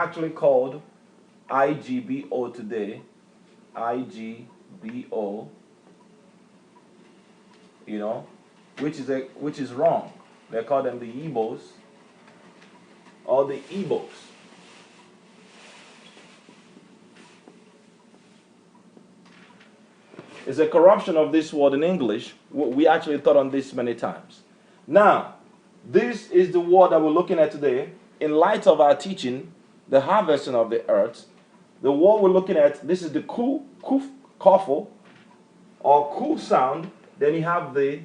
actually called IGBO today. IGBO, you know, which is wrong. They call them the Igbos or the Igbos. It's a corruption of this word in English. We actually thought on this many times. Now, this is the word that we're looking at today. In light of our teaching, the harvesting of the earth, the word we're looking at, this is the ku, kuf, kofo, or ku sound. Then you have the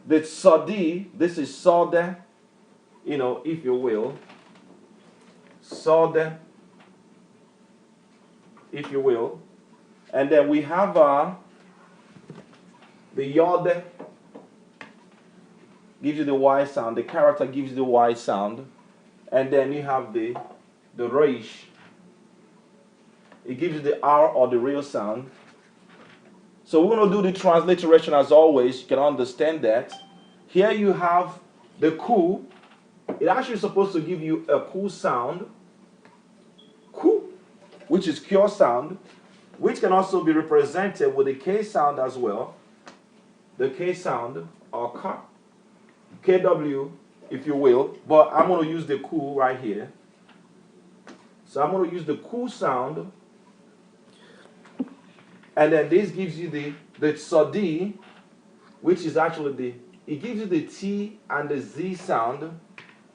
sodi. This is sode, you know, if you will. Sode, if you will. And then we have the yod, gives you the Y sound. The character gives you the Y sound. And then you have the reish. It gives you the R or the real sound. So we're going to do the transliteration as always. You can understand that. Here you have the ku. It actually is supposed to give you a ku sound. Ku, which is pure sound, which can also be represented with the K sound as well. The K sound, or ka, KW, if you will. But I'm going to use the ku right here. So I'm going to use the ku sound. And then this gives you the sodi, which is actually it gives you the T and the Z sound.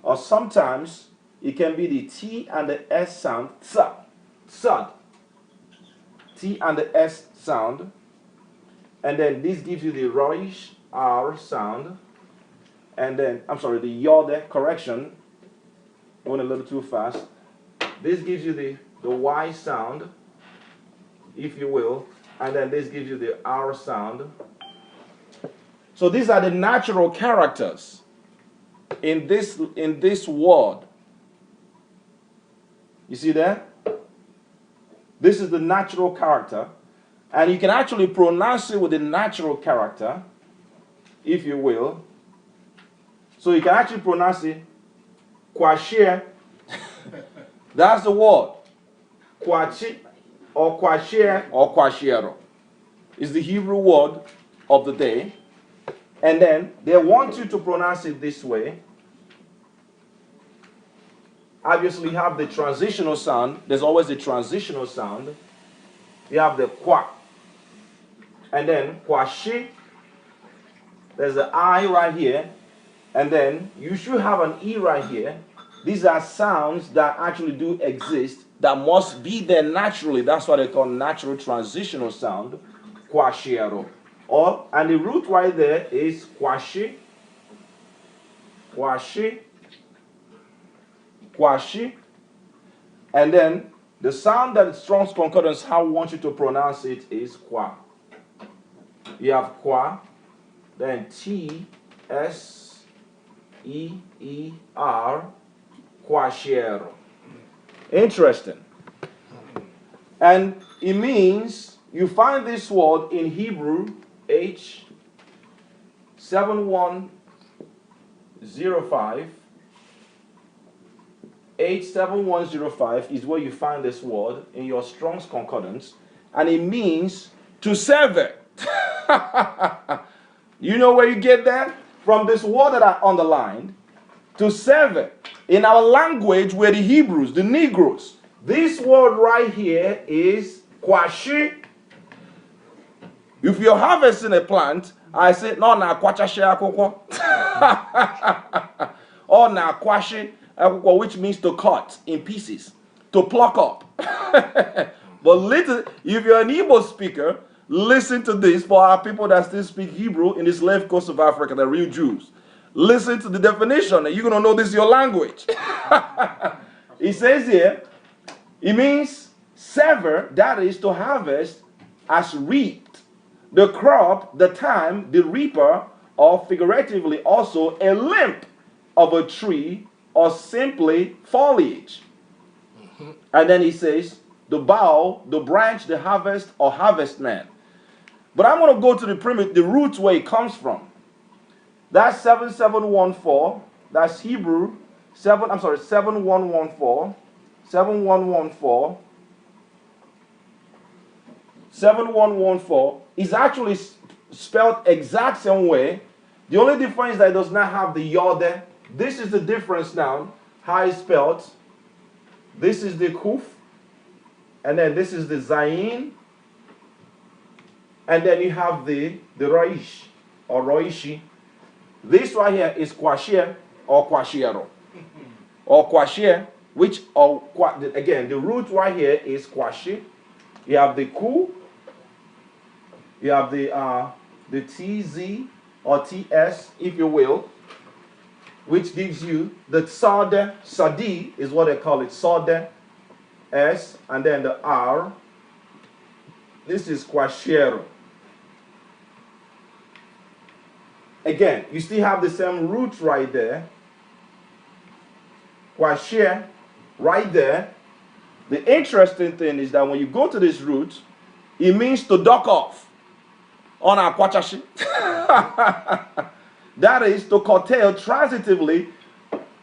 Or sometimes it can be the T and the S sound. Tsad. T and the S sound. And then this gives you the Roish R sound. And then, I'm sorry, the Yod, correction. Going a little too fast. This gives you the Y sound, if you will. And then this gives you the R sound. So these are the natural characters in this word. You see that? This is the natural character. And you can actually pronounce it with the natural character, if you will. So you can actually pronounce it kwashir. That's the word. Kwachi or kwashir or kwashiero is the Hebrew word of the day. And then they want you to pronounce it this way. Obviously, you have the transitional sound. There's always a transitional sound. You have the kwa. And then kwashi. There's the I right here. And then you should have an E right here. These are sounds that actually do exist, that must be there naturally. That's what they call natural transitional sound. Kwashiero. And the root right there is kwashi. Kwashi. Kwashi. And then the sound that Strong's Concordance, how we want you to pronounce it, is kwa. You have kwa, then T, S, E, E, R, kwashiero. Interesting. And it means, you find this word in Hebrew, H7105. H7105 is where you find this word in your Strong's Concordance, and it means to sever. You know where you get that? From this word that I underlined, to sever. In our language, we're the Hebrews, the Negroes. This word right here is kwashi. If you're harvesting a plant, I say, no, na kwachashi akoko. Or na kwashi, which means to cut in pieces, to pluck up. But if you're an Igbo speaker, listen to this for our people that still speak Hebrew in this left coast of Africa, the real Jews. Listen to the definition, and you're going to know this is your language. It says here, it means sever, that is to harvest as reaped. The crop, the time, the reaper, or figuratively also a limb of a tree, or simply foliage. And then he says, the bough, the branch, the harvest, or harvestman. But I'm going to go to the root where it comes from. That's 7714. That's Hebrew 7114. 7114. 7114 is actually spelled exact same way. The only difference is that it does not have the yod there. This is the difference now. How it's spelled. This is the kuf. And then this is the zayin. And then you have the raish or roishi. This right here is kwashir or kwashiero. Or kwashir, which, again, the root right here is kwashi. You have the ku. You have the TZ or TS, if you will, which gives you the Sade. Sadi is what they call it. Sade, S, and then the R. This is Kwashiero. Again, you still have the same root right there. Kwashir, right there. The interesting thing is that when you go to this root, it means to dock off. On our kwachashi. That is to curtail transitively,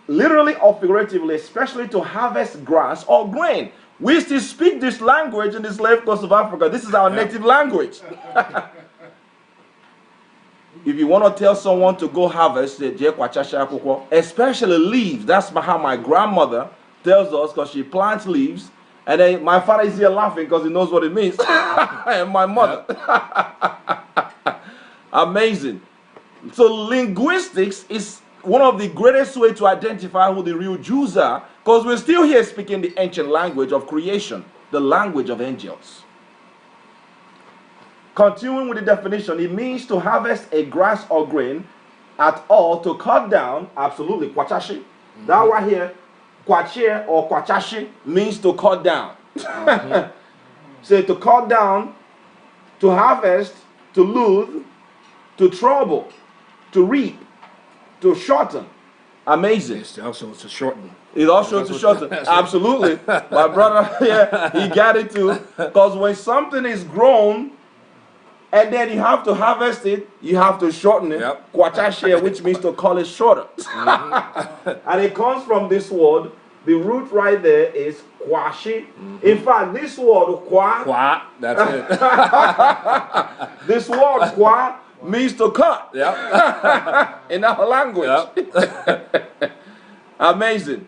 literally or figuratively, especially to harvest grass or grain. We still speak this language in the slave coast of Africa. This is our native language. If you want to tell someone to go harvest, especially leaves, that's how my grandmother tells us, because she plants leaves. And then my father is here laughing because he knows what it means. And my mother. Amazing. So linguistics is one of the greatest ways to identify who the real Jews are, because we're still here speaking the ancient language of creation, the language of angels. Continuing with the definition, it means to harvest a grass or grain at all, to cut down, absolutely, kwachashi. Mm-hmm. That right here, kwachir or kwachashi means to cut down. Mm-hmm. So to cut down, to harvest, to lose, to trouble, to reap, to shorten. Amazing. It's also to shorten. It also to shorten. Absolutely. My brother, he got it too. Because when something is grown, and then you have to harvest it, you have to shorten it. Yep. Kwachashe, which means to call it shorter. Mm-hmm. And it comes from this word. The root right there is kwashi. Mm-hmm. In fact, this word kwa, that's it. This word kwa means to cut. Yep. In our language. Yep. Amazing.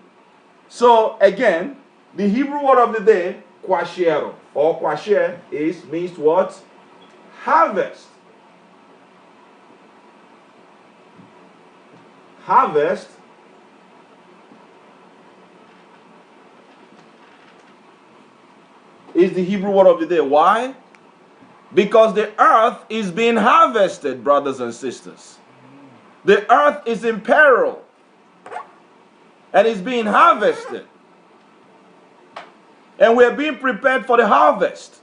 So again, the Hebrew word of the day, kwashiero, or kwasher, means what? Harvest. Harvest is the Hebrew word of the day. Why? Because the earth is being harvested, brothers and sisters. The earth is in peril and is being harvested. And we are being prepared for the harvest.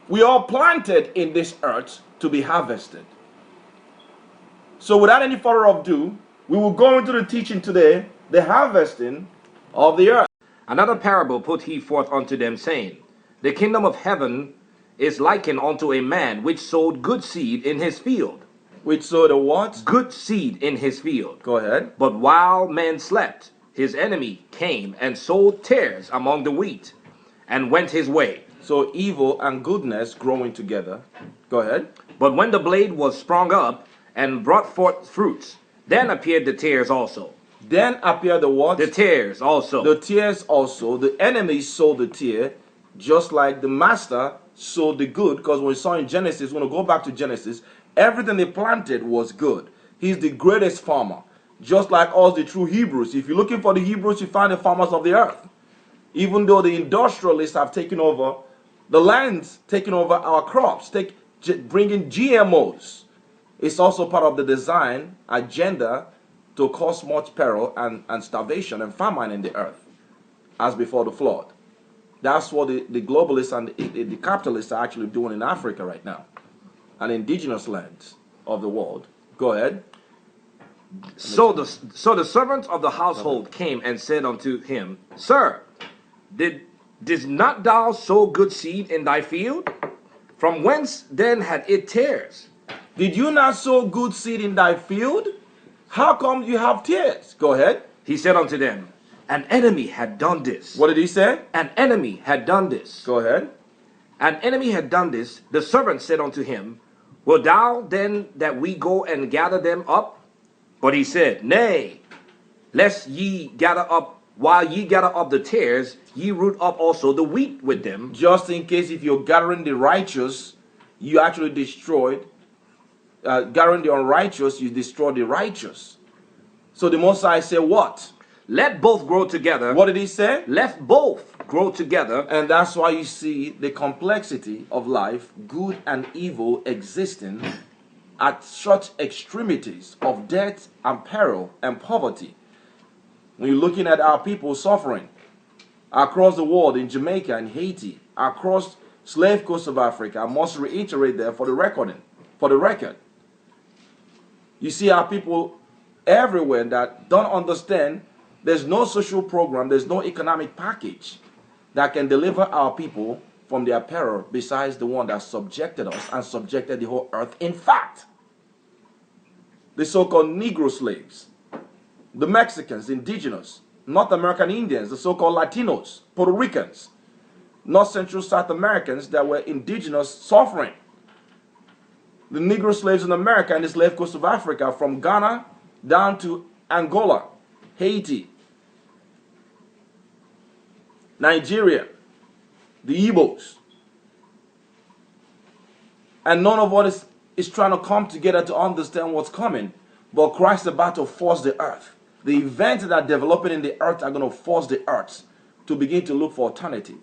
We are planted in this earth to be harvested. So without any further ado, we will go into the teaching today, the harvesting of the earth. Another parable put he forth unto them, saying, The kingdom of heaven is likened unto a man which sowed good seed in his field. Which sowed a what? Good seed in his field. Go ahead. But while men slept, his enemy came and sowed tares among the wheat, and went his way. So evil and goodness growing together. Go ahead. But when the blade was sprung up and brought forth fruits, then appeared the tares also. Then appeared the what? The tares also. The tares also. The enemy sowed the tear, just like the master sowed the good. Because when we saw in Genesis, when we go back to Genesis, everything they planted was good. He's the greatest farmer. Just like us, the true Hebrews. If you're looking for the Hebrews, you find the farmers of the earth. Even though the industrialists have taken over the lands, taking over our crops, bringing GMOs. It's also part of the design agenda to cause much peril and starvation and famine in the earth, as before the flood. That's what the globalists and the capitalists are actually doing in Africa right now, and indigenous lands of the world. Go ahead. So the servants of the household came and said unto him, Sir, did not thou sow good seed in thy field? From whence then had it tares? Did you not sow good seed in thy field? How come you have tears? Go ahead. He said unto them, an enemy had done this. What did he say? An enemy had done this. Go ahead. An enemy had done this. The servant said unto him, wilt thou then that we go and gather them up? But he said, nay, lest ye gather up, while ye gather up the tares, ye root up also the wheat with them. Just in case if you're gathering the righteous, you actually destroyed. Gathering the unrighteous, you destroy the righteous. So the Most High said what? Let both grow together. What did he say? Let both grow together. And that's why you see the complexity of life, good and evil existing at such extremities of death and peril and poverty. When you're looking at our people suffering across the world, in Jamaica and Haiti, across slave coast of Africa, I must reiterate there for the record. You see our people everywhere that don't understand there's no social program, there's no economic package that can deliver our people from their peril besides the one that subjected us and subjected the whole earth. In fact, the so-called Negro slaves, the Mexicans, indigenous, North American Indians, the so-called Latinos, Puerto Ricans, North Central South Americans that were indigenous suffering. The Negro slaves in America and the slave coast of Africa from Ghana down to Angola, Haiti, Nigeria, the Igbos. And none of us is trying to come together to understand what's coming. But Christ is about to force the earth. The events that are developing in the earth are going to force the earth to begin to look for alternative.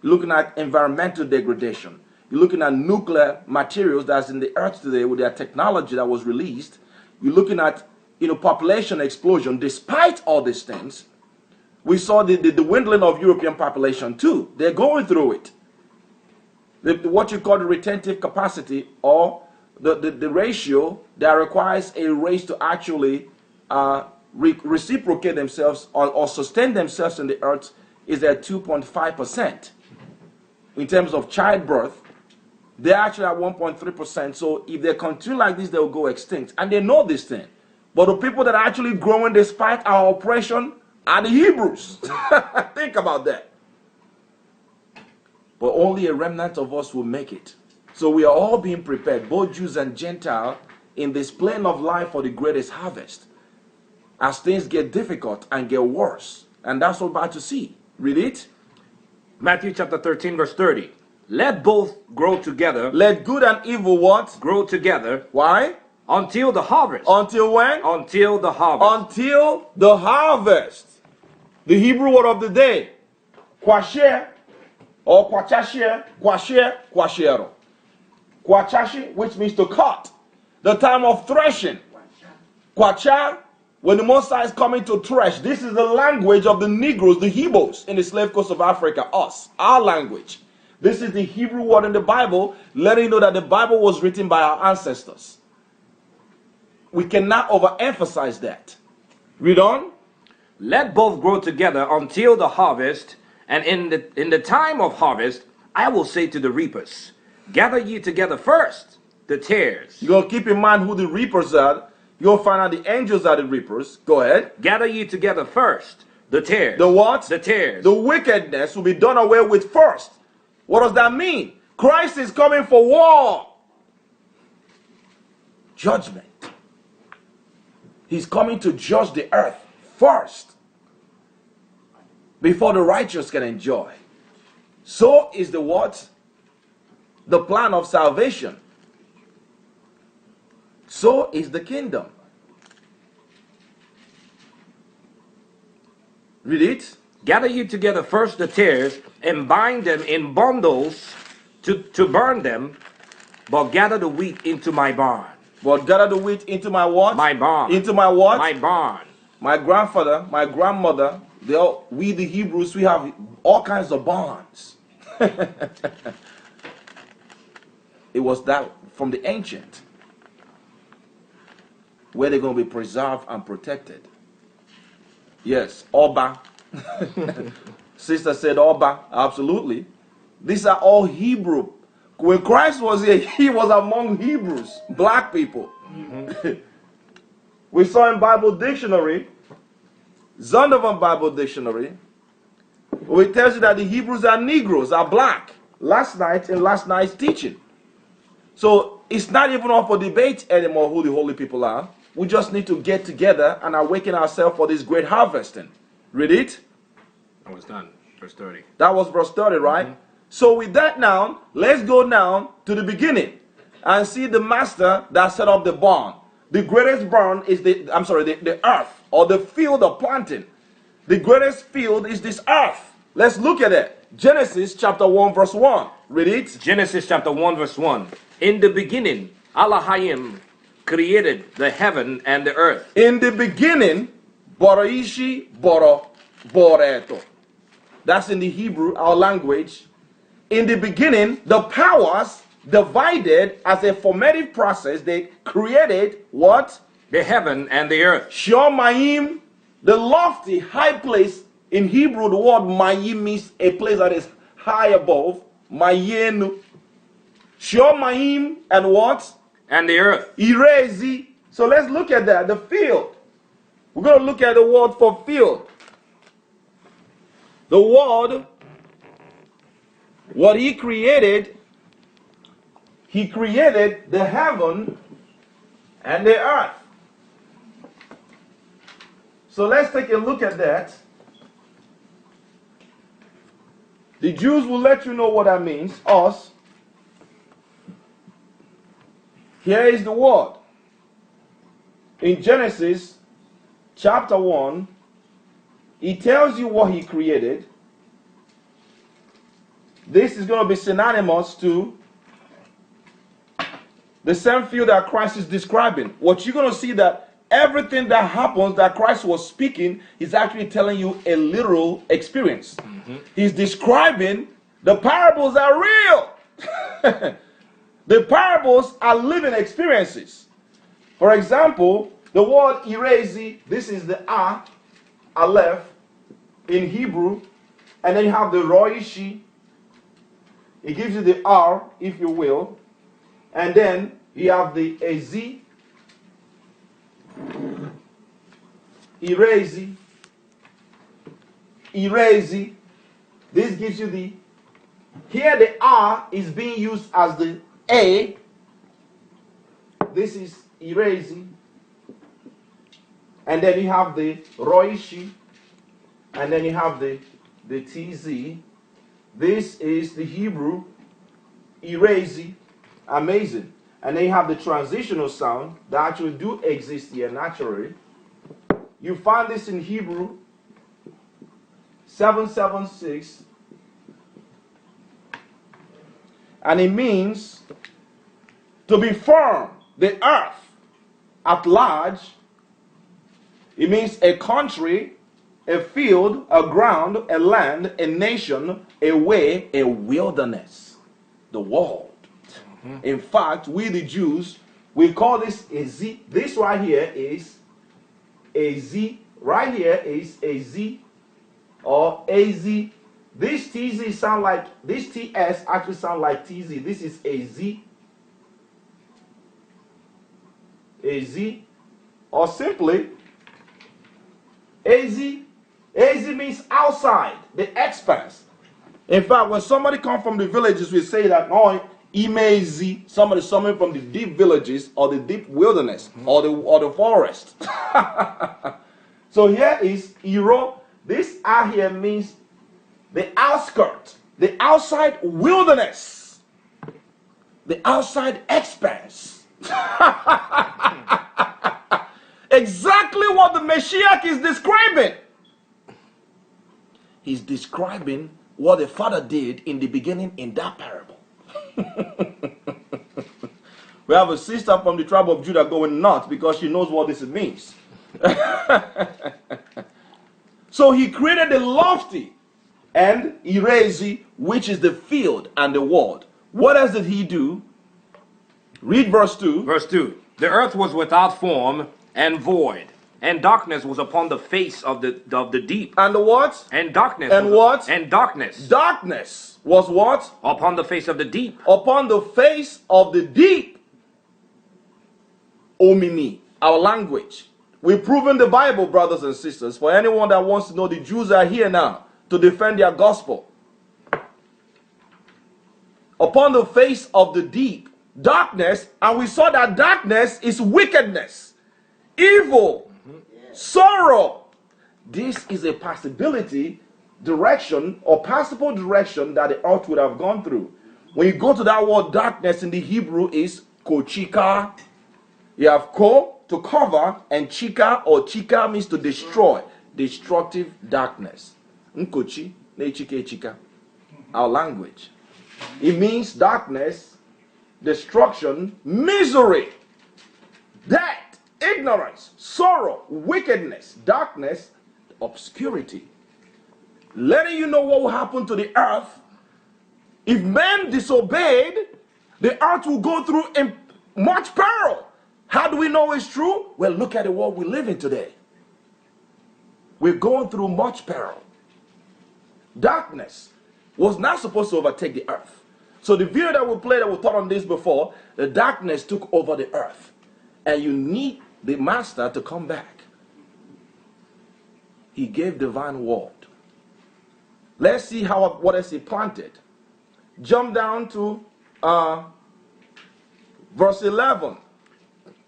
You're looking at environmental degradation. You're looking at nuclear materials that's in the earth today with their technology that was released. You're looking at population explosion. Despite all these things, we saw the dwindling of European population too. They're going through it. What you call the retentive capacity, or the ratio that requires a race to actually reciprocate themselves or sustain themselves in the earth, is at 2.5%. In terms of childbirth, they're actually at 1.3%. So if they continue like this, they'll go extinct. And they know this thing. But the people that are actually growing despite our oppression are the Hebrews. Think about that. But only a remnant of us will make it. So we are all being prepared, both Jews and Gentile, in this plane of life for the greatest harvest. As things get difficult and get worse. And that's what we're about to see. Read it. Matthew chapter 13 verse 30. Let both grow together. Let good and evil what? Grow together. Why? Until the harvest. Until when? Until the harvest. Until the harvest. The Hebrew word of the day. Kwasher or kwachasher, kwasher, kwashero. Kwachashi, which means to cut. The time of threshing. Kwacha, when the Most High is coming to thresh. This is the language of the Negroes, the Hebrews in the slave coast of Africa. Us, our language. This is the Hebrew word in the Bible, letting you know that the Bible was written by our ancestors. We cannot overemphasize that. Read on. Let both grow together until the harvest, and in the time of harvest, I will say to the reapers, gather ye together first the tares. You're going to keep in mind who the reapers are. You'll find out the angels are the reapers. Go ahead. Gather ye together first the tares. The what? The tares. The wickedness will be done away with first. What does that mean? Christ is coming for war. Judgment. He's coming to judge the earth first, before the righteous can enjoy. So is the what? The plan of salvation. So is the kingdom. Read it. Gather you together first the tares, and bind them in bundles to burn them, but gather the wheat into my barn. But gather the wheat into my what? My barn. Into my what? My barn. My grandfather, my grandmother, we the Hebrews, we have all kinds of barns. It was that from the ancient, where they're going to be preserved and protected. Yes, Oba. Sister said Oba, absolutely. These are all Hebrew. When Christ was here, he was among Hebrews, black people. We saw in Bible Dictionary, Zondervan Bible Dictionary, where it tells you that the Hebrews are Negroes, are black. Last night's teaching. So it's not even up for debate anymore who the holy people are. We just need to get together and awaken ourselves for this great harvesting. Read it. That was done. Verse 30. That was verse 30, right? So with that now, let's go now to the beginning and see the master that set up the barn. The greatest barn is the earth or the field of planting. The greatest field is this earth. Let's look at it. Genesis chapter 1 verse 1. Read it. Genesis chapter 1 verse 1. In the beginning, Elohim created the heaven and the earth. In the beginning, Boraishi Boro Boreto. That's in the Hebrew, our language. In the beginning, the powers divided as a formative process. They created what? The heaven and the earth. Shomayim, the lofty high place. In Hebrew, the word Mayim means a place that is high above. Mayenu. Shomayim and what? And the earth. Irezi. So let's look at that. The field. We're going to look at the word for field. The word, what he created the heaven and the earth. So let's take a look at that. The Jews will let you know what that means. Us. Here is the word. In Genesis chapter 1, he tells you what he created. This is going to be synonymous to the same field that Christ is describing. What you're going to see that everything that happens that Christ was speaking, he's actually telling you a literal experience. He's describing the parables are real. The parables are living experiences. For example, the word irezi, this is the aleph in Hebrew, and then you have the roishi. It gives you the r, if you will, and then you have the ezi, irezi, irezi. This gives you the, here the r is being used as the a. This is irezi. And then you have the roishi. And then you have the tz. This is the Hebrew irezi. Amazing. And then you have the transitional sound that actually do exist here naturally. You find this in Hebrew 776. And it means to be firm, the earth at large. It means a country, a field, a ground, a land, a nation, a way, a wilderness, the world. In fact, we the Jews, we call this a Z. This right here is a Z. Right here is a Z or AZ. This TZ sound like, this TS actually sound like TZ. This is a Z. A Z. Or simply, AZ. AZ means outside, the expanse. In fact, when somebody comes from the villages, we say that, oh, Imezi, somebody from the deep villages or the deep wilderness or the forest. So here is Iro. This R here means the outskirt, the outside wilderness, the outside expanse. Exactly what the Mashiach is describing. He's describing what the Father did in the beginning in that parable. We have a sister from the tribe of Judah going nuts because she knows what this means. So he created the lofty and irezi, which is the field and the world. What else did he do? Read verse 2. Verse 2. The earth was without form and void, and darkness was upon the face of the deep. And the what? And darkness. And what? And darkness. Darkness was what? Upon the face of the deep. Upon the face of the deep. Omimi, our language. We've proven the Bible, brothers and sisters. For anyone that wants to know, the Jews are here now to defend their gospel. Upon the face of the deep, darkness, and we saw that darkness is wickedness, evil, sorrow. This is a possibility direction or possible direction that the earth would have gone through. When you go to that word darkness in the Hebrew is kochika. You have ko to cover, and chika or chika means to destroy, destructive darkness. Nkochi, nechike chika, our language. It means darkness, destruction, misery, death, ignorance, sorrow, wickedness, darkness, obscurity. Letting you know what will happen to the earth. If men disobeyed, the earth will go through much peril. How do we know it's true? Well, look at the world we live in today. We're going through much peril. Darkness was not supposed to overtake the earth. So the video that we played, that we taught on this before, the darkness took over the earth. And you need the master to come back. He gave divine word. Let's see what else he planted. Jump down to verse 11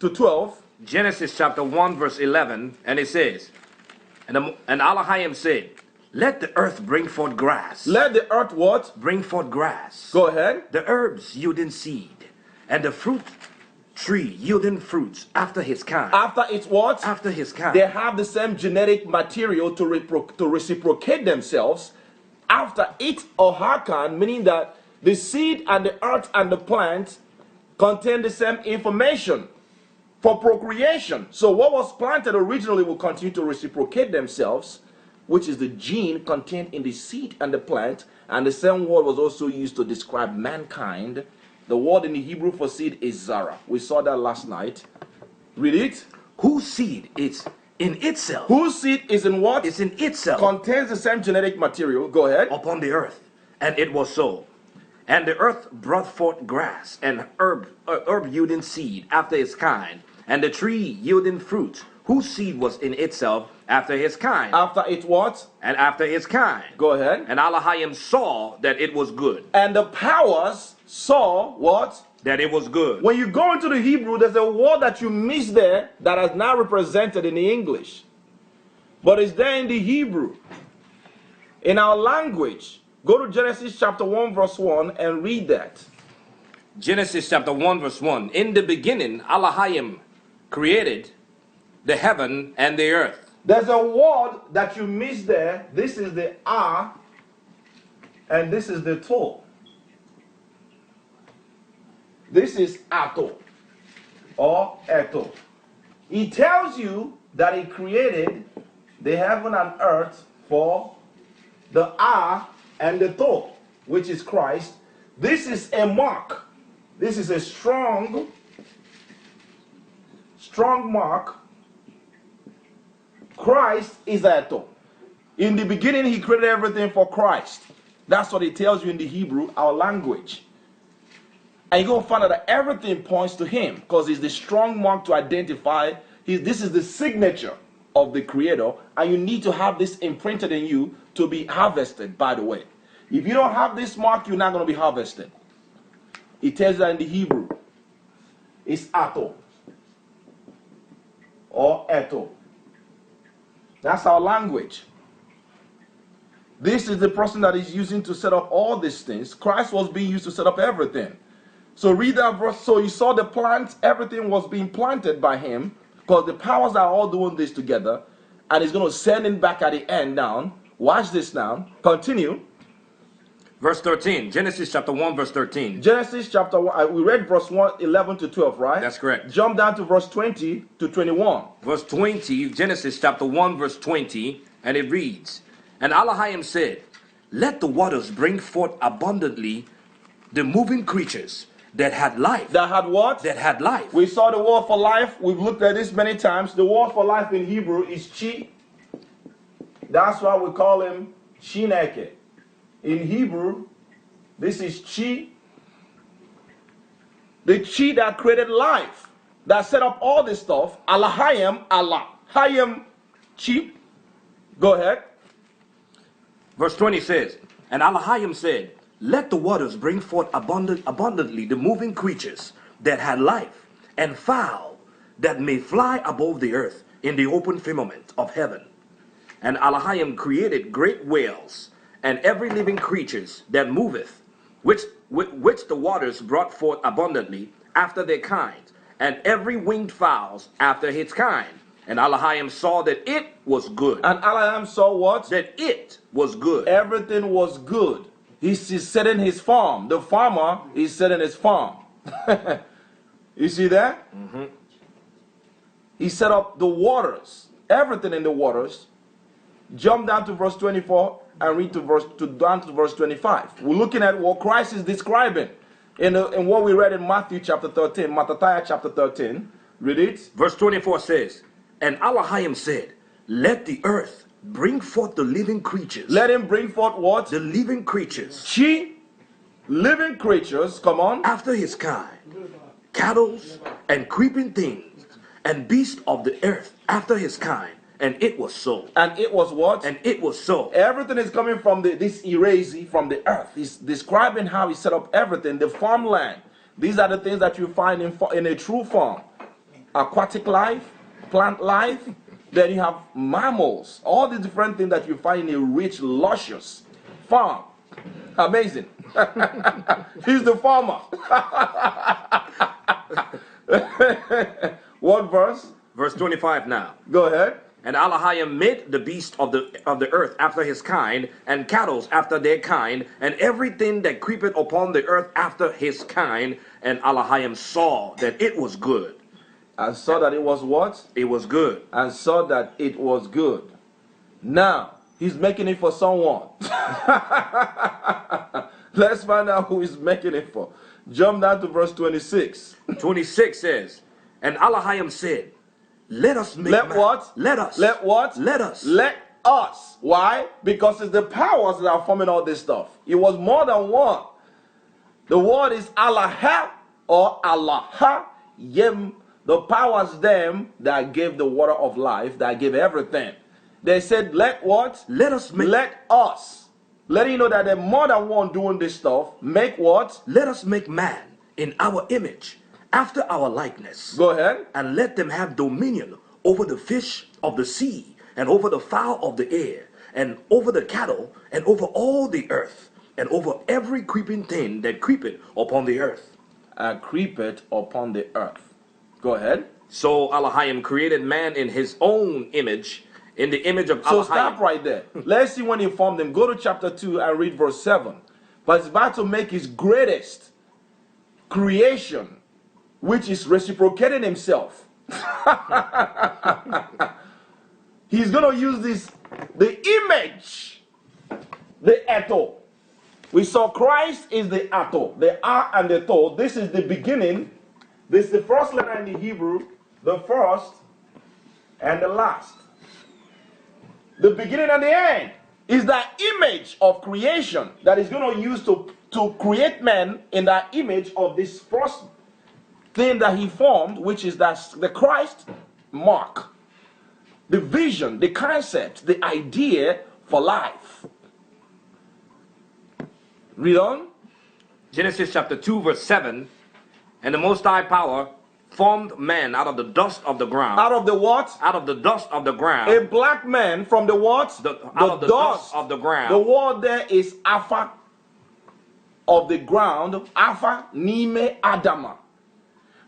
to 12. Genesis chapter 1 verse 11, and it says, and Elohim said, let the earth bring forth grass. Let the earth what? Bring forth grass. Go ahead. The herbs yielding seed, and the fruit tree yielding fruits after his kind. After its what? After his kind. They have the same genetic material to reciprocate themselves after it or her kind, meaning that the seed and the earth and the plant contain the same information for procreation. So what was planted originally will continue to reciprocate themselves, which is the gene contained in the seed and the plant. And the same word was also used to describe mankind. The word in the Hebrew for seed is zara. We saw that last night. Read it. Whose seed is in itself. Whose seed is in what? Is in itself. Contains the same genetic material. Go ahead. Upon the earth. And it was so. And the earth brought forth grass and herb yielding seed after its kind, and the tree yielding fruit, whose seed was in itself after his kind. After it what? And after his kind. Go ahead. And Elohim saw that it was good. And the powers saw what? That it was good. When you go into the Hebrew, there's a word that you miss there that is now represented in the English. But it's there in the Hebrew. In our language, go to Genesis chapter 1 verse 1 and read that. Genesis chapter 1 verse 1. In the beginning, Elohim created the heaven and the earth. There's a word that you miss there. This is the ah, and this is the to. This is ato or eto. He tells you that he created the heaven and earth for the ah and the to, which is Christ. This is a mark. This is a strong mark. Christ is ato. In the beginning, he created everything for Christ. That's what it tells you in the Hebrew, our language. And you're going to find out that everything points to him because he's the strong mark to identify. This is the signature of the Creator, and you need to have this imprinted in you to be harvested, by the way. If you don't have this mark, you're not going to be harvested. It tells that in the Hebrew. It's ato or eto. That's our language. This is the person that is using to set up all these things. Christ was being used to set up everything. So read that verse. So you saw the plants, everything was being planted by him because the powers are all doing this together, and he's going to send it back at the end down. Watch this now. Continue. Verse 13. Genesis chapter 1 verse 13. Genesis chapter 1. We read verse 1, 11 to 12, right? That's correct. Jump down to verse 20 to 21. Verse 20. Genesis chapter 1 verse 20. And it reads, and Elohim said, let the waters bring forth abundantly the moving creatures that had life. That had what? That had life. We saw the word for life. We've looked at this many times. The word for life in Hebrew is chi. That's why we call him Chineke. In Hebrew, this is chi. The chi that created life, that set up all this stuff. Elohim, Allah, Hayim cheap. Go ahead. Verse 20 says, and Elohim said, let the waters bring forth abundantly the moving creatures that had life, and fowl that may fly above the earth in the open firmament of heaven. And Elohim created great whales, and every living creatures that moveth, which the waters brought forth abundantly after their kind, and every winged fowls after his kind. And Elohim saw that it was good. And Elohim saw what? That it was good. Everything was good. He's setting his farm. The farmer is setting his farm. You see that? Mm-hmm. He set up the waters, everything in the waters. Jump down to verse 24 and read down to verse 25. We're looking at what Christ is describing in what we read in Matthew chapter 13, Matthew chapter 13. Read it. Verse 24 says, and Elohim said, let the earth bring forth the living creatures. Let him bring forth what? The living creatures. Living creatures, come on. After his kind, cattle and creeping things, and beasts of the earth after his kind. And it was so. And it was what? And it was so. Everything is coming from this erase from the earth. He's describing how he set up everything, the farmland. These are the things that you find in a true farm. Aquatic life, plant life, then you have mammals, all the different things that you find in a rich, luscious farm. Amazing. He's the farmer. What verse? Verse 25 now. Go ahead. And Elohim made the beast of the earth after his kind, and cattle after their kind, and everything that creepeth upon the earth after his kind. And Elohim saw that it was good. And saw that it was what? It was good. And saw that it was good. Now, he's making it for someone. Let's find out who he's making it for. Jump down to verse 26. 26 says, and Elohim said, let us make Let man. what? Let us. Let what? Let us. Let us. Why? Because it's the powers that are forming all this stuff. It was more than one. The word is Allah or Allah Yem. The powers them that gave the water of life, that gave everything. They said, let what? Let us make. Let us. Letting you know that there's more than one doing this stuff. Make what? Let us make man in our image, after our likeness. Go ahead. And let them have dominion over the fish of the sea, and over the fowl of the air, and over the cattle, and over all the earth, and over every creeping thing that creepeth upon the earth. And creepeth upon the earth. Go ahead. So Elohim created man in his own image, in the image of So Elohim. stop right there. Let's see when he formed them. Go to chapter 2 and read verse 7. But he's about to make his greatest creation, which is reciprocating himself. He's going to use the image, the eto. We saw Christ is the ato, the a and the to. This is the beginning. This is the first letter in the Hebrew, the first and the last. The beginning and the end is that image of creation that is going to use to create man in that image of this first thing that he formed, which is that the Christ mark, the vision, the concept, the idea for life. Read on. Genesis chapter 2 verse 7, and the Most High Power formed man out of the dust of the ground. Out of the what? Out of the dust of the ground. A black man from the what? Out of the dust of the ground. The word there is Alpha of the ground. Alpha Nime Adama.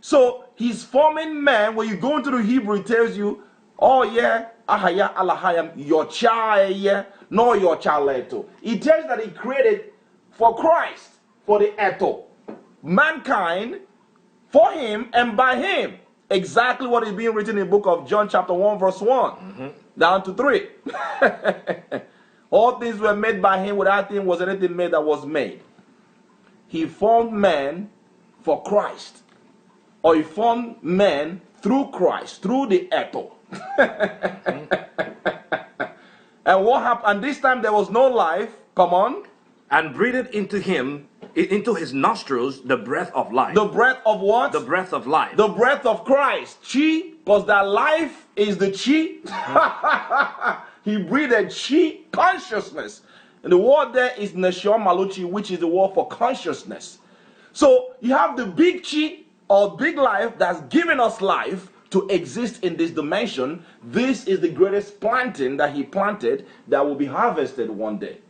So he's forming man. When you go into the Hebrew, it tells you, oh yeah, Ahaya Alahayam, your child, no your child eto. It tells that he created for Christ, for the eto. Mankind, for him and by him. Exactly what is being written in the book of John chapter 1 verse 1 down to 3. All things were made by him. Without him was anything made that was made. He formed man for Christ. Or he formed man through Christ, through the eto. And what happened? And this time there was no life. Come on. And breathed into him, into his nostrils, the breath of life. The breath of what? The breath of life. The breath of Christ. Chi Because that life is the chi. He breathed chi consciousness. And the word there is Neshama Maluchi, which is the word for consciousness. So you have the big chi or big life that's giving us life to exist in this dimension. This is the greatest planting that he planted that will be harvested one day.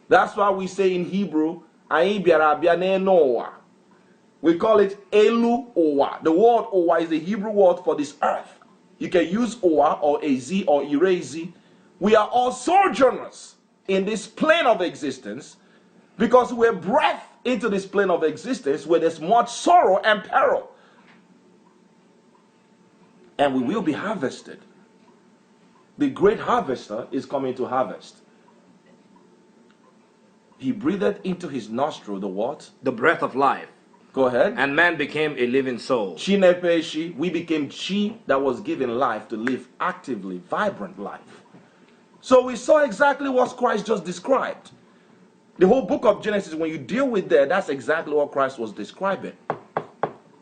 That's why we say in Hebrew, "Ayin biara bia ne Noah." We call it Elu Owa. The word Owa is the Hebrew word for this earth. You can use Owa or Az or Irezi. We are all sojourners in this plane of existence because we're breath into this plane of existence where there's much sorrow and peril. And we will be harvested. The great harvester is coming to harvest. He breathed into his nostril the what? The breath of life. Go ahead. And man became a living soul. Chi nepeshi, we became chi that was given life to live actively, vibrant life. So we saw exactly what Christ just described. The whole book of Genesis, when you deal with that, that's exactly what Christ was describing.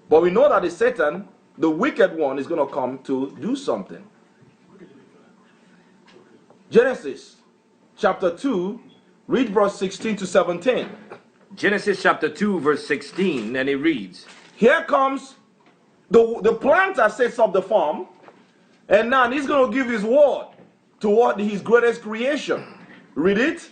But we know that the Satan, the wicked one, is going to come to do something. Genesis chapter 2, read verse 16 to 17. Genesis chapter 2 verse 16, and it reads, Here comes the planter sets up the farm, and now he's going to give his word to what his greatest creation. Read it.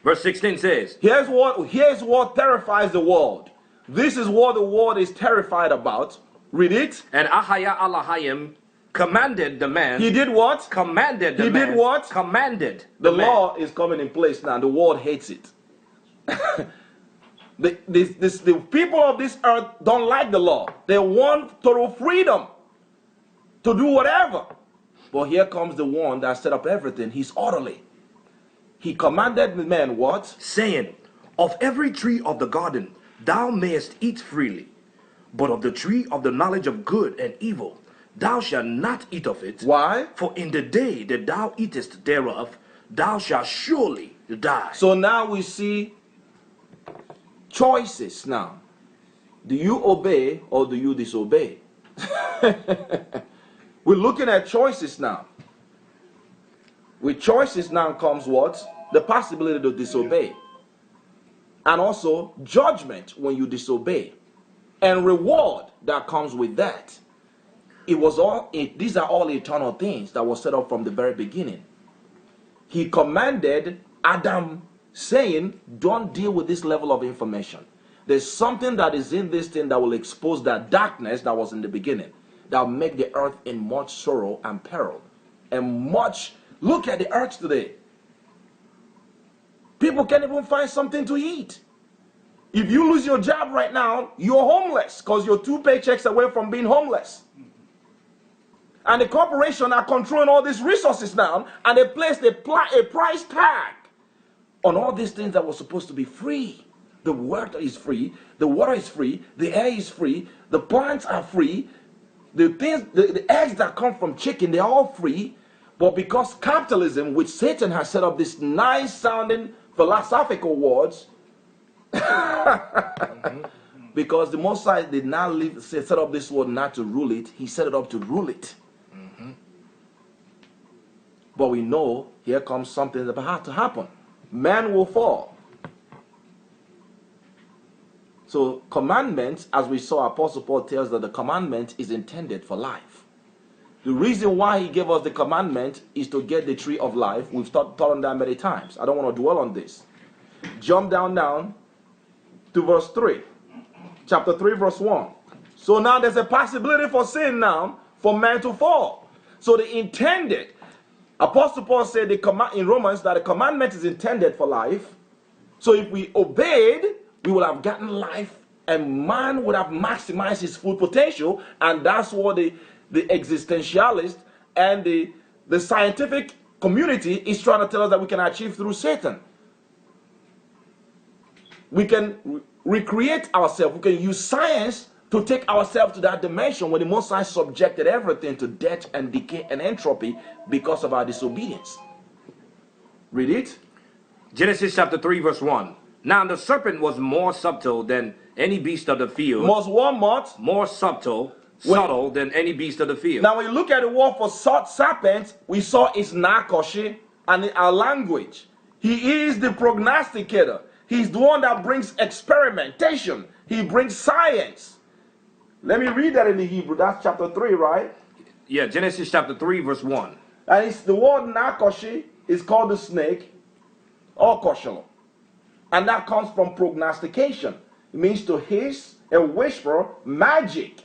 Verse 16 says, Here's what terrifies the world. This is what the world is terrified about. Read it. And Ahaya Alahayim commanded the man. He did what? Commanded the He man. did what? Commanded The man. law is coming in place now. The world hates it. The people of this earth don't like the law. They want total freedom to do whatever. But here comes the one that set up everything. He's orderly. He commanded the man what? Saying, of every tree of the garden thou mayest eat freely, but of the tree of the knowledge of good and evil thou shalt not eat of it. Why? For in the day that thou eatest thereof thou shalt surely die. So now we see choices now. Do you obey or do you disobey? We're looking at choices now. With choices now comes what? The possibility to disobey. And also judgment when you disobey. And reward that comes with that. These are all eternal things that were set up from the very beginning. He commanded Adam, saying, don't deal with this level of information. There's something that is in this thing that will expose that darkness that was in the beginning, that will make the earth in much sorrow and peril. And much, look at the earth today. People can't even find something to eat. If you lose your job right now, you're homeless because you're 2 paychecks away from being homeless. And the corporation are controlling all these resources now, and they placed a price tag on all these things that were supposed to be free. The water is free, the water is free, the air is free, the plants are free, the eggs that come from chicken, they're all free. But because capitalism, which Satan has set up these nice sounding philosophical words, because the Most High did not set up this word not to rule it, he set it up to rule it. But we know here comes something that has to happen. Man will fall. So commandments, as we saw, Apostle Paul tells that the commandment is intended for life. The reason why he gave us the commandment is to get the tree of life. We've taught on that many times. I don't want to dwell on this. Jump down to verse 3. Chapter 3, verse 1. So now there's a possibility for sin now, for man to fall. So the intended, Apostle Paul said in Romans that the commandment is intended for life. So if we obeyed, we would have gotten life, and man would have maximized his full potential. And that's what the existentialist and the scientific community is trying to tell us that we can achieve through Satan. We can recreate ourselves. We can use science to take ourselves to that dimension where the Most High subjected everything to death and decay and entropy because of our disobedience. Read it. Genesis chapter 3 verse 1. Now the serpent was more subtle than any beast of the field. Was one month More subtle subtle than any beast of the field. Now, when you look at the word for serpent, we saw it's nakoshi, and in our language, he is the prognosticator. He's the one that brings experimentation. He brings science. Let me read that in the Hebrew. That's chapter 3, right? Yeah, Genesis chapter 3, verse 1. And it's the word nakoshi is called the snake or koshalo. And that comes from prognostication. It means to hiss, a whisper, magic.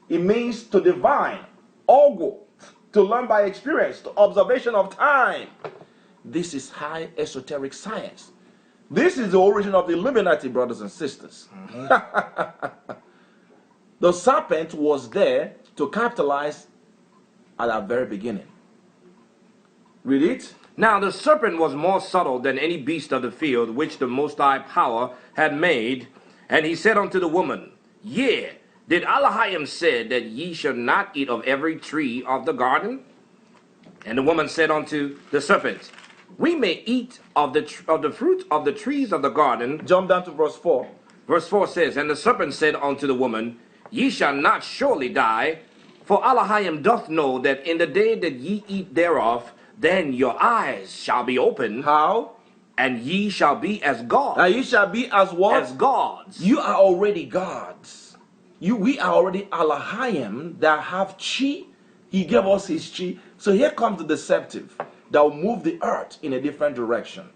It means to divine, augur, to learn by experience, to observation of time. This is high esoteric science. This is the origin of the Illuminati, brothers and sisters. The serpent was there to capitalize at our very beginning. Read it. Now the serpent was more subtle than any beast of the field which the Most High Power had made. And he said unto the woman, Yea, did Elohim said that ye shall not eat of every tree of the garden? And the woman said unto the serpent, We may eat of the fruit of the trees of the garden. Jump down to verse 4. Verse 4 says, And the serpent said unto the woman, Ye shall not surely die, for Elohim doth know that in the day that ye eat thereof, then your eyes shall be opened. How? And ye shall be as gods. And you shall be as what? As gods. You are already gods. We are already Elohim that have chi. He gave us his chi. So here comes the deceptive that will move the earth in a different direction.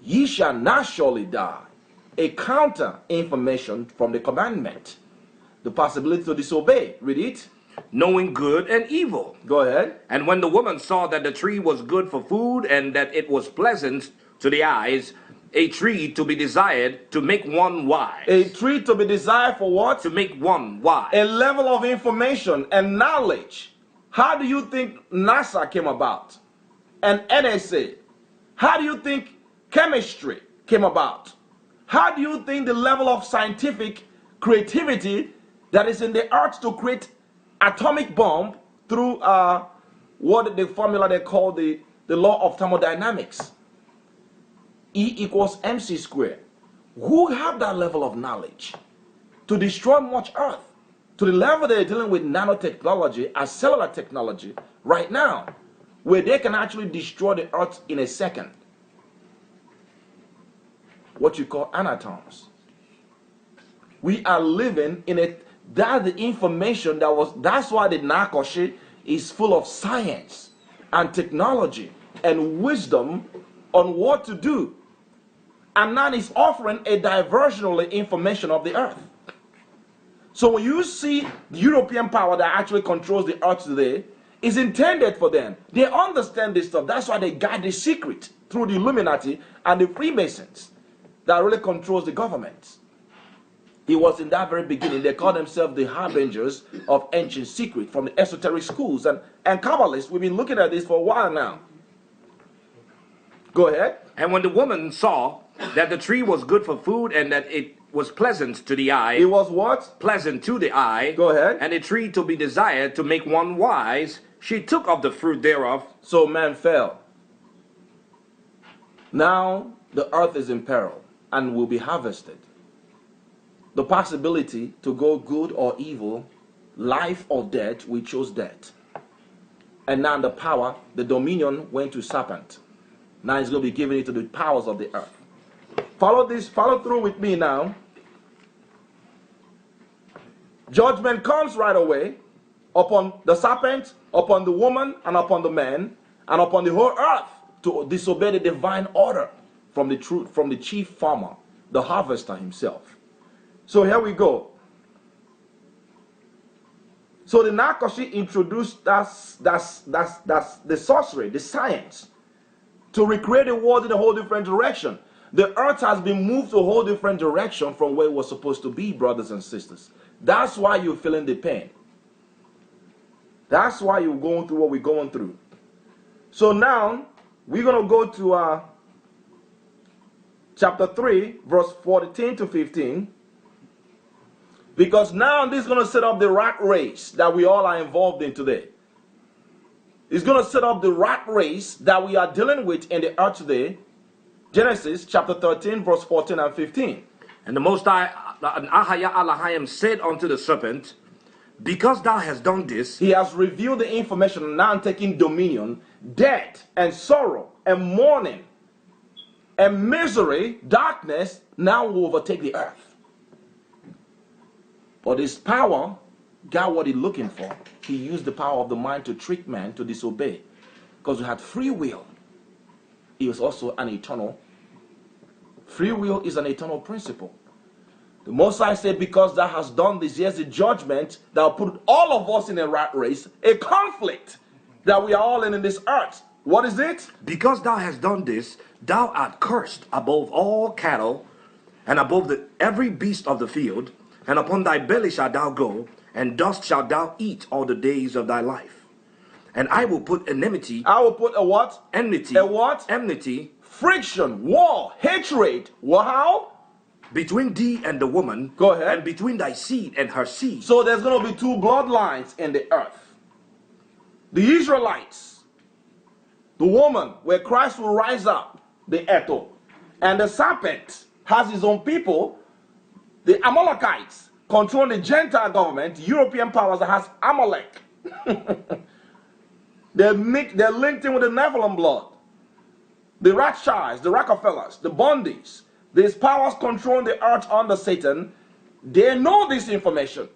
Ye shall not surely die. A counter information from the commandment. The possibility to disobey. Read it. Knowing good and evil. Go ahead. And when the woman saw that the tree was good for food, and that it was pleasant to the eyes, a tree to be desired to make one wise. A tree to be desired for what? To make one wise. A level of information and knowledge. How do you think NASA came about? And NSA? How do you think chemistry came about? How do you think the level of scientific creativity that is in the earth to create atomic bomb through what the formula they call the law of thermodynamics? E equals mc squared. Who have that level of knowledge to destroy much earth to the level they're dealing with nanotechnology as cellular technology right now, where they can actually destroy the earth in a second? What you call anatoms. We are living in a, that's the information that's why the Nakoshi is full of science and technology and wisdom on what to do. And now it's offering a diversional information of the earth. So when you see the European power that actually controls the earth today, is intended for them. They understand this stuff. That's why they guide the secret through the Illuminati and the Freemasons that really controls the government. It was in that very beginning. They call themselves the harbingers of ancient secret from the esoteric schools and Kabbalists. We've been looking at this for a while now. Go ahead. And when the woman saw that the tree was good for food, and that it was pleasant to the eye. It was what? Pleasant to the eye. Go ahead. And a tree to be desired to make one wise, she took of the fruit thereof. So man fell. Now the earth is in peril and will be harvested. The possibility to go good or evil, life or death, we chose death. And now the power, the dominion went to serpent. Now it's going to be given into the powers of the earth. Follow through with me now. Judgment comes right away upon the serpent, upon the woman, and upon the man, and upon the whole earth to disobey the divine order from the chief farmer, the harvester himself. So here we go. So the Nakoshi introduced that's the sorcery, the science, to recreate the world in a whole different direction. The earth has been moved to a whole different direction from where it was supposed to be, brothers and sisters. That's why you're feeling the pain. That's why you're going through what we're going through. So now, we're going to go to chapter 3, verse 14 to 15. Because now this is going to set up the rat race that we all are involved in today. It's going to set up the rat race that we are dealing with in the earth today. Genesis chapter 13, verse 14 and 15. And the Most High, Ahaya Elohim said unto the serpent, Because thou hast done this, he has revealed the information and now taking dominion. Death and sorrow and mourning and misery, darkness now will overtake the earth. But his power got what he's looking for. He used the power of the mind to trick man to disobey. Because we had free will. He was also an eternal. Free will is an eternal principle. The Most High said, because thou hast done this, here's the judgment that will put all of us in a rat race, a conflict that we are all in this earth. What is it? because thou hast done this, thou art cursed above all cattle, and above every beast of the field, and upon thy belly shalt thou go, and dust shalt thou eat all the days of thy life. And I will put enmity. I will put a what? Enmity. A what? Enmity. Friction, war, hatred. Well, how? Between thee and the woman. Go ahead. And between thy seed and her seed. So there's going to be two bloodlines in the earth. The Israelites, the woman, where Christ will rise up, the Eto. And the serpent has his own people. The Amalekites control the Gentile government, European powers that has Amalek. They're linked in with the Nephilim blood. The Rothschilds, the Rockefellers, the Bundys, these powers controlling the earth under Satan, they know this information.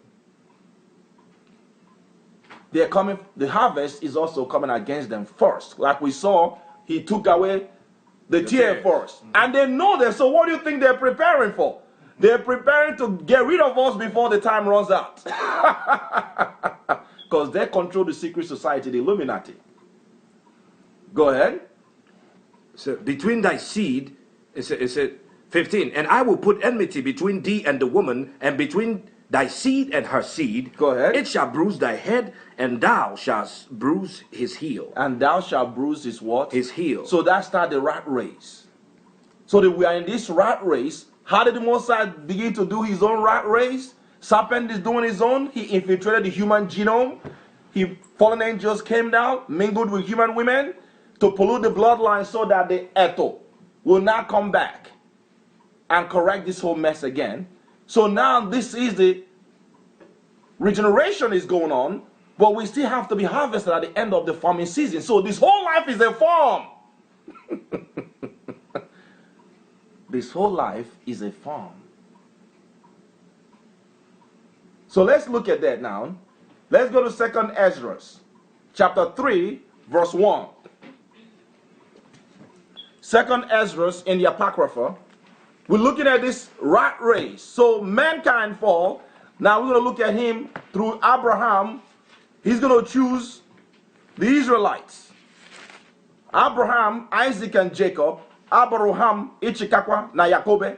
They're coming, the harvest is also coming against them first. Like we saw, he took away the tear first. And they know this, so what do you think they're preparing for? They're preparing to get rid of us before the time runs out. Because they control the secret society, the Illuminati. Go ahead. So between thy seed, it said 15, and I will put enmity between thee and the woman, and between thy seed and her seed. Go ahead. It shall bruise thy head, and thou shalt bruise his heel. And thou shalt bruise his what? His heel. So that's not the rat race. So that we are in this rat race. How did the Most High begin to do his own rat race? Serpent is doing his own. He infiltrated the human genome. Fallen angels came down, mingled with human women to pollute the bloodline so that the Eto will not come back and correct this whole mess again. So now this is the regeneration is going on, but we still have to be harvested at the end of the farming season. So this whole life is a farm. This whole life is a farm. So let's look at that now. Let's go to 2nd Ezra, chapter 3, verse 1. 2nd Ezra in the Apocrypha. We're looking at this rat race. So mankind fall. Now we're going to look at him through Abraham. He's going to choose the Israelites. Abraham, Isaac, and Jacob. Abraham, Ichikakwa, na Yakobe,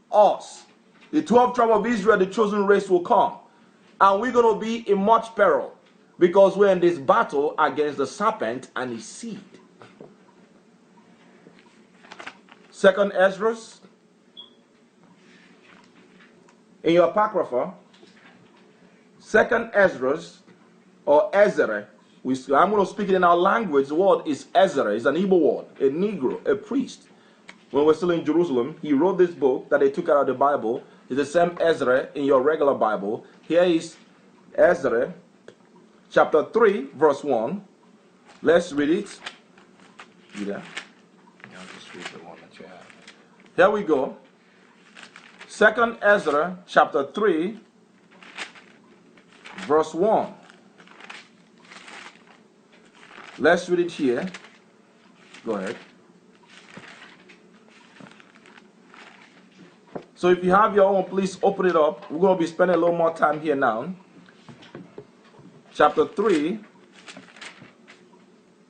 us. The 12 tribes of Israel, the chosen race, will come. And we're going to be in much peril because we're in this battle against the serpent and his seed. 2nd Ezra, in your Apocrypha, 2nd Ezra, or Ezra, I'm going to speak it in our language. The word is Ezra. It's an Igbo word, a Negro, a priest. When we're still in Jerusalem, he wrote this book that they took out of the Bible. It's the same Ezra in your regular Bible. Here is Ezra, chapter 3, verse 1. Let's read it. Yeah. I'll just read the one that you have. Here we go. 2nd Ezra, chapter 3, verse 1. Let's read it here. Go ahead. So if you have your own, please open it up. We're going to be spending a little more time here now. Chapter 3,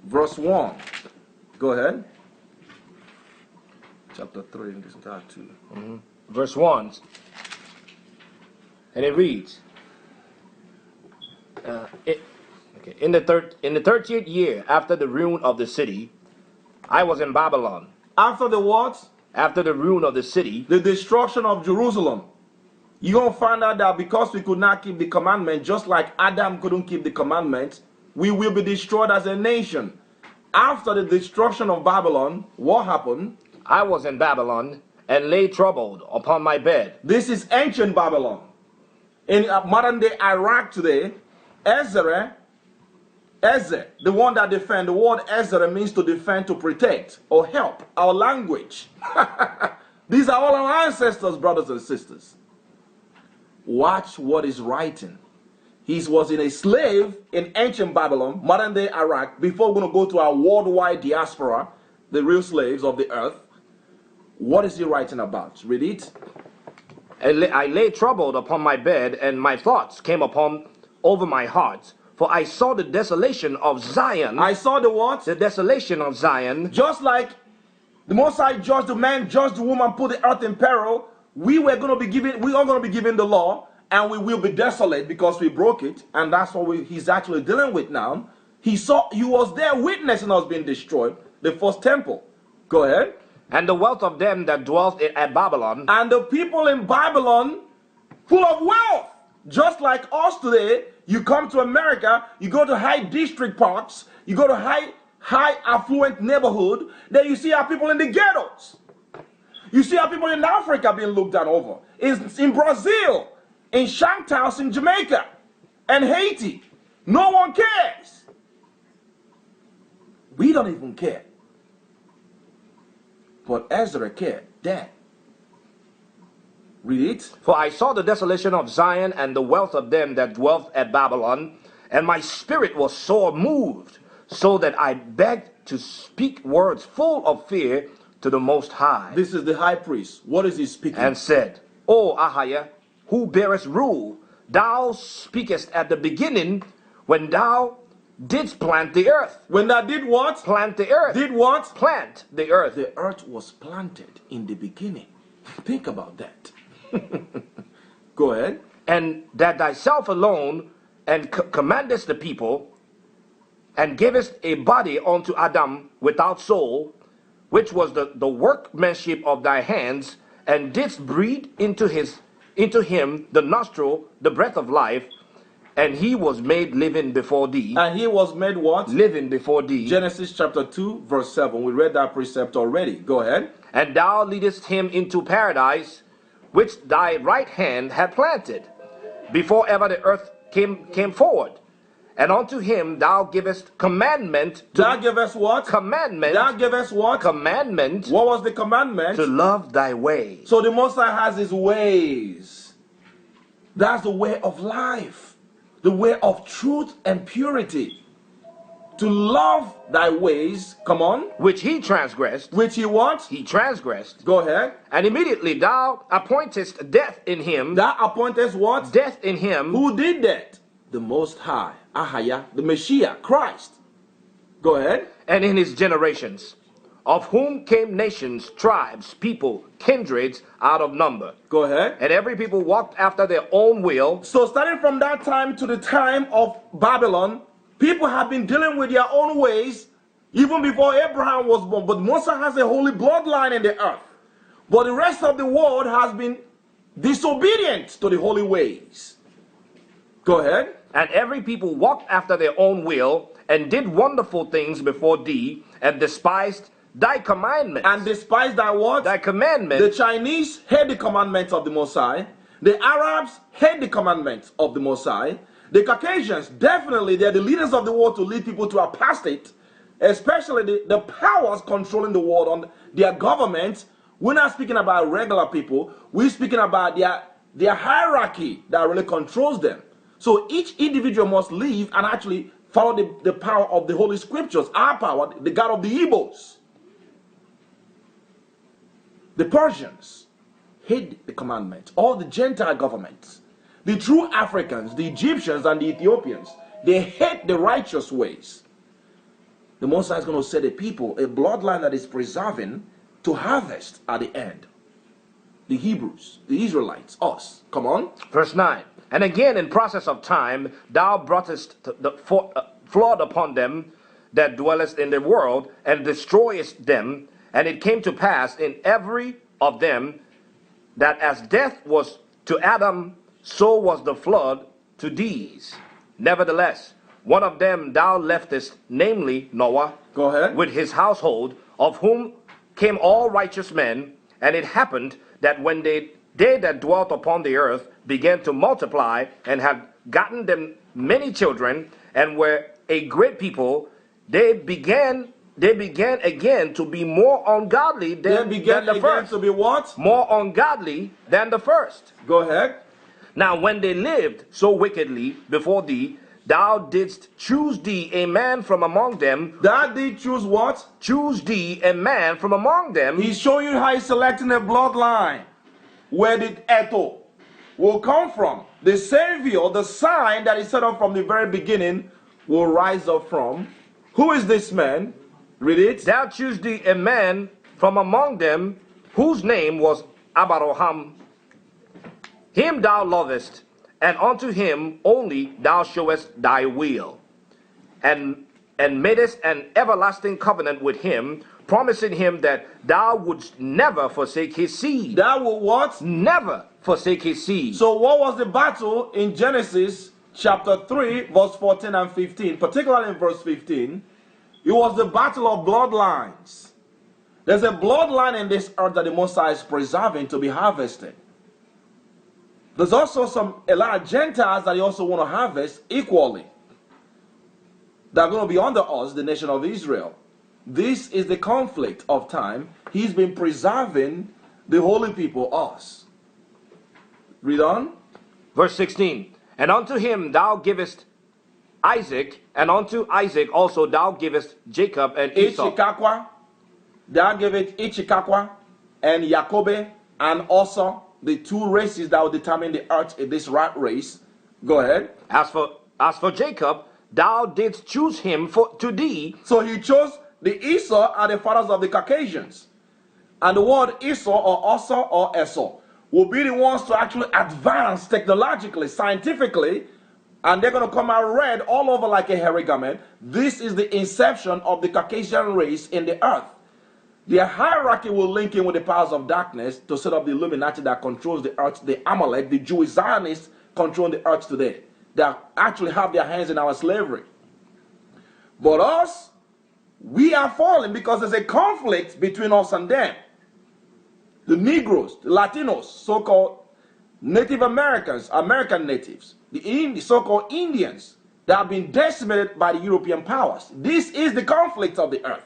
verse 1. Go ahead. Chapter 3, in this entire 2. Mm-hmm. Verse 1. And it reads, in the 30th year after the ruin of the city, I was in Babylon. After the what? After the ruin of the city, the destruction of Jerusalem. You're going to find out that because we could not keep the commandment, just like Adam couldn't keep the commandment, we will be destroyed as a nation. After the destruction of Babylon, what happened? I was in Babylon and lay troubled upon my bed. This is ancient Babylon. In modern day Iraq today, Ezra, the one that defend. The word Ezra means to defend, to protect, or help. Our language. These are all our ancestors, brothers and sisters. Watch what is writing. He was in a slave in ancient Babylon, modern day Iraq, before we're going to go to our worldwide diaspora, the real slaves of the earth. What is he writing about? Read it. I lay troubled upon my bed, and my thoughts came upon over my heart. For I saw the desolation of Zion. I saw the what? The desolation of Zion. Just like the Most High judged the man, judged the woman, put the earth in peril, we are going to be given the law, and we will be desolate because we broke it. And that's what he's actually dealing with now. He was there witnessing us being destroyed, the first temple. Go ahead. And the wealth of them that dwelt at Babylon. And the people in Babylon, full of wealth. Just like us today, you come to America, you go to high district parks, you go to high affluent neighborhood, then you see our people in the ghettos. You see our people in Africa being looked down over. In Brazil, in Shanktowns in Jamaica, and Haiti. No one cares. We don't even care. But Ezra cared. That. Read it. For I saw the desolation of Zion and the wealth of them that dwelt at Babylon, and my spirit was sore moved, so that I begged to speak words full of fear to the Most High. This is the high priest. What is he speaking? And said, O Ahiah, who bearest rule, thou speakest at the beginning when thou didst plant the earth. When thou did what? Plant the earth. Did what? Plant the earth. The earth was planted in the beginning. Think about that. Go ahead. And that thyself alone and commandest the people, and givest a body unto Adam without soul, which was the workmanship of thy hands, and didst breathe into him the nostril, the breath of life, and he was made living before thee. And he was made what? Living before thee. Genesis chapter 2, verse 7. We read that precept already. Go ahead. And thou leadest him into paradise, which thy right hand had planted, before ever the earth came forward. And unto him thou givest commandment. Thou givest what? Commandment. Thou givest what? Commandment. What was the commandment? To love thy way. So the Most High has his ways. That's the way of life. The way of truth and purity. To love thy ways, come on. Which he transgressed. Which he what? He transgressed. Go ahead. And immediately thou appointest death in him. Thou appointest what? Death in him. Who did that? The Most High. Ahiah, the Messiah, Christ. Go ahead. And in his generations, of whom came nations, tribes, people, kindreds out of number. Go ahead. And every people walked after their own will. So starting from that time to the time of Babylon, people have been dealing with their own ways even before Abraham was born. But Moses has a holy bloodline in the earth. But the rest of the world has been disobedient to the holy ways. Go ahead. And every people walked after their own will, and did wonderful things before thee, and despised thy commandments. And despised thy what? Thy commandments. The Chinese hate the commandments of the Most High. The Arabs hate the commandments of the Most High. The Caucasians, definitely, they're the leaders of the world to lead people to apostate. Especially the powers controlling the world on their governments. We're not speaking about regular people. We're speaking about their hierarchy that really controls them. So each individual must live and actually follow the power of the Holy Scriptures, our power, the God of the Igbos. The Persians hate the commandments. All the Gentile governments. The true Africans, the Egyptians and the Ethiopians, they hate the righteous ways. The Most High is going to set a people, a bloodline that is preserving to harvest at the end. The Hebrews, the Israelites, us. Come on. Verse 9. And again in process of time, thou broughtest the flood upon them that dwellest in the world, and destroyest them. And it came to pass in every of them that as death was to Adam, so was the flood to these. Nevertheless, one of them thou leftest, namely Noah, Go ahead. with his household, of whom came all righteous men. And it happened that when they that dwelt upon the earth began to multiply, and had gotten many children and were a great people, they began again to be more ungodly They than began the again first. to be what? More ungodly than the first. Go ahead. Now when they lived so wickedly before thee, thou didst choose thee a man from among them. That did choose what? Choose thee a man from among them. He's showing you how he's selecting a bloodline. Where did Eto will come from? The Savior, the sign that he set up from the very beginning, will rise up from. Who is this man? Read it. Thou choose thee a man from among them, whose name was Abraham. Him thou lovest, and unto him only thou showest thy will, and madest an everlasting covenant with him, promising him that thou wouldst never forsake his seed. That will what? Never forsake his seed. So what was the battle in Genesis chapter 3, verse 14 and 15, particularly in verse 15? It was the battle of bloodlines. There's a bloodline in this earth that the Most High is preserving to be harvested. There's also a lot of Gentiles that he also want to harvest equally. They're going to be under us, the nation of Israel. This is the conflict of time. He's been preserving the holy people, us. Read on. Verse 16. And unto him thou givest Isaac, and unto Isaac also thou givest Jacob and Esau. Ichikakwa. Thou givest Ichikakwa and Jacob and also the two races that will determine the earth in this rat race. Go ahead. As for Jacob, thou didst choose him to thee. So he chose the Esau are the fathers of the Caucasians. And the word Esau or Esau or Esau will be the ones to actually advance technologically, scientifically, and they're going to come out red all over like a hairy garment. This is the inception of the Caucasian race in the earth. Their hierarchy will link in with the powers of darkness to set up the Illuminati that controls the earth, the Amalek, the Jewish Zionists control the earth today. They actually have their hands in our slavery. But us, we are falling because there's a conflict between us and them. The Negroes, the Latinos, so-called Native Americans, American natives, the so-called Indians that have been decimated by the European powers. This is the conflict of the earth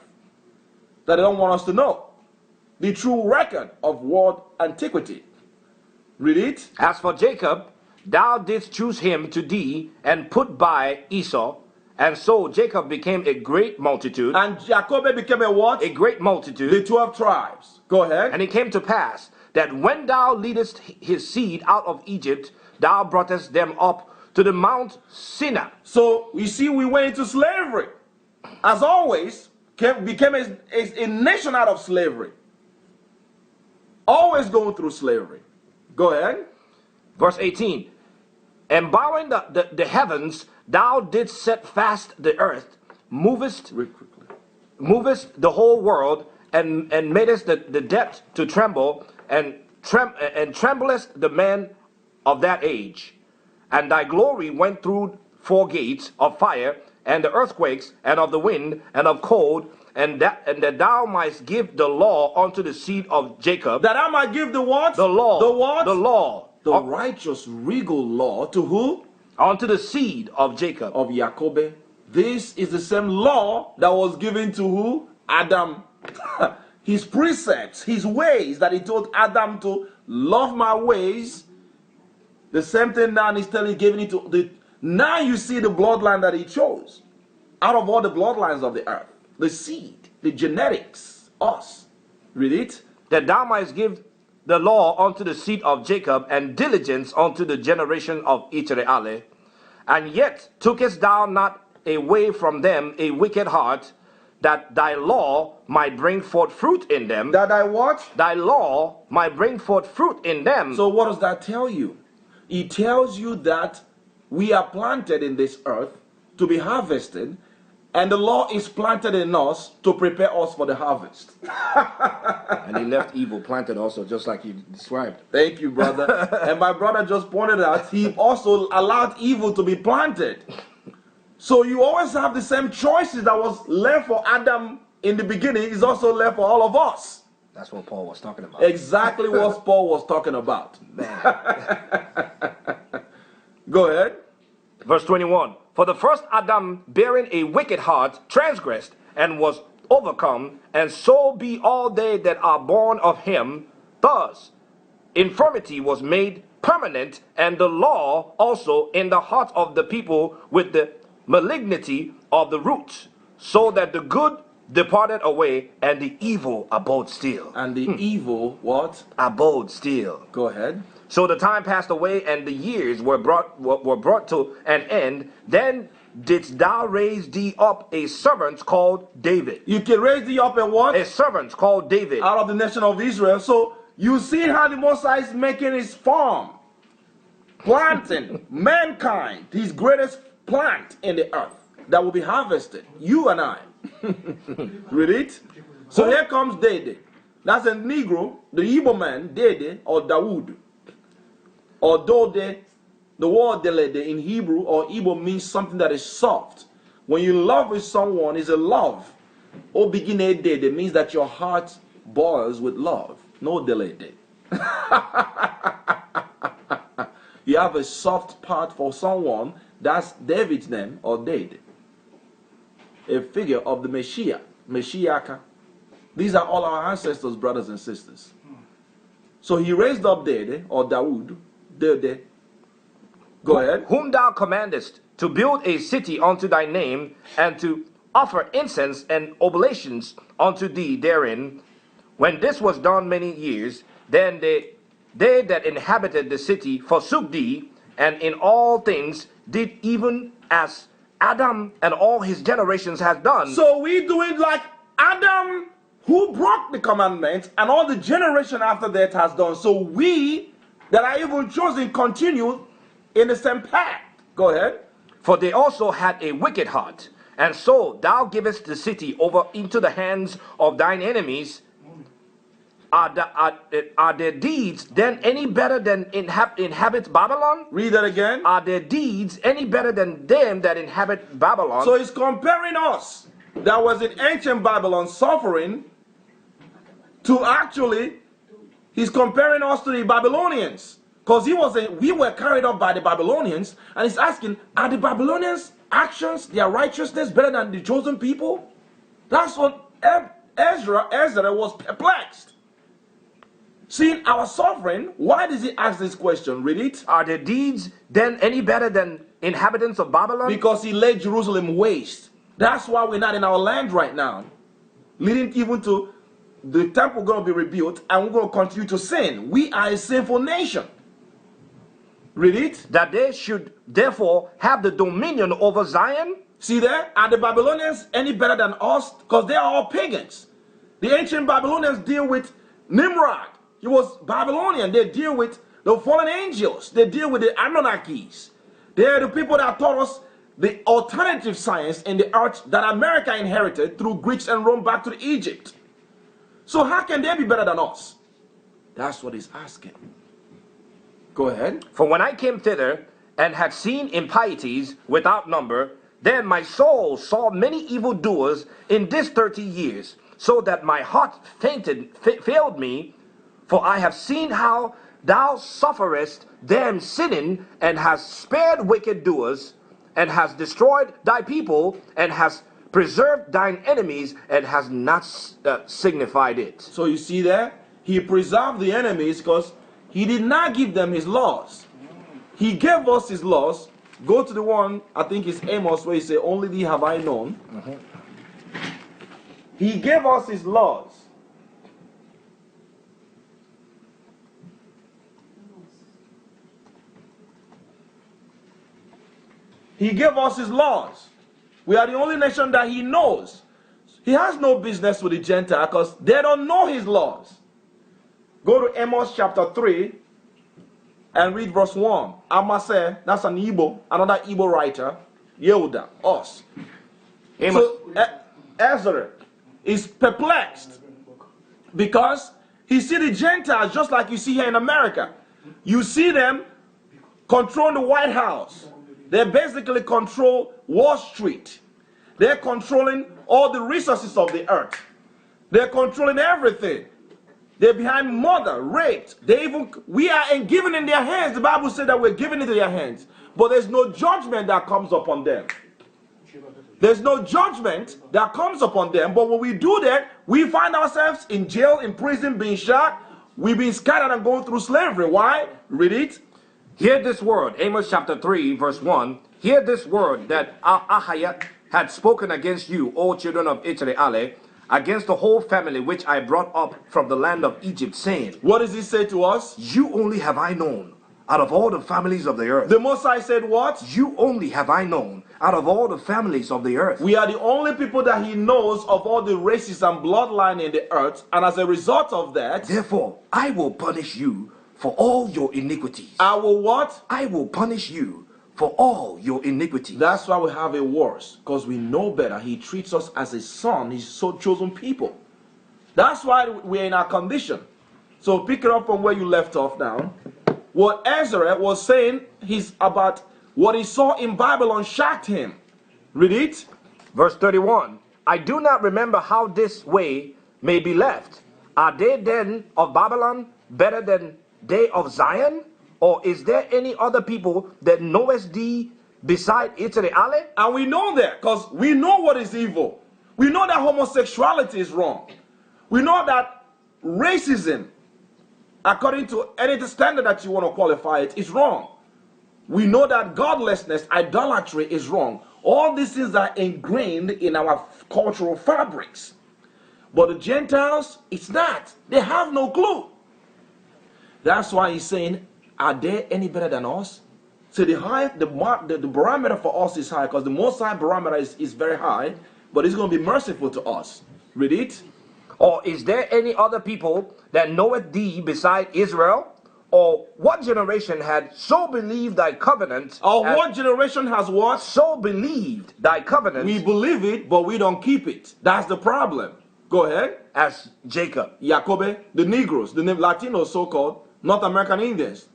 that they don't want us to know. The true record of world antiquity. Read it. As for Jacob, thou didst choose him to thee, and put by Esau. And so Jacob became a great multitude. And Jacob became a what? A great multitude. The 12 tribes. Go ahead. And it came to pass that when thou leadest his seed out of Egypt, thou broughtest them up to the Mount Sinai. So you see, we went into slavery. As always, became a nation out of slavery. Always going through slavery. Go ahead. Verse 18. And bowing the heavens, thou didst set fast the earth, movest the whole world, and madest the depth to tremble, and tremblest the men of that age. And thy glory went through 4 gates of fire, and the earthquakes, and of the wind, and of cold, and that thou mightst give the law unto the seed of Jacob. That I might give the what? The law. The what? The law. The righteous regal law to who? Unto the seed of Jacob. Of Jacob. This is the same law that was given to who? Adam. His precepts, his ways that he told Adam to love my ways. The same thing now he's giving it to the. Now you see the bloodline that he chose. Out of all the bloodlines of the earth. The seed, the genetics, us. Read it. That thou mightst give the law unto the seed of Jacob, and diligence unto the generation of Israel. And yet tookest thou not away from them a wicked heart, that thy law might bring forth fruit in them. That I what? Thy law might bring forth fruit in them. So what does that tell you? It tells you that we are planted in this earth to be harvested, and the law is planted in us to prepare us for the harvest. And he left evil planted also, just like you described. Thank you, brother. And my brother just pointed out, he also allowed evil to be planted. So you always have the same choices that was left for Adam in the beginning is also left for all of us. That's what Paul was talking about. Exactly what Paul was talking about. Man. Go ahead. Verse 21. For the first Adam, bearing a wicked heart, transgressed and was overcome, and so be all they that are born of him. Thus, infirmity was made permanent, and the law also in the hearts of the people with the malignity of the roots, so that the good departed away, and the evil abode still. And the evil, what? Abode still. Go ahead. So the time passed away, and the years were brought to an end. Then didst thou raise thee up a servant called David. You can raise thee up a what? A servant called David. Out of the nation of Israel. So you see how the Most High is making his farm, planting mankind, his greatest plant in the earth that will be harvested. You and I. Read it. So here comes David. That's a Negro, the Igbo man, David or Dawood. Or Dode, the word Delede in Hebrew or Igbo means something that is soft. When you love with someone, it's a love. O begine Dede means that your heart boils with love. No Delede. You have a soft part for someone. That's David's name or Dede. A figure of the Messiah, Meshiaka. These are all our ancestors, brothers and sisters. So he raised up Dede or Dawood. Dede. Go ahead. Whom thou commandest to build a city unto thy name, and to offer incense and oblations unto thee therein. When this was done many years, then they that inhabited the city forsook thee, and in all things did even as Adam and all his generations has done. So we do it like Adam, who broke the commandments, and all the generation after that has done. So we that are even chosen continue in the same path. Go ahead. For they also had a wicked heart, and so thou givest the city over into the hands of thine enemies. Are their deeds then any better than inhabit Babylon? Read that again. Are their deeds any better than them that inhabit Babylon? So he's comparing us that was in ancient Babylon suffering to actually, he's comparing us to the Babylonians. Because we were carried up by the Babylonians, and he's asking, are the Babylonians' actions, their righteousness, better than the chosen people? That's what Ezra was perplexed. Seeing our suffering, why does he ask this question? Read it. Are their deeds then any better than inhabitants of Babylon? Because he laid Jerusalem waste. That's why we're not in our land right now. Leading even to the temple going to be rebuilt, and we're going to continue to sin. We are a sinful nation. Read it. That they should therefore have the dominion over Zion. See there? Are the Babylonians any better than us? Because they are all pagans. The ancient Babylonians deal with Nimrod. He was Babylonian. They deal with the fallen angels. They deal with the Anunnakis. They are the people that taught us the alternative science in the earth that America inherited through Greeks and Rome back to Egypt. So how can they be better than us? That's what he's asking. Go ahead. For when I came thither and had seen impieties without number, then my soul saw many evildoers in this 30 years, so that my heart failed me. For I have seen how thou sufferest them sinning, and hast spared wicked doers, and hast destroyed thy people, and hast preserved thine enemies, and hast not signified it. So you see there, he preserved the enemies because he did not give them his laws. He gave us his laws. Go to the one, I think it's Amos, where he said, only thee have I known. He gave us his laws. He gave us his laws. We are the only nation that he knows. He has no business with the Gentile because they don't know his laws. Go to Amos chapter 3 and read verse 1. Amase, that's an Igbo, another Igbo writer. Yehuda, us. Amos. So Ezra is perplexed because he see the Gentiles just like you see here in America. You see them controlling the White House. They basically control Wall Street. They're controlling all the resources of the earth. They're controlling everything. They're behind murder, raped. We are given in their hands. The Bible said that we're given into their hands. But there's no judgment that comes upon them. There's no judgment that comes upon them. But when we do that, we find ourselves in jail, in prison, being shot. We've been scattered and going through slavery. Why? Read it. Hear this word, Amos chapter 3, verse 1. Hear this word that Ahayat had spoken against you, O children of Israel, against the whole family which I brought up from the land of Egypt, saying, What does he say to us? You only have I known out of all the families of the earth. The Most High said what? You only have I known out of all the families of the earth. We are the only people that he knows of all the races and bloodline in the earth. And as a result of that, Therefore, I will punish you for all your iniquities. I will what? I will punish you for all your iniquities. That's why we have a worse, because we know better. He treats us as a son, his so chosen people. That's why we're in our condition. So pick it up from where you left off now. What Ezra was saying, he's about what he saw in Babylon shocked him. Read it. Verse 31. I do not remember how this way may be left. Are they then of Babylon better than they of Zion? Or is there any other people that knowest thee beside Israel? And we know that because we know what is evil. We know that homosexuality is wrong. We know that racism, according to any standard that you want to qualify it, is wrong. We know that godlessness, idolatry is wrong. All these things are ingrained in our cultural fabrics. But the Gentiles, it's not. They have no clue. That's why he's saying, are they any better than us? So the barometer for us is high, because the Most High barometer is very high, but he's going to be merciful to us. Read it. Or is there any other people that knoweth thee beside Israel? Or what generation had so believed thy covenant? Or what generation has what? So believed thy covenant. We believe it, but we don't keep it. That's the problem. Go ahead. As Jacob. Jacobe, the Negroes, the Latinos, so-called, North American Indians.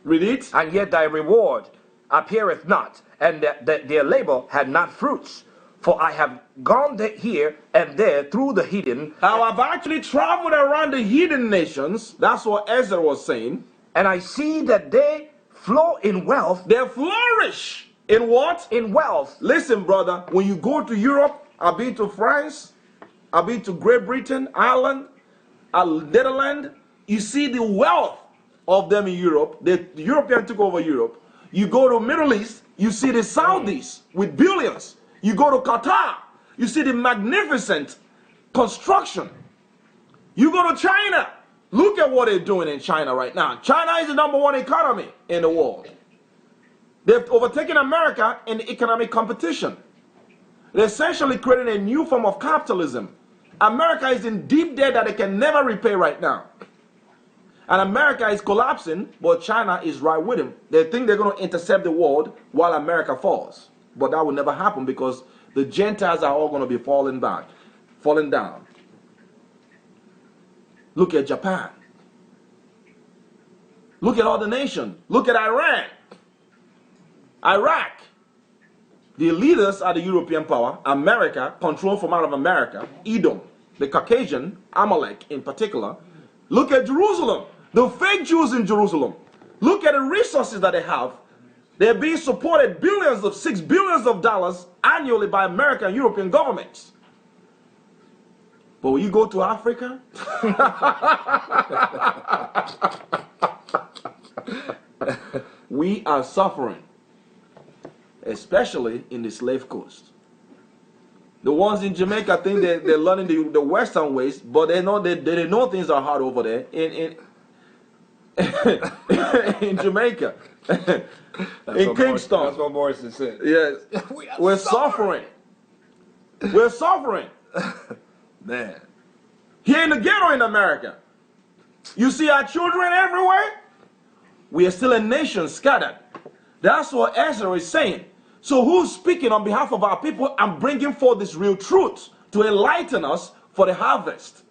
Read it. And yet thy reward appeareth not, and that their labor had not fruits. For I have gone here and there through the heathen. I've actually traveled around the heathen nations. That's what Ezra was saying. And I see that they flow in wealth. They flourish. In what? In wealth. Listen, brother, when you go to Europe, I've been to France, I've been to Great Britain, Ireland, Netherlands, you see the wealth of them in Europe. The European took over Europe. You go to Middle East, you see the Saudis with billions. You go to Qatar, you see the magnificent construction. You go to China, look at what they're doing in China right now. China is the #1 economy in the world. They've overtaken America in the economic competition. They're essentially creating a new form of capitalism. America is in deep debt that they can never repay right now. And America is collapsing, but China is right with him. They think they're going to intercept the world while America falls. But that will never happen, because the Gentiles are all going to be falling down. Look at Japan. Look at all the nations. Look at Iran. Iraq. The leaders are the European power. America, controlled from out of America. Edom, the Caucasian, Amalek in particular. Look at Jerusalem. The fake Jews in Jerusalem. Look at the resources that they have. They're being supported $6 billion annually by American and European governments. But when you go to Africa, we are suffering, especially in the slave coast. The ones in Jamaica think they're learning the Western ways, but they know things are hard over there in Jamaica. In Kingston. That's what Morrison said. Yes. We're suffering. We're suffering. Man. Here in the ghetto in America. You see our children everywhere? We are still a nation scattered. That's what Ezra is saying. So who's speaking on behalf of our people and bringing forth this real truth to enlighten us for the harvest?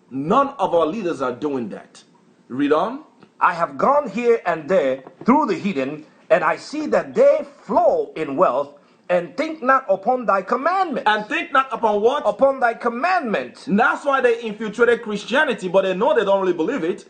None of our leaders are doing that. Read on. I have gone here and there through the heathen, and I see that they flow in wealth, and think not upon thy commandment. And think not upon what? Upon thy commandment. And that's why they infiltrated Christianity, but they know they don't really believe it.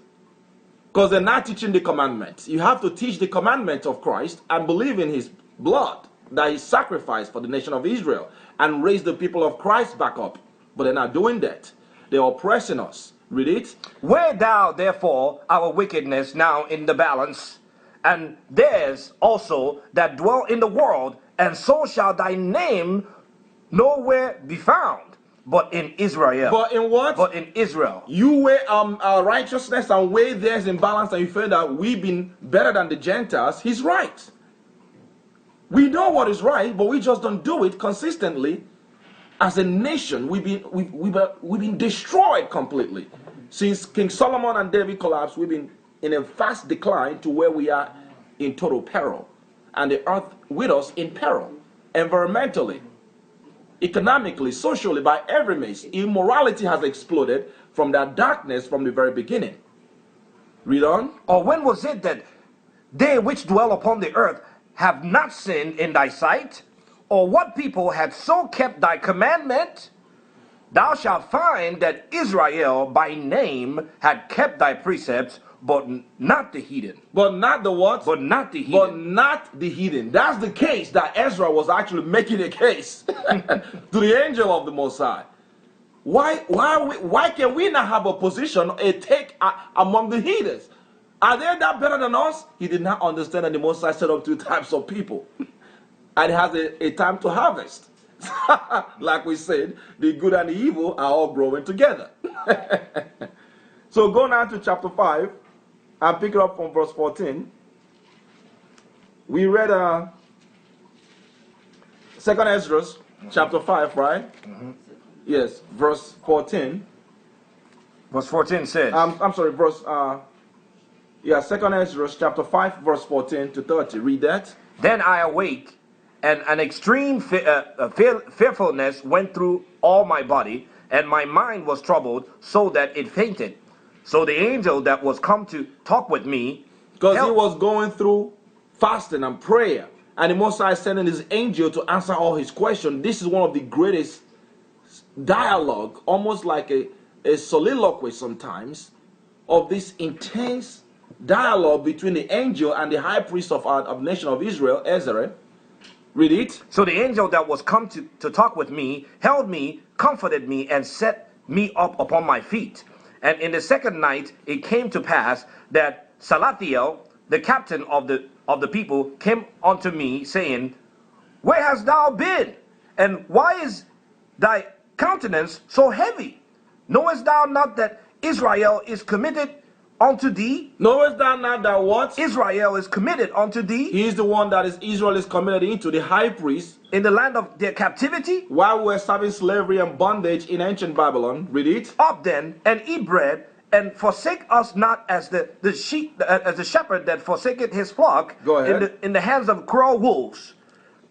Because they're not teaching the commandments. You have to teach the commandments of Christ and believe in his blood that he sacrificed for the nation of Israel and raise the people of Christ back up. But they're not doing that. They're oppressing us. Read it. Weigh thou therefore our wickedness now in the balance, and theirs also that dwell in the world, and so shall thy name nowhere be found, but in Israel. But in what? But in Israel. You weigh our righteousness and weigh theirs in balance, and you feel that we've been better than the Gentiles. He's right. We know what is right, but we just don't do it consistently. As a nation, we've been destroyed completely. Since King Solomon and David collapsed, we've been in a fast decline to where we are in total peril. And the earth with us in peril. Environmentally, economically, socially, by every means. Immorality has exploded from that darkness from the very beginning. Read on. Or when was it that they which dwell upon the earth have not sinned in thy sight? Or what people had so kept thy commandment? Thou shalt find that Israel by name had kept thy precepts, but not the heathen. But not the what? But not the heathen. But not the heathen. That's the case that Ezra was actually making a case to the angel of the Most High. Why can we not have a position, a take among the heathens? Are they that better than us? He did not understand that the Most High set up two types of people. And it has a time to harvest. Like we said, the good and the evil are all growing together. So go now to chapter 5 and pick it up from verse 14. We read 2nd Ezra chapter 5, right? Mm-hmm. Yes, verse 14. Verse 14 says. I'm sorry, verse 2nd Ezra chapter 5, verse 14 to 30. Read that. Then I awake, and an extreme fearfulness went through all my body, and my mind was troubled, so that it fainted. So the angel that was come to talk with me, because he was going through fasting and prayer, and the Most High sending his angel to answer all his questions. This is one of the greatest dialogue, almost like a soliloquy sometimes, of this intense dialogue between the angel and the high priest of the nation of Israel, Ezra. Read it. So the angel that was come to talk with me held me, comforted me, and set me up upon my feet. And in the second night it came to pass that Salathiel, the captain of the people, came unto me, saying, Where hast thou been? And why is thy countenance so heavy? Knowest thou not that Israel is committed unto thee? Knowest thou not that what? Israel is committed unto thee. He is the one that Israel is committed into, the high priest. In the land of their captivity. While we were serving slavery and bondage in ancient Babylon. Read it. Up then and eat bread, and forsake us not as the shepherd that forsaketh his flock. Go ahead. In the hands of cruel wolves.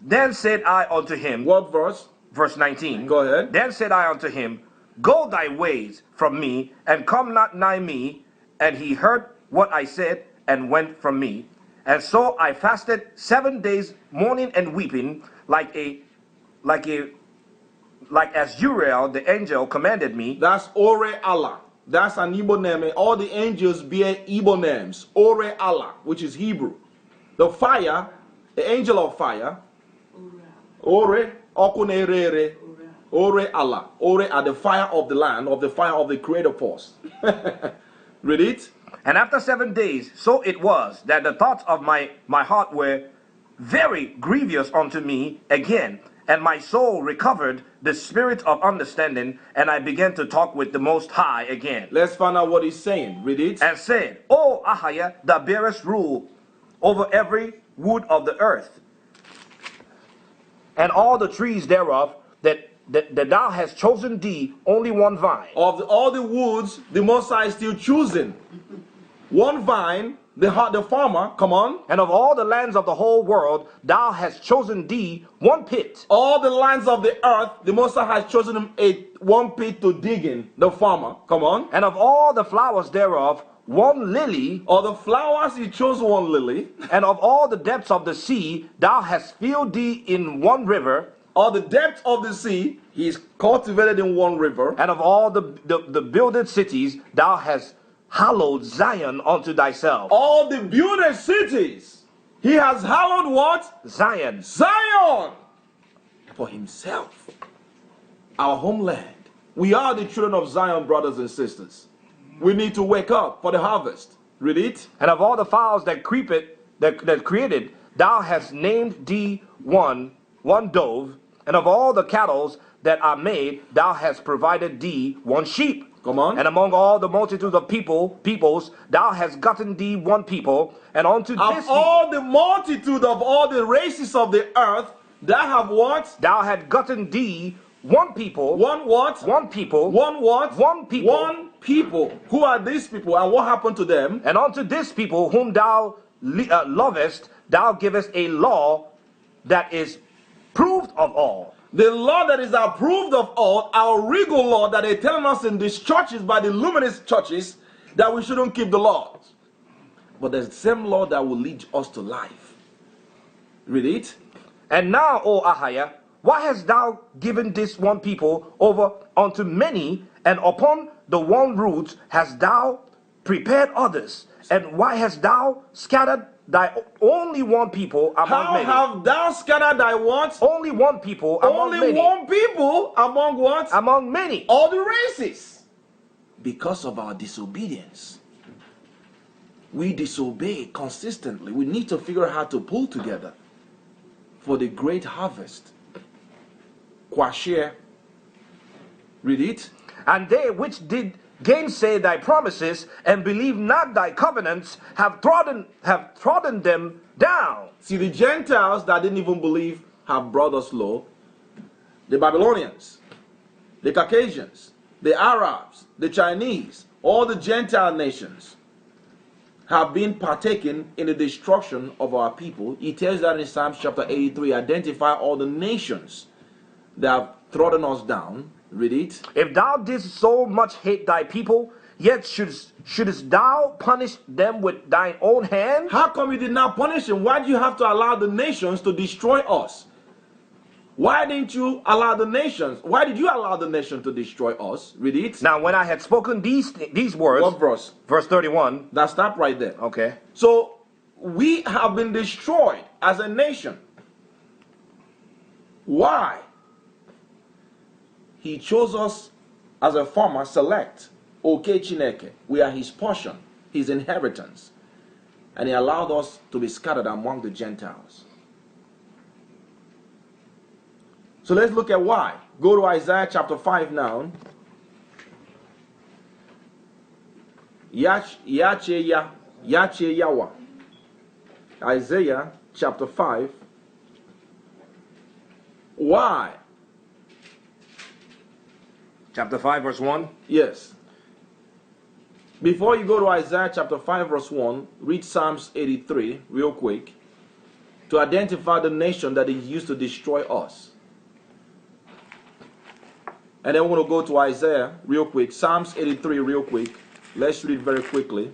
Then said I unto him. What verse? Verse 19. Go ahead. Then said I unto him, Go thy ways from me, and come not nigh me. And he heard what I said, and went from me. And so I fasted 7 days, mourning and weeping, like as Uriel the angel commanded me. That's Ore Allah. That's an Igbo name. All the angels bear Igbo names. Ore Allah, which is Hebrew. The fire, the angel of fire. Ore, Okunerere. Ore Allah. Ore are the fire of the land, of the fire of the creator force. Read it. And after 7 days, so it was that the thoughts of my heart were very grievous unto me again, and my soul recovered the spirit of understanding, and I began to talk with the Most High again. Let's find out what he's saying. Read it. And said, O Ahaya, thou bearest rule over every wood of the earth, and all the trees thereof, that thou hast chosen thee only one vine. Of all the woods, the Most High is still choosing one vine, the farmer, come on. And of all the lands of the whole world, thou hast chosen thee one pit. All the lands of the earth, the Most High has chosen him one pit to dig in, the farmer, come on. And of all the flowers thereof, one lily, Of the flowers he chose one lily. and of all the depths of the sea thou hast filled thee in one river, Or the depth of the sea he is cultivated in one river. and of all the builded cities thou hast hallowed Zion unto thyself. All the builded cities he has hallowed what? Zion. Zion for himself. Our homeland. We are the children of Zion, brothers and sisters. We need to wake up for the harvest. Read it. And of all the fowls that creepeth, that created, thou hast named thee one dove, and of all the cattle that are made, thou hast provided thee one sheep. Come on. And among all the multitude of peoples, thou hast gotten thee one people, and unto Of this all the multitude of all the races of the earth, that have what? thou hast gotten thee one people. One what? One people. One what? One people. One people. Who are these people and what happened to them? And unto this people whom thou lovest, thou givest a law that is proved of all. The law that is approved of all, our regal law that they're telling us in these churches by the luminous churches that we shouldn't keep the laws. But there's the same law that will lead us to life. Read it. And now, O Ahiah, why hast thou given this one people over unto many, and upon the one root hast thou prepared others? And why hast thou scattered thy only one people among How many? have thou scattered thy what? Only one people among Only many. one people among what? Among many. All the races. Because of our disobedience. We disobey consistently. We need to figure out how to pull together for the great harvest. Quashare. Read it. And they which did gainsay thy promises and believe not thy covenants have trodden them down. See, the Gentiles that didn't even believe have brought us low. The Babylonians, the Caucasians, the Arabs, the Chinese, all the Gentile nations have been partaking in the destruction of our people. He tells that in Psalms chapter 83, identify all the nations that have trodden us down. Read it. If thou didst so much hate thy people, yet shouldest thou punish them with thine own hand? How come you did not punish them? Why do you have to allow the nations to destroy us? Why didn't you allow the nations? Why did you allow the nation to destroy us? Read it. Now, when I had spoken these words, What verse? verse 31. That stop right there. Okay. So we have been destroyed as a nation. Why? He chose us as a farmer select. Oke Chineke. We are his portion, his inheritance. And he allowed us to be scattered among the Gentiles. So let's look at why. Go to Isaiah chapter 5 now. Yache Yawa. Isaiah chapter 5. Why? Chapter 5, verse 1. Yes. Before you go to Isaiah chapter 5 verse 1, read Psalms 83 real quick to identify the nation that he used to destroy us. And then we're going to go to Isaiah real quick. Psalms 83 real quick. Let's read very quickly.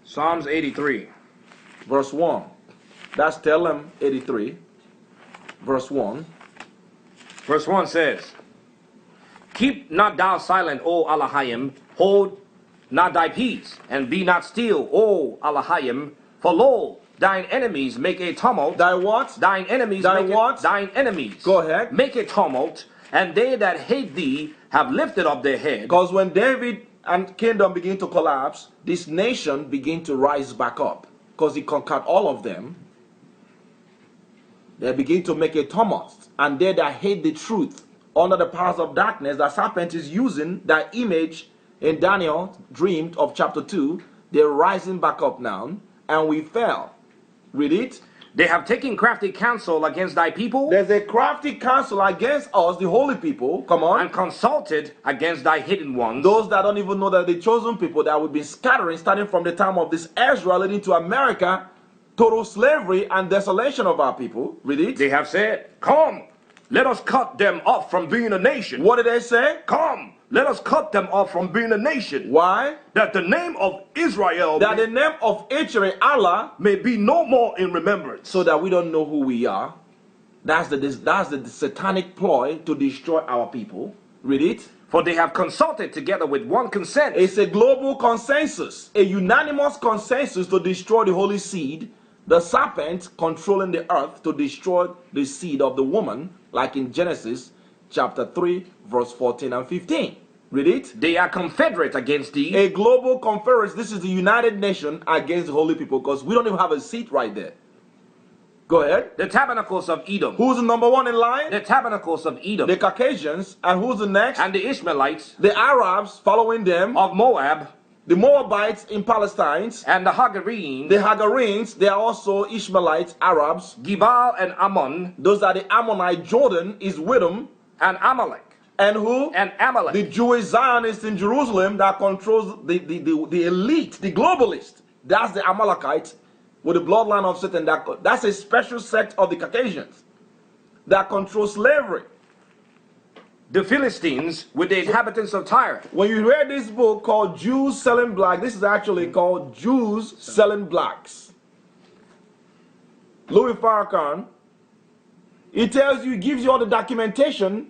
Psalms 83. Verse 1. That's Telem 83. Verse 1. Verse 1 says, Keep not thou silent, O Alahayim, hold not thy peace, and be not still, O Alahayim, for lo, thine enemies make a tumult. Thy what? Thine enemies Thine make what? thine enemies. Go ahead. Make a tumult, and they that hate thee have lifted up their head. Because when David and kingdom begin to collapse, this nation begin to rise back up. Because he conquered all of them. They begin to make a tumult. And they that hate the truth under the powers of darkness, the serpent is using that image in Daniel dreamed of chapter 2. They're rising back up now. And we fell. Read it. They have taken crafty counsel against thy people, There's a crafty counsel against us, the holy people. Come on. and consulted against thy hidden ones. Those that don't even know that the chosen people that we've been scattering starting from the time of this Ezra leading to America, total slavery and desolation of our people. Read it. They have said, Come, let us cut them off from being a nation. What did they say? Come, let us cut them off from being a nation, Why? that the name of Israel That the name of Israel, Allah, may be no more in remembrance. so that we don't know who we are. That's the satanic ploy to destroy our people. Read it. For they have consulted together with one consent. It's a global consensus, a unanimous consensus to destroy the holy seed, the serpent controlling the earth to destroy the seed of the woman, like in Genesis chapter 3, verse 14 and 15. Read it. They are confederate against thee. A global conference. This is the United Nation against the holy people, because we don't even have a seat right there. Go ahead. The tabernacles of Edom. Who's the number one in line? The tabernacles of Edom. The Caucasians. And who's the next? And the Ishmaelites The Arabs following them. of Moab. The Moabites in Palestine. And the Hagarenes. The Hagarenes, they are also Ishmaelites, Arabs. Gibal and Ammon. Those are the Ammonite. Jordan is with them. And Amalek. And who? And Amalek. The Jewish Zionists in Jerusalem that controls the elite, the globalists. That's the Amalekites with the bloodline of Satan. That's a special sect of the Caucasians that control slavery. The Philistines with the inhabitants of Tyre. When you read this book called Jews Selling Black, this is actually called Jews Selling Blacks. Louis Farrakhan, it tells you, it gives you all the documentation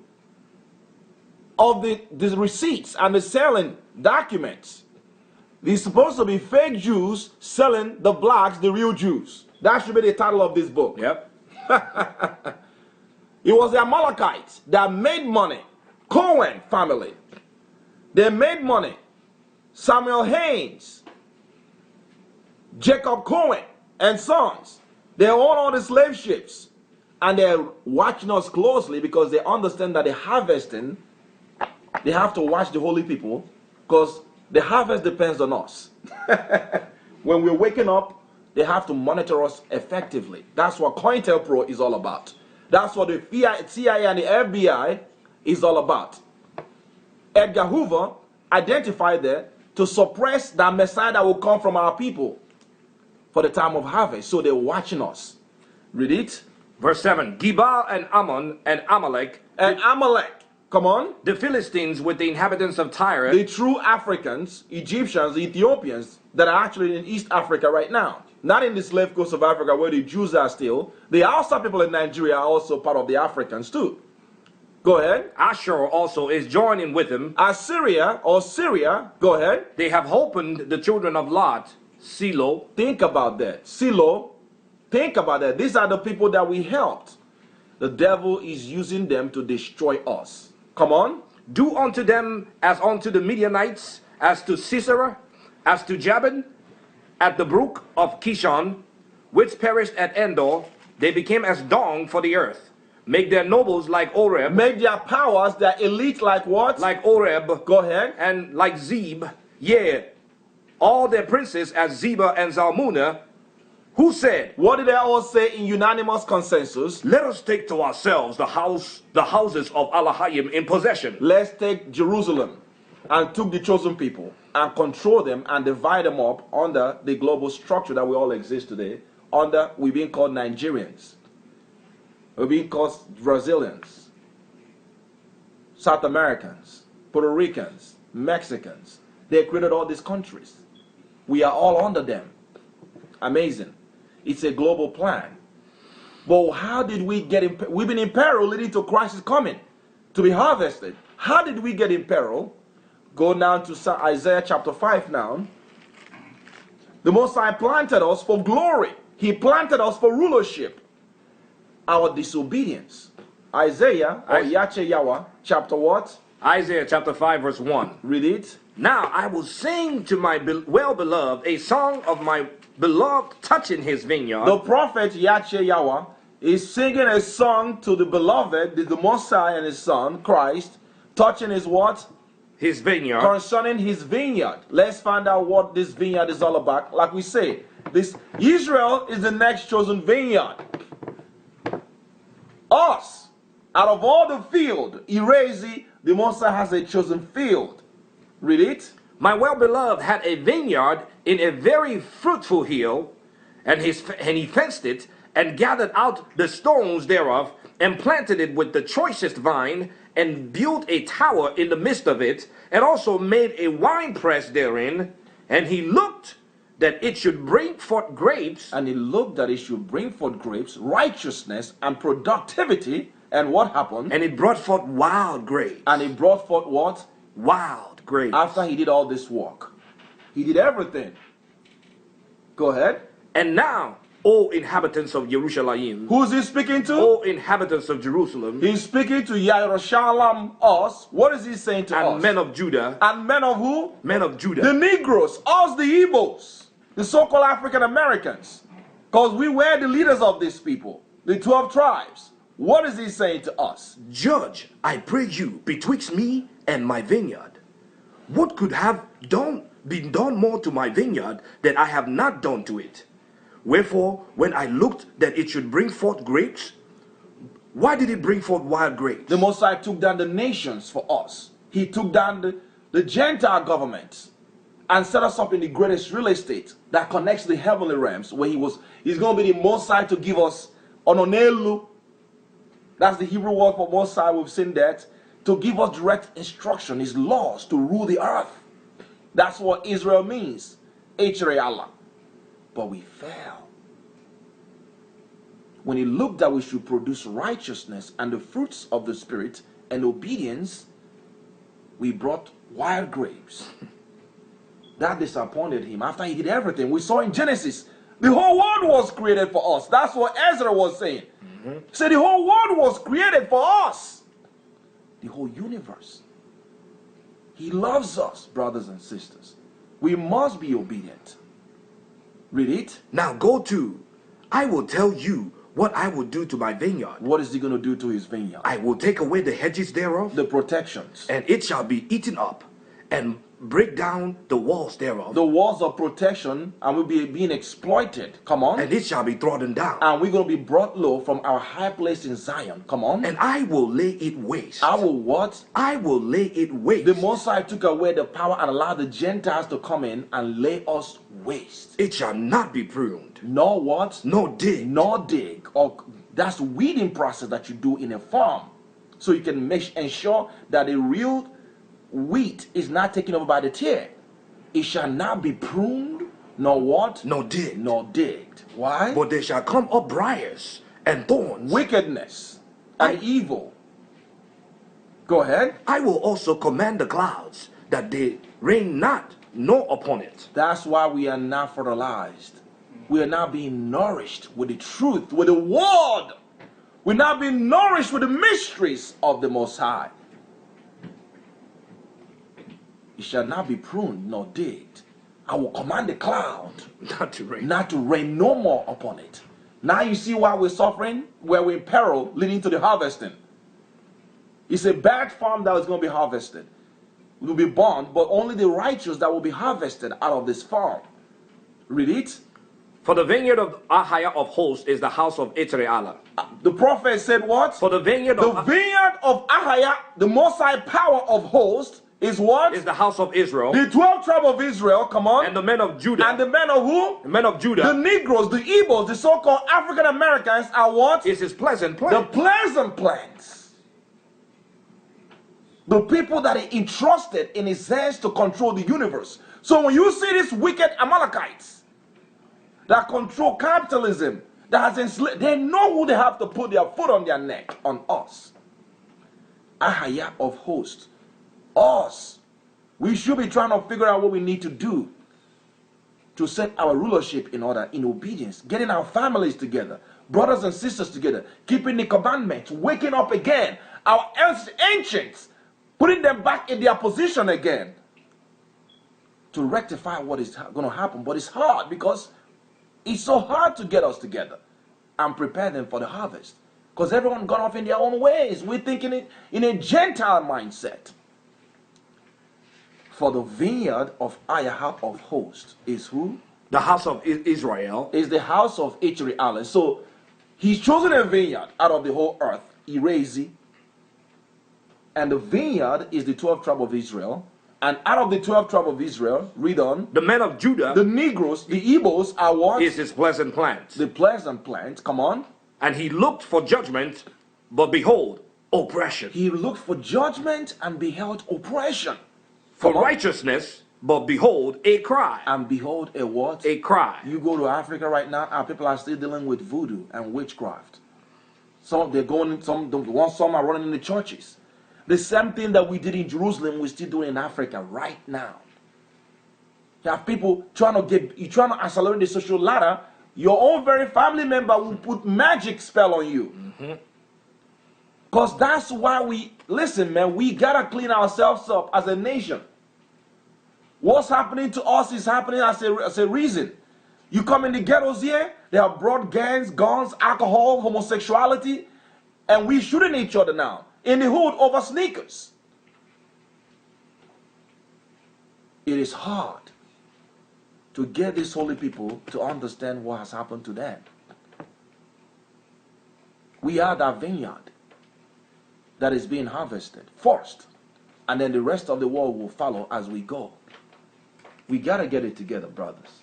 of the receipts and the selling documents. These supposed to be fake Jews selling the blacks, the real Jews. That should be the title of this book. Yep. It was the Amalekites that made money. Cohen family. They made money. Samuel Haynes, Jacob Cohen, and sons. They own all the slave ships. And they're watching us closely because they understand that the harvesting, they have to watch the holy people because the harvest depends on us. When we're waking up, they have to monitor us effectively. That's what COINTELPRO is all about. That's what the CIA and the FBI is all about. Edgar Hoover identified that to suppress that Messiah that will come from our people for the time of harvest. So they're watching us. Read it. Verse 7. Gibal and Ammon and Amalek. And Amalek. Come on. The Philistines with the inhabitants of Tyre. The true Africans, Egyptians, Ethiopians that are actually in East Africa right now. Not in the slave coast of Africa where the Jews are still. The Hausa people in Nigeria are also part of the Africans too. Go ahead. Ashur also is joining with them. Assyria or Syria. Go ahead. They have opened the children of Lot, Silo. Think about that. Silo. Think about that. These are the people that we helped. The devil is using them to destroy us. Come on. Do unto them as unto the Midianites, as to Sisera, as to Jabin, at the brook of Kishon, which perished at Endor. They became as dung for the earth. Make their nobles like Oreb. Make their powers, their elite like what? Like Oreb. Go ahead. And like Zeb. Yea, all their princes as Zebah and Zalmunna. Who said? What did they all say in unanimous consensus? Let us take to ourselves the houses of Alahayim in possession. Let's take Jerusalem, and took the chosen people and control them and divide them up under the global structure that we all exist today. Under, we're being called Nigerians. We're being called Brazilians, South Americans, Puerto Ricans, Mexicans. They created all these countries. We are all under them. Amazing. It's a global plan. But how did we get in? We've been in peril leading to Christ's coming to be harvested. How did we get in peril? Go now to Isaiah chapter 5 now. The Most High planted us for glory. He planted us for rulership. Our disobedience. Isaiah or Yacheyawa chapter what? Isaiah chapter 5 verse 1. Read it. Now I will sing to my well-beloved a song of my beloved touching his vineyard. The prophet Yacheyawa is singing a song to the beloved, the Messiah and his son, Christ, touching his what? His vineyard. Concerning his vineyard. Let's find out what this vineyard is all about. Like we say, this Israel is the next chosen vineyard. Us, out of all the field, Erezi, the Messiah has a chosen field. Read it. My well-beloved had a vineyard in a very fruitful hill, and he fenced it, and gathered out the stones thereof, and planted it with the choicest vine, and built a tower in the midst of it, and also made a winepress therein. And he looked that it should bring forth grapes. And he looked that it should bring forth grapes, righteousness, and productivity. And what happened? And it brought forth wild grapes. And it brought forth what? Wild grapes. After he did all this work. He did everything. Go ahead. And now, O inhabitants of Jerusalem. Who's he speaking to? O inhabitants of Jerusalem. He's speaking to Yerushalayim, us. What is he saying to us? And men of Judah. And men of who? Men of Judah. The Negroes, us the Igbos, the so-called African Americans. Because we were the leaders of these people, the 12 tribes. What is he saying to us? Judge, I pray you, betwixt me and my vineyard. What could have been done more to my vineyard that I have not done to it? Wherefore, when I looked that it should bring forth grapes, why did it bring forth wild grapes? The Most High took down the nations for us. He took down the Gentile governments and set us up in the greatest real estate that connects the heavenly realms, where he's going to be the Most High to give us ononelu. That's the Hebrew word for Most High. We've seen that. To give us direct instruction, his laws to rule the earth. That's what Israel means. Allah. But we fell. When he looked that we should produce righteousness and the fruits of the Spirit and obedience, we brought wild grapes. That disappointed him. After he did everything, we saw in Genesis, the whole world was created for us. That's what Ezra was saying. He said the whole world was created for us. The whole universe. He loves us, brothers and sisters. We must be obedient. Read it. Now go to, I will tell you what I will do to my vineyard. What is he going to do to his vineyard? I will take away the hedges thereof, The protections. and it shall be eaten up, and break down the walls thereof, The walls of protection, and we'll be being exploited. Come on. and it shall be trodden down. And we're going to be brought low from our high place in Zion. Come on. And I will lay it waste. I will what? I will lay it waste. The Most High took away the power and allowed the Gentiles to come in and lay us waste. It shall not be pruned, Nor what? nor dig. Nor dig. Or that's the weeding process that you do in a farm. So you can ensure that the real wheat is not taken over by the tear. It shall not be pruned, nor what? Nor dig. Nor digged. Why? But there shall come up briars and thorns. Wickedness and evil. Go ahead. I will also command the clouds that they rain not, nor upon it. That's why we are not fertilized. We are not being nourished with the truth, with the word. We're not being nourished with the mysteries of the Most High. It shall not be pruned nor digged. I will command the cloud Not to rain. not to rain no more upon it. Now you see why we're suffering, where we're in peril, leading to the harvesting. It's a bad farm that is going to be harvested. It will be burned, but only the righteous that will be harvested out of this farm. Read it. For the vineyard of Ahiah of hosts is the house of Israel. The prophet said what? For the vineyard The of vineyard of Ahiah, the Most High power of hosts, is what? is the house of Israel, The 12 tribes of Israel, come on. and the men of Judah, And the men of who? the men of The Judah Negroes, the Igbos, the so-called African Americans are what? is his pleasant The plant. pleasant plants. The people that he entrusted in his hands to control the universe. So when you see these wicked Amalekites that control capitalism, that has enslaved, they know who they have to put their foot on their neck, on us. Ahiah of hosts. Us. We should be trying to figure out what we need to do to set our rulership in order, in obedience, getting our families together, brothers and sisters together, keeping the commandments, waking up again, our ancients, putting them back in their position again to rectify what is going to happen. But it's hard because it's so hard to get us together and prepare them for the harvest, because everyone gone off in their own ways. We're thinking it in a Gentile mindset. For the vineyard of Ahiah of hosts is who? The house of Israel. Is the house of Israel. So he's chosen a vineyard out of the whole earth, Erezi. And the vineyard is the 12 tribes of Israel. And out of the 12 tribes of Israel, read on, The men of Judah the Negroes, the Igbos are what? is his pleasant plant. The pleasant plant. Come on. And he looked for judgment, but behold, oppression. He looked for judgment and beheld oppression. For Come on. righteousness, but behold, a cry. And behold, a what? A cry. You go to Africa right now, our people are still dealing with voodoo and witchcraft. Some are running in the churches. The same thing that we did in Jerusalem, we still doing in Africa right now. You have people trying to accelerate the social ladder. Your own very family member will put magic spell on you. Because that's why we gotta clean ourselves up as a nation. What's happening to us is happening as a reason. You come in the ghettos here, they have brought gangs, guns, alcohol, homosexuality, and we shooting each other now in the hood over sneakers. It is hard to get these holy people to understand what has happened to them. We are that vineyard that is being harvested first, and then the rest of the world will follow as we go. We got to get it together, brothers.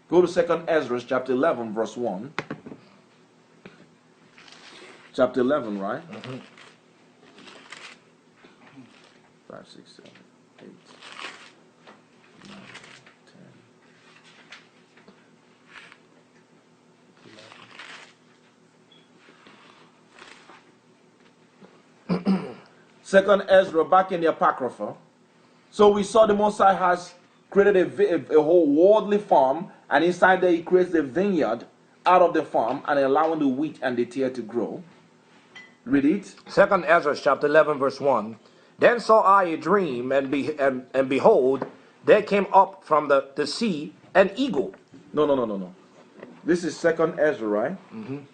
Go to 2 Ezra chapter 11, verse 1. Chapter 11, right? 5, 6, 7, 8, 9, 10. Second Ezra, back in the Apocrypha. So we saw the Most High has created a whole worldly farm, and inside there he creates the vineyard out of the farm and allowing the wheat and the tear to grow. Read it. 2 Ezra chapter 11 verse 1. Then saw I a dream, and behold, there came up from the sea an eagle. No. This is 2 Ezra, right? Mm-hmm.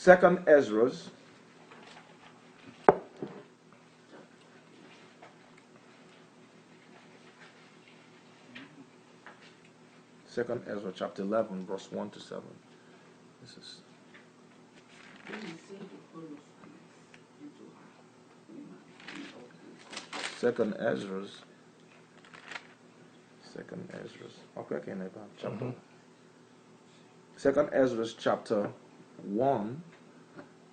2 Ezra's. Second Ezra chapter 11 verse 1 to 7. This is Second Ezra's. Okay, chapter. Second Ezra's chapter 1.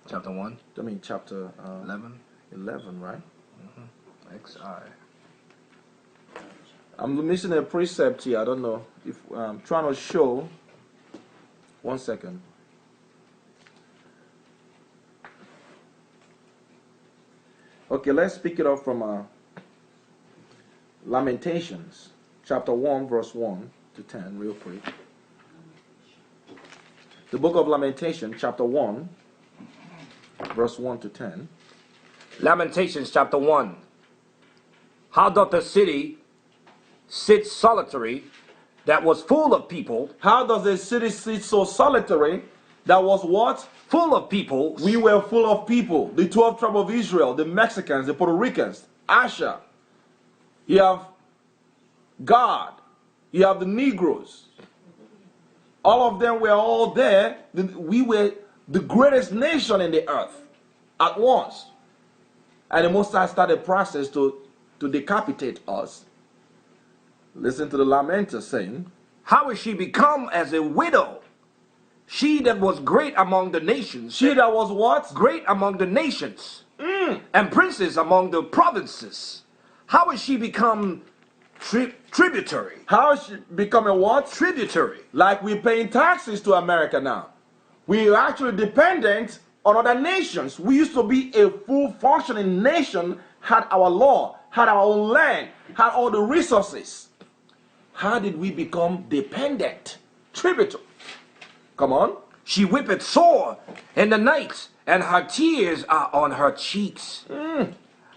Chapter 1. I mean chapter 11. 11, right? XI. I'm missing a precept here. I don't know if I'm trying to show. 1 second. Okay, let's pick it up from Lamentations, chapter 1, verse 1 to 10, real quick. The book of Lamentation, chapter 1, verse 1 to 10. Lamentations chapter 1. How doth the city sit solitary that was full of people? How does the city sit so solitary that was what? Full of people. We were full of people. The 12 tribes of Israel, the Mexicans, the Puerto Ricans, Asher. You have God. You have the Negroes. All of them were all there. We were the greatest nation in the earth at once. And the Most High started a process to decapitate us. Listen to the lamenter saying, how is she become as a widow? She that was great among the nations. She that was what? Great among the nations. And princes among the provinces. How is she become tributary? How is she become a what? Tributary. Like we're paying taxes to America now. We are actually dependent on other nations. We used to be a full functioning nation, had our law, had our own land, had all the resources. How did we become dependent? Tributary. Come on. She weepeth sore in the night, and her tears are on her cheeks.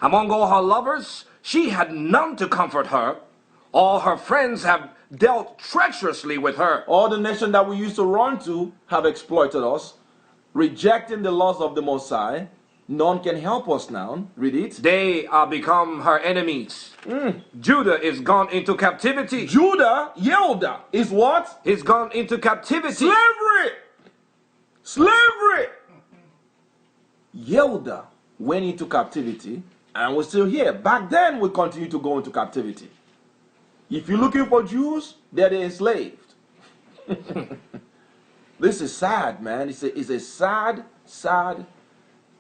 Among all her lovers, she had none to comfort her. All her friends have dealt treacherously with her. All the nations that we used to run to have exploited us, rejecting the laws of the Most High. None can help us now. Read it. They are become her enemies. Judah is gone into captivity. Judah, Yehuda, is what? Is gone into captivity. Slavery. Yehuda went into captivity, and we're still here. Back then, we continue to go into captivity. If you're looking for Jews, they're enslaved. This is sad, man. It's a sad, sad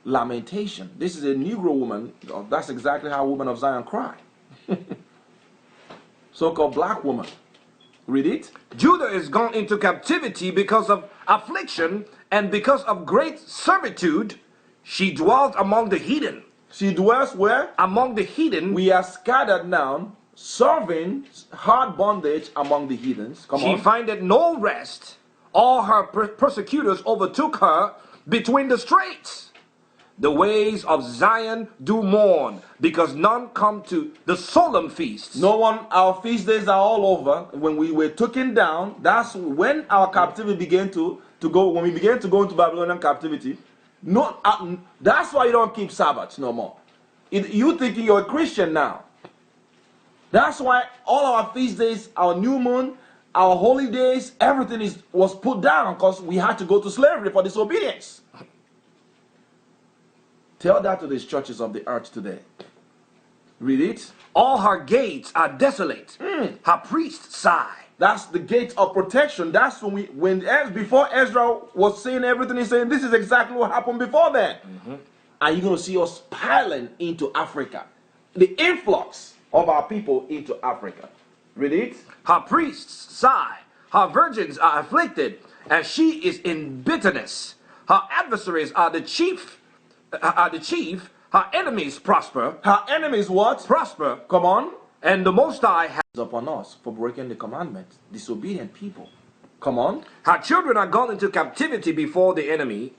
lamentation. This is a Negro woman. That's exactly how women of Zion cry. So-called black woman. Read it. Judah is gone into captivity because of affliction and because of great servitude. She dwelt among the heathen. She dwells where? Among the heathen. We are scattered now, serving hard bondage among the heathens. Come She on. findeth no rest. All her persecutors overtook her between the straits. The ways of Zion do mourn, because none come to the solemn feasts. No one, our feast days are all over. When we were taken down, that's when our captivity began to go. When we began to go into Babylonian captivity, no, that's why you don't keep Sabbaths no more. You thinking you're a Christian now. That's why all our feast days, our new moon, our holy days, everything was put down because we had to go to slavery for disobedience. Tell that to these churches of the earth today. Read it. All her gates are desolate. Her priests sigh. That's the gate of protection. That's before Ezra was saying everything, he's saying this is exactly what happened before then. And you're going to see us piling into Africa. The influx of our people into Africa. Read it. Her priests sigh. Her virgins are afflicted, and she is in bitterness. Her adversaries are the chief. Her enemies prosper. Her enemies what? Prosper. Come on. And the Most High has Upon us for breaking the commandment. Disobedient people. Come on. her children are gone into captivity before the enemy,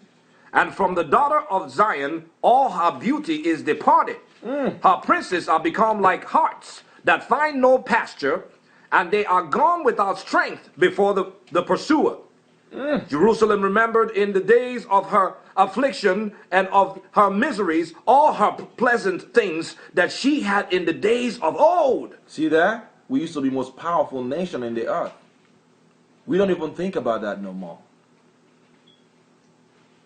and from the daughter of Zion all her beauty is departed. Her princes are become like harts that find no pasture, and they are gone without strength before the pursuer. Jerusalem remembered in the days of her affliction and of her miseries all her pleasant things that she had in the days of old. See there? We used to be the most powerful nation in the earth. We don't even think about that no more.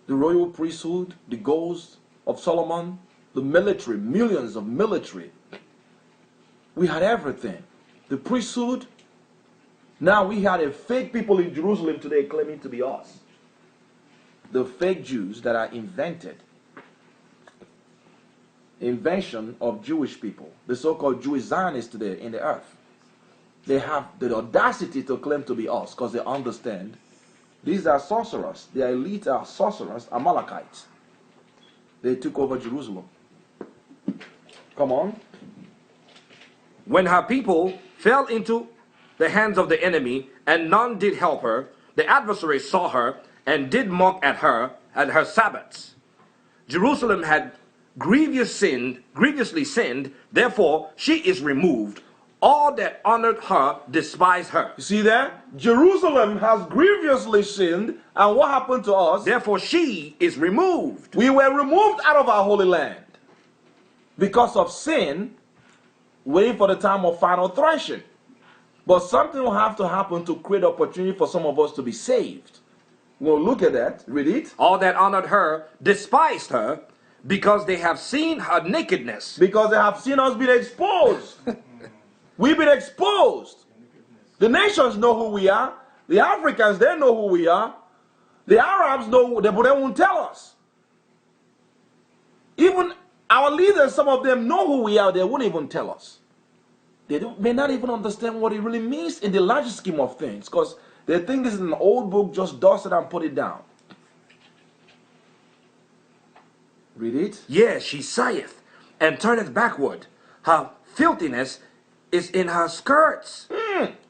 The royal priesthood, the goals of Solomon, the military, millions of military. We had everything. The priesthood. Now we had a fake people in Jerusalem today claiming to be us. The fake Jews that are invented. Invention of Jewish people. The so-called Jewish Zionists today in the earth. They have the audacity to claim to be us because they understand these are sorcerers. The elite are sorcerers, Amalekites. They took over Jerusalem. Come on. When her people fell into the hands of the enemy, and none did help her, the adversaries saw her and did mock at her Sabbaths. Jerusalem had grievously sinned, therefore she is removed. All that honored her despise her. You see that? Jerusalem has grievously sinned, and what happened to us? Therefore she is removed. We were removed out of our holy land because of sin, waiting for the time of final threshing. But something will have to happen to create opportunity for some of us to be saved. We'll look at that. Read it. All that honored her despised her, because they have seen her nakedness. Because they have seen us being exposed. We've been exposed. The nations know who we are. The Africans, they know who we are. The Arabs know, but they won't tell us. Even our leaders, some of them know who we are, they won't even tell us. They may not even understand what it really means in the larger scheme of things, because they think this is an old book, just dust it and put it down. Read it. Yes, she sigheth and turneth backward. Her filthiness is in her skirts.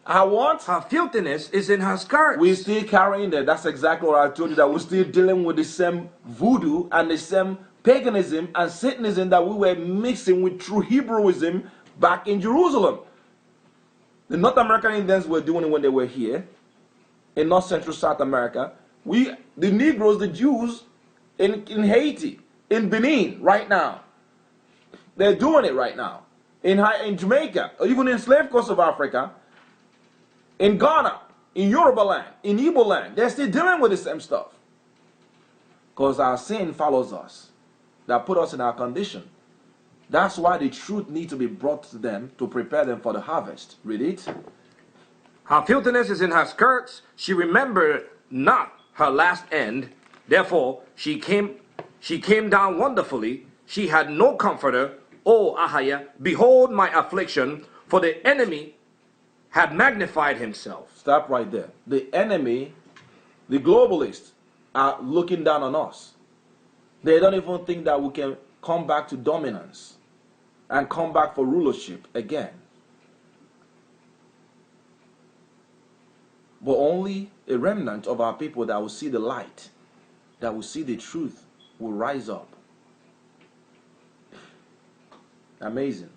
Her what? Her filthiness is in her skirts. We're still carrying that. That's exactly what I told you, that we're still dealing with the same voodoo and the same paganism and Satanism that we were mixing with true Hebrewism back in Jerusalem. The North American Indians were doing it when they were here in North Central South America. The Negroes, the Jews in Haiti, in Benin right now, they're doing it right now. In Jamaica, or even in slave coast of Africa, in Ghana, in Yoruba land, in Igbo land, they're still dealing with the same stuff. Because our sin follows us. That put us in our condition. That's why the truth needs to be brought to them to prepare them for the harvest. Read it. Her filthiness is in her skirts. She remembered not her last end. Therefore, she came down wonderfully. She had no comforter. O Ahaya, behold my affliction, for the enemy had magnified himself. Stop right there. The enemy, the globalists, are looking down on us. They don't even think that we can come back to dominance and come back for rulership again. But only a remnant of our people that will see the light, that will see the truth, will rise up. Amazing.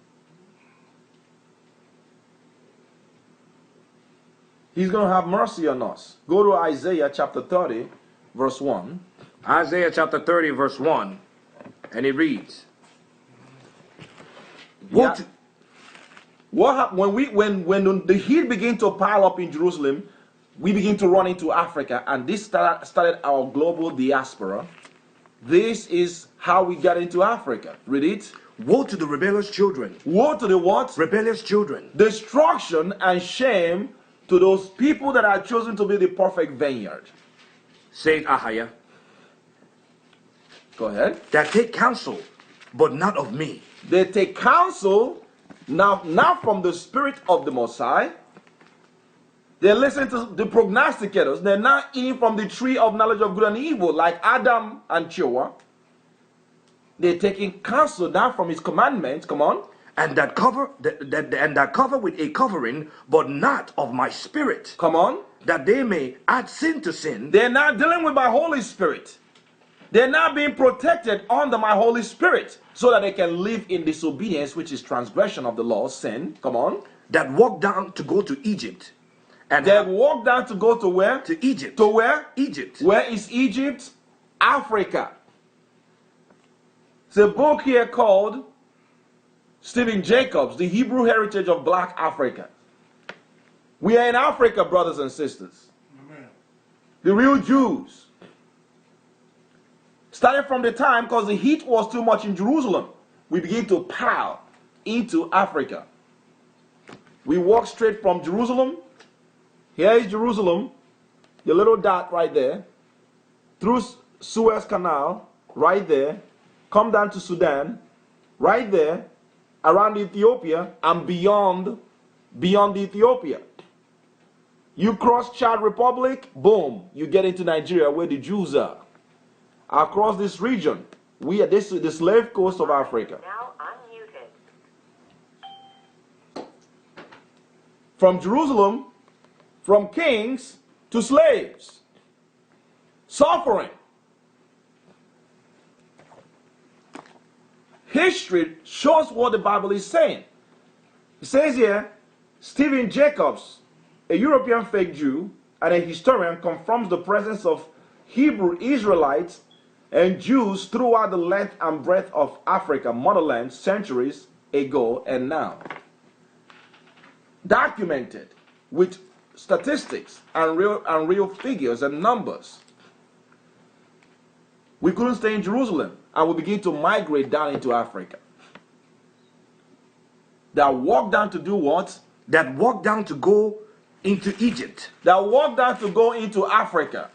He's going to have mercy on us. Go to Isaiah chapter 30, verse 1. Isaiah chapter 30, verse 1, and it reads, Yeah. What happened when the heat began to pile up in Jerusalem? We begin to run into Africa, and this started our global diaspora. This is how we got into Africa. Read it. woe to the rebellious children. Woe to the what? Rebellious children. Destruction and shame to those people that are chosen to be the perfect vineyard. Said Ahaya, Go ahead. that take counsel, but not of me. They take counsel, not from the spirit of the Messiah. They listen to the prognosticators. They're not eating from the tree of knowledge of good and evil, like Adam and Chua. They're taking counsel not from his commandments. Come on. And that cover with a covering, but not of my spirit, Come on. that they may add sin to sin. They're not dealing with my Holy Spirit. They're not being protected under my Holy Spirit so that they can live in disobedience, which is transgression of the law, sin. Come on. That walk down to go to Egypt. And They walk down to go to where? to Egypt. To where? Egypt. Where is Egypt? Africa. It's a book here called Stephen Jacobs, The Hebrew Heritage of Black Africa. We are in Africa, brothers and sisters. Amen. The real Jews. Starting from the time, because the heat was too much in Jerusalem, we begin to pile into Africa. We walk straight from Jerusalem. Here is Jerusalem, the little dot right there, through Suez Canal, right there, come down to Sudan, right there, around Ethiopia, and beyond Ethiopia. You cross Chad Republic, boom, you get into Nigeria where the Jews are. Across this region, we are this is the slave coast of Africa. Now unmuted. From Jerusalem, from kings to slaves, suffering. History shows what the Bible is saying. It says here, Stephen Jacobs, a European fake Jew and a historian, confirms the presence of Hebrew Israelites and Jews throughout the length and breadth of Africa, motherland, centuries ago and now. Documented with statistics and real figures and numbers. We couldn't stay in Jerusalem, and we begin to migrate down into Africa. That walk down to do what? That walk down to go into Egypt. That walk down to go into Africa.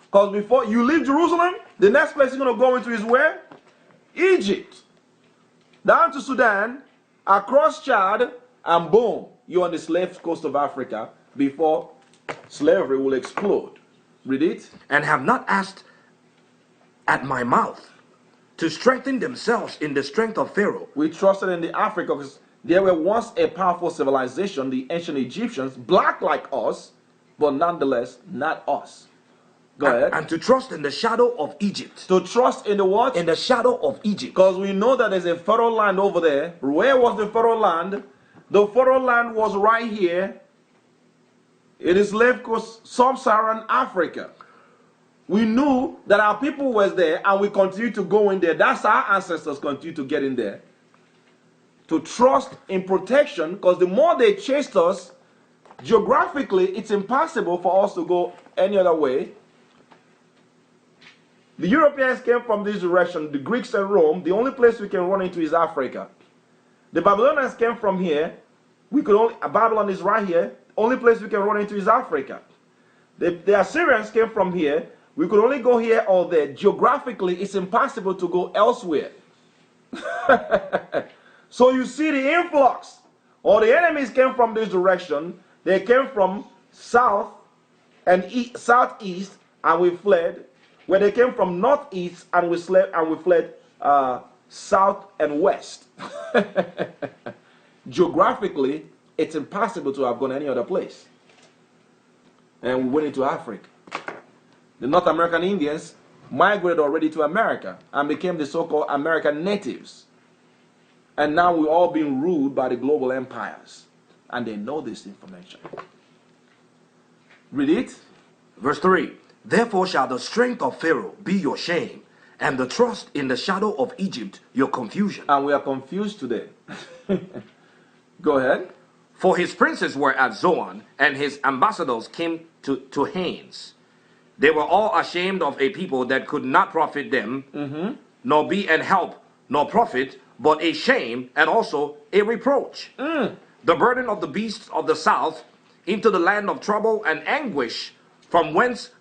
Because before you leave Jerusalem, the next place you're going to go into is where? Egypt. Down to Sudan, across Chad, and boom, you're on the slave coast of Africa before slavery will explode. Read it. And have not asked at my mouth to strengthen themselves in the strength of Pharaoh. We trusted in the Africa because there were once a powerful civilization, the ancient Egyptians, black like us, but nonetheless not us. Go ahead. And to trust in the shadow of Egypt. To trust in the what? In the shadow of Egypt. Because we know that there's a Pharaoh land over there. Where was the Pharaoh land? The Pharaoh land was right here. It is left coast, sub-Saharan Africa. We knew that our people was there, and we continue to go in there. That's our ancestors continue to get in there. To trust in protection, because the more they chased us, geographically, it's impossible for us to go any other way. The Europeans came from this direction, the Greeks and Rome. The only place we can run into is Africa. The Babylonians came from here. Babylon is right here. only place we can run into is Africa. The Assyrians came from here. We could only go here or there. Geographically, it's impossible to go elsewhere. So you see the influx. Or the enemies came from this direction. They came from south and southeast, and we fled. Where they came from northeast, and we fled south and west. Geographically, it's impossible to have gone any other place. And we went into Africa. The North American Indians migrated already to America and became the so-called American natives. And now we're all being ruled by the global empires. And they know this information. Read it. Verse 3. Therefore shall the strength of Pharaoh be your shame, and the trust in the shadow of Egypt your confusion. And we are confused today. Go ahead. For his princes were at Zoan, and his ambassadors came to Hanes. They were all ashamed of a people that could not profit them, nor be an help, nor profit, but a shame and also a reproach. The burden of the beasts of the south into the land of trouble and anguish, from whence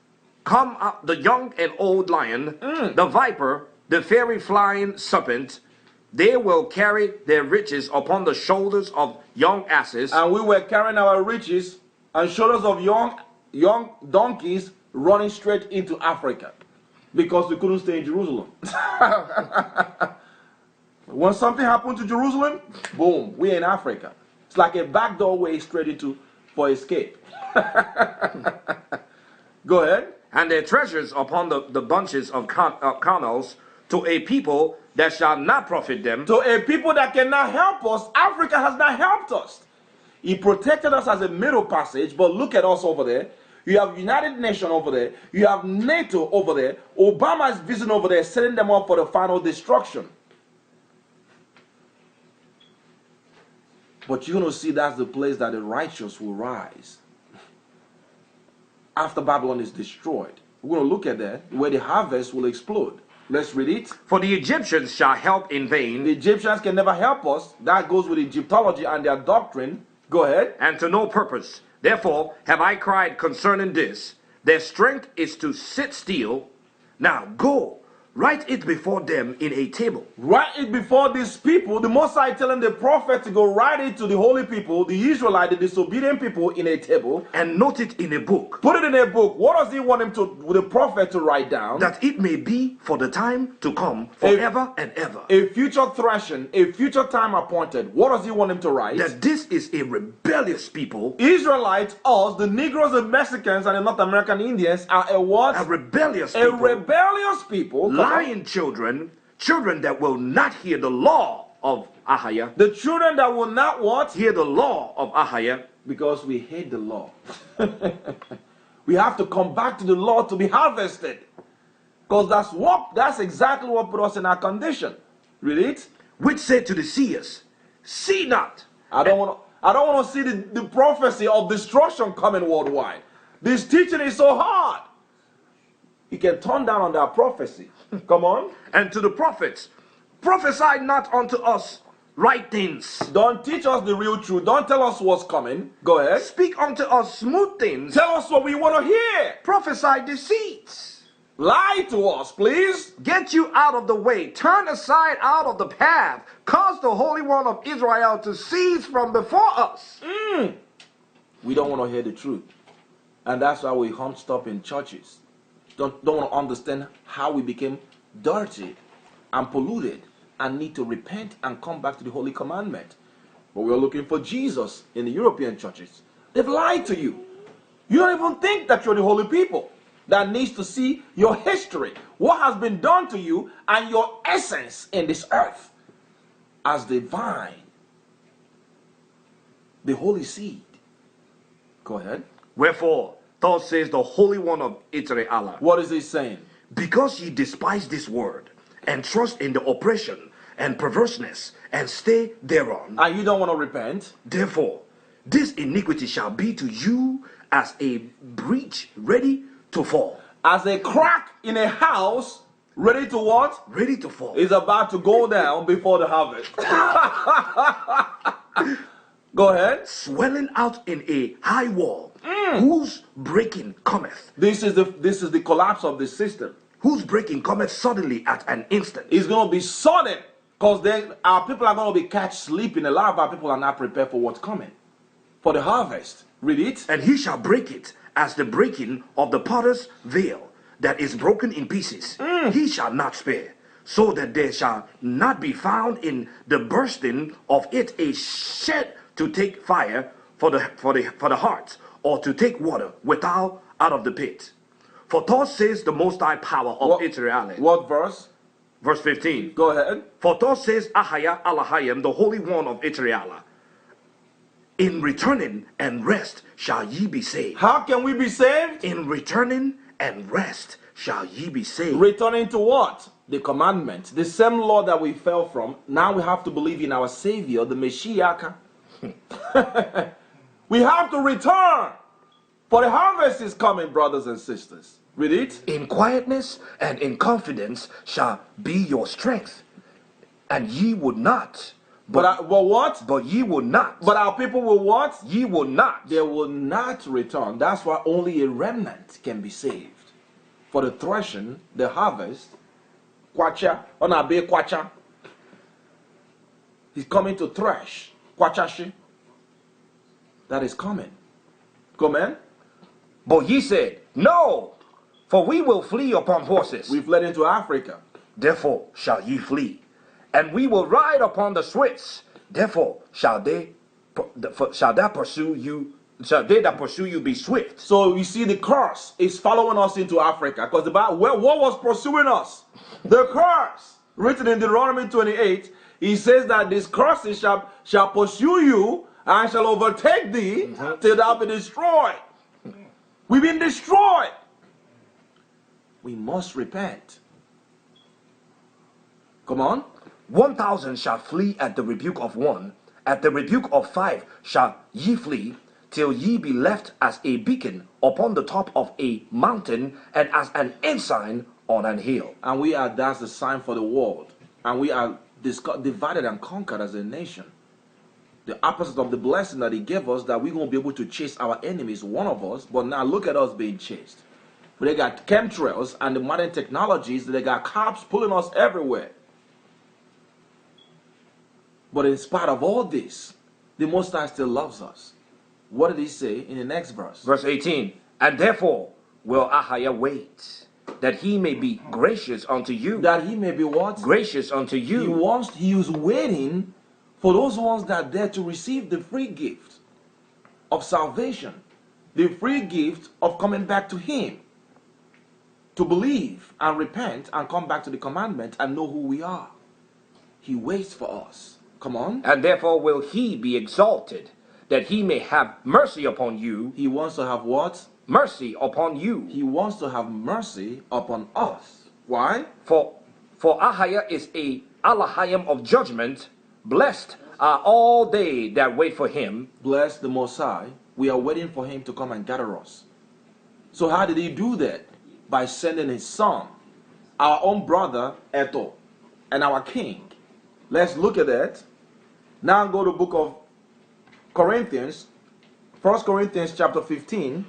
come up the young and old lion, the viper, the fairy flying serpent. They will carry their riches upon the shoulders of young asses. And we were carrying our riches on shoulders of young donkeys, running straight into Africa because we couldn't stay in Jerusalem. When something happened to Jerusalem, boom, we're in Africa. It's like a backdoor way straight into for escape. Go ahead. And their treasures upon the bunches of cornels, to a people that shall not profit them. To a people that cannot help us. Africa has not helped us. He protected us as a middle passage, but look at us over there. You have United Nations over there. You have NATO over there. Obama is visiting over there, setting them up for the final destruction. But you're going to see that's the place that the righteous will rise. After Babylon is destroyed. We're going to look at that, where the harvest will explode. Let's read it. For the Egyptians shall help in vain. The Egyptians can never help us. That goes with Egyptology and their doctrine. Go ahead. And to no purpose. Therefore have I cried concerning this. Their strength is to sit still. Now go, write it before them in a table. Write it before these people. The Most High telling the prophet to go write it to the holy people, the Israelite, the disobedient people, in a table. And note it in a book. Put it in a book. What does he want the prophet to write down? That it may be for the time to come, forever and ever. A future threshing, a future time appointed. What does he want him to write? That this is a rebellious people. Israelites, us, the Negroes, the Mexicans, and the North American Indians are a what? A rebellious people. A rebellious people. Lying children, children that will not hear the law of Ahiah. The children that will not what? Hear the law of Ahiah. Because we hate the law. We have to come back to the law to be harvested. Because that's exactly what put us in our condition. Read it. Which said to the seers, see not. I don't want to see the prophecy of destruction coming worldwide. This teaching is so hard. You can turn down on that prophecy. Come on. And to the prophets, prophesy not unto us right things. Don't teach us the real truth. Don't tell us what's coming. Go ahead. Speak unto us smooth things. Tell us what we want to hear. Prophesy deceits. Lie to us, please. Get you out of the way. Turn aside out of the path. Cause the Holy One of Israel to cease from before us. We don't want to hear the truth. And that's why we hunched up in churches. Don't want to understand how we became dirty and polluted and need to repent and come back to the holy commandment. But we're looking for Jesus in the European churches. They've lied to you. You don't even think that you're the holy people that needs to see your history, what has been done to you, and your essence in this earth as the vine, the holy seed. Go ahead. Wherefore, thus says the Holy One of Israel. What is he saying? Because ye despise this word, and trust in the oppression and perverseness, and stay thereon. And you don't want to repent. Therefore, this iniquity shall be to you as a breach ready to fall. As a crack in a house, ready to what? Ready to fall. Is about to go down before the harvest. Go ahead. swelling out in a high wall, whose breaking cometh. This is the collapse of the system. Whose breaking cometh suddenly at an instant. It's going to be sudden, because then our people are going to be catch sleeping. A lot of our people are not prepared for what's coming, for the harvest. Read it. And he shall break it as the breaking of the potter's veil that is broken in pieces. He shall not spare, so that there shall not be found in the bursting of it a shed to take fire for the hearts, or to take water without out of the pit. For thus says the Most High Power of Israel. What verse? Verse 15. Go ahead. For thus says Ahaya Alahayim, the Holy One of Israel. In returning and rest shall ye be saved. How can we be saved? In returning and rest shall ye be saved. Returning to what? The commandment. The same law that we fell from. Now we have to believe in our Savior, the Messiah. We have to return. For the harvest is coming, brothers and sisters. Read it. In quietness and in confidence shall be your strength. And ye would not. But what? But ye will not. But our people will what? Ye will not. They will not return. That's why only a remnant can be saved. For the threshing, the harvest, kwacha, onabe kwacha. He's coming to thresh. Kwachashi. That is coming. Come on. But ye said, no, for we will flee upon horses. We fled into Africa. Therefore shall ye flee. And we will ride upon the swifts. Therefore shall they that pursue you be swift. So you see, the curse is following us into Africa, because the Bible, what was pursuing us? The curse, written in Deuteronomy 28, he says that this curse shall pursue you and shall overtake thee till thou be destroyed. We've been destroyed. We must repent. Come on. 1,000 shall flee at the rebuke of one. At the rebuke of 5 shall ye flee, till ye be left as a beacon upon the top of a mountain, and as an ensign on an hill. And that's the sign for the world. And we are divided and conquered as a nation. The opposite of the blessing that he gave us, that we're going to be able to chase our enemies, one of us. But now look at us being chased. But they got chemtrails and the modern technologies. They got cops pulling us everywhere. But in spite of all this, the Most High still loves us. What did he say in the next verse? Verse 18. And therefore will Ahaya wait, that he may be gracious unto you. That he may be what? Gracious unto you. He was waiting for those ones that are there to receive the free gift of salvation. The free gift of coming back to him. To believe and repent and come back to the commandment and know who we are. He waits for us. Come on. And therefore will he be exalted, that he may have mercy upon you. He wants to have what? Mercy upon you. He wants to have mercy upon us. Why? For Ahaya is a Alahayim of judgment. Blessed are all they that wait for him. Bless the Most High. We are waiting for him to come and gather us. So how did he do that? By sending his son, our own brother Eto, and our king. Let's look at that. Now go to the book of Corinthians, 1 Corinthians chapter 15.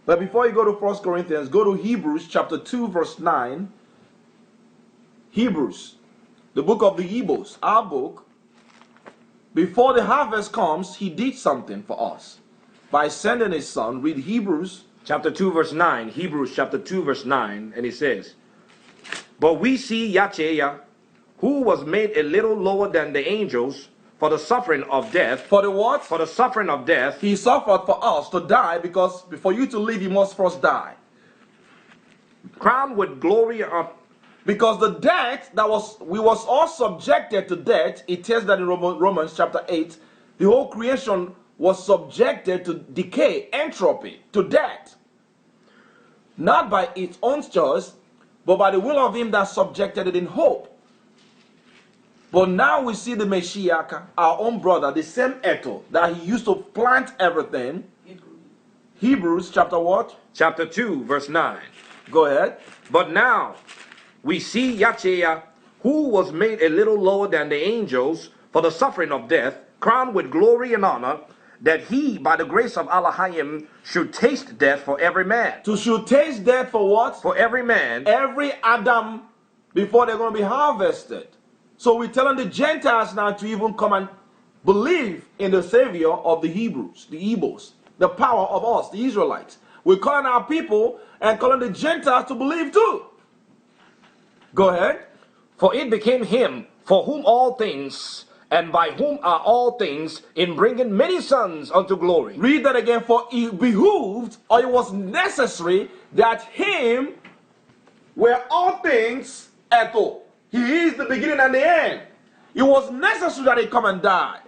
But before you go to 1 Corinthians, go to Hebrews chapter 2 verse 9. Hebrews, the book of the Hebrews, our book. Before the harvest comes, he did something for us. By sending his son, read Hebrews. Chapter 2 verse 9. Hebrews chapter 2 verse 9. And it says, but we see Yahweh, who was made a little lower than the angels, for the suffering of death. For the what? For the suffering of death. He suffered for us to die, because before you to live, you must first die. Crowned with glory of. Because the death we was all subjected to death. It tells that in Romans chapter 8, the whole creation was subjected to decay, entropy, to death. Not by its own choice, but by the will of him that subjected it in hope. But now we see the Messiah, our own brother, the same Eto that he used to plant everything. Hebrews chapter what? Chapter 2 verse 9. Go ahead. But now we see Yahweh, who was made a little lower than the angels, for the suffering of death, crowned with glory and honor, that he, by the grace of Elohim, should taste death for every man. To should taste death for what? For every man. Every Adam before they're going to be harvested. So we're telling the Gentiles now to even come and believe in the Savior of the Hebrews, the Hebrews, the power of us, the Israelites. We're calling our people and calling the Gentiles to believe too. Go ahead. For it became him for whom all things, and by whom are all things, in bringing many sons unto glory. Read that again. For it behooved, or it was necessary, that him were all things eto. He is the beginning and the end. It was necessary that he come and die.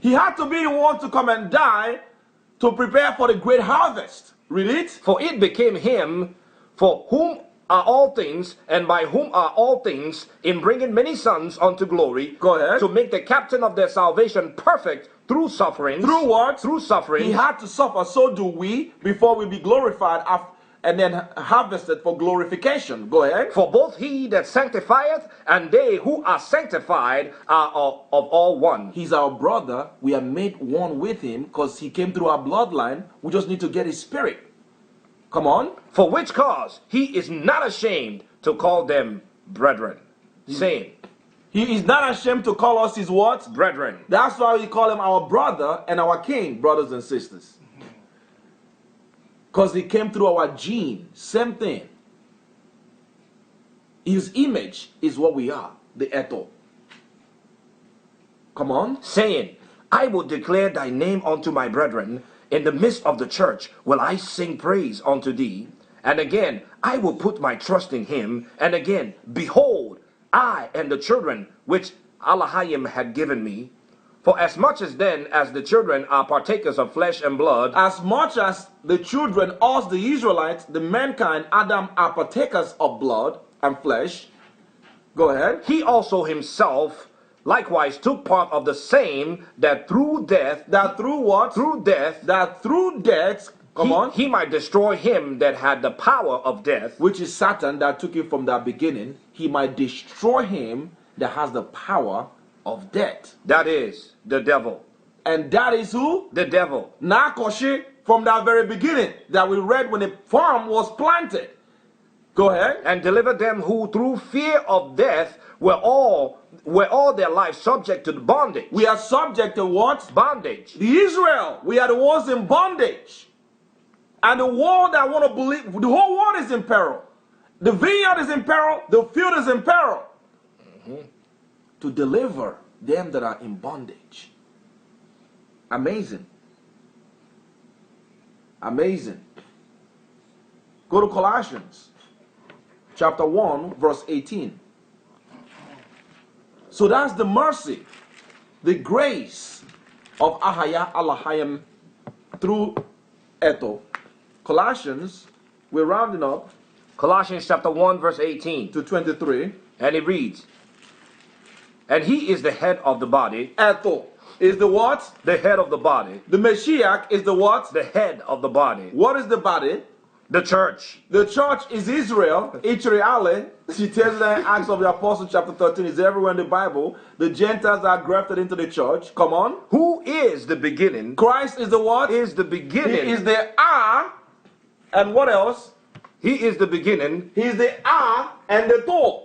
He had to be the one to come and die to prepare for the great harvest. Read it. For it became him for whom are all things, and by whom are all things, in bringing many sons unto glory. Go ahead. To make the captain of their salvation perfect through suffering. Through what? Through suffering. He had to suffer. So do we, before we be glorified and then harvested for glorification. Go ahead. For both he that sanctifieth and they who are sanctified are of all one. He's our brother. We are made one with him because he came through our bloodline. We just need to get his spirit. Come on. For which cause he is not ashamed to call them brethren, saying, He is not ashamed to call us his what? Brethren. That's why we call him our brother and our king, brothers and sisters. Because he came through our gene. Same thing. His image is what we are, the eto. Come on. Saying, I will declare thy name unto my brethren. In the midst of the church will I sing praise unto thee. And again, I will put my trust in him. And again, behold, I and the children which Elohim had given me. For as much as then as the children are partakers of flesh and blood, as much as the children, us the Israelites, the mankind, Adam, are partakers of blood and flesh. Go ahead. He also himself likewise took part of the same, that through death, that through what? Through death, that through death, he might destroy him that had the power of death, which is Satan that took it from the beginning. He might destroy him that has the power of death. That is the devil. And that is who? The devil. Nakoshi, from that very beginning that we read when the farm was planted. Go ahead. And deliver them who through fear of death were all their life subject to the bondage. We are subject to what? Bondage. The Israel. We are the ones in bondage. And the world that want to believe, the whole world is in peril. The vineyard is in peril. The field is in peril. To deliver them that are in bondage. Amazing. Amazing. Go to Colossians chapter 1 verse 18. So that's the mercy, the grace of Ahaya Elohim through Eto. Colossians, we're rounding up. Colossians chapter 1 verse 18 to 23. And it reads, and he is the head of the body. Eto is the what? The head of the body. The Mashiach is the what? The head of the body. What is the body? The church. The church is Israel. Israel. She tells that in Acts of the Apostles chapter 13 is everywhere in the Bible. The Gentiles are grafted into the church. Come on. Who is the beginning? Christ is the what? Is the beginning. He is the Ah. And what else? He is the beginning. He is the Ah and the To.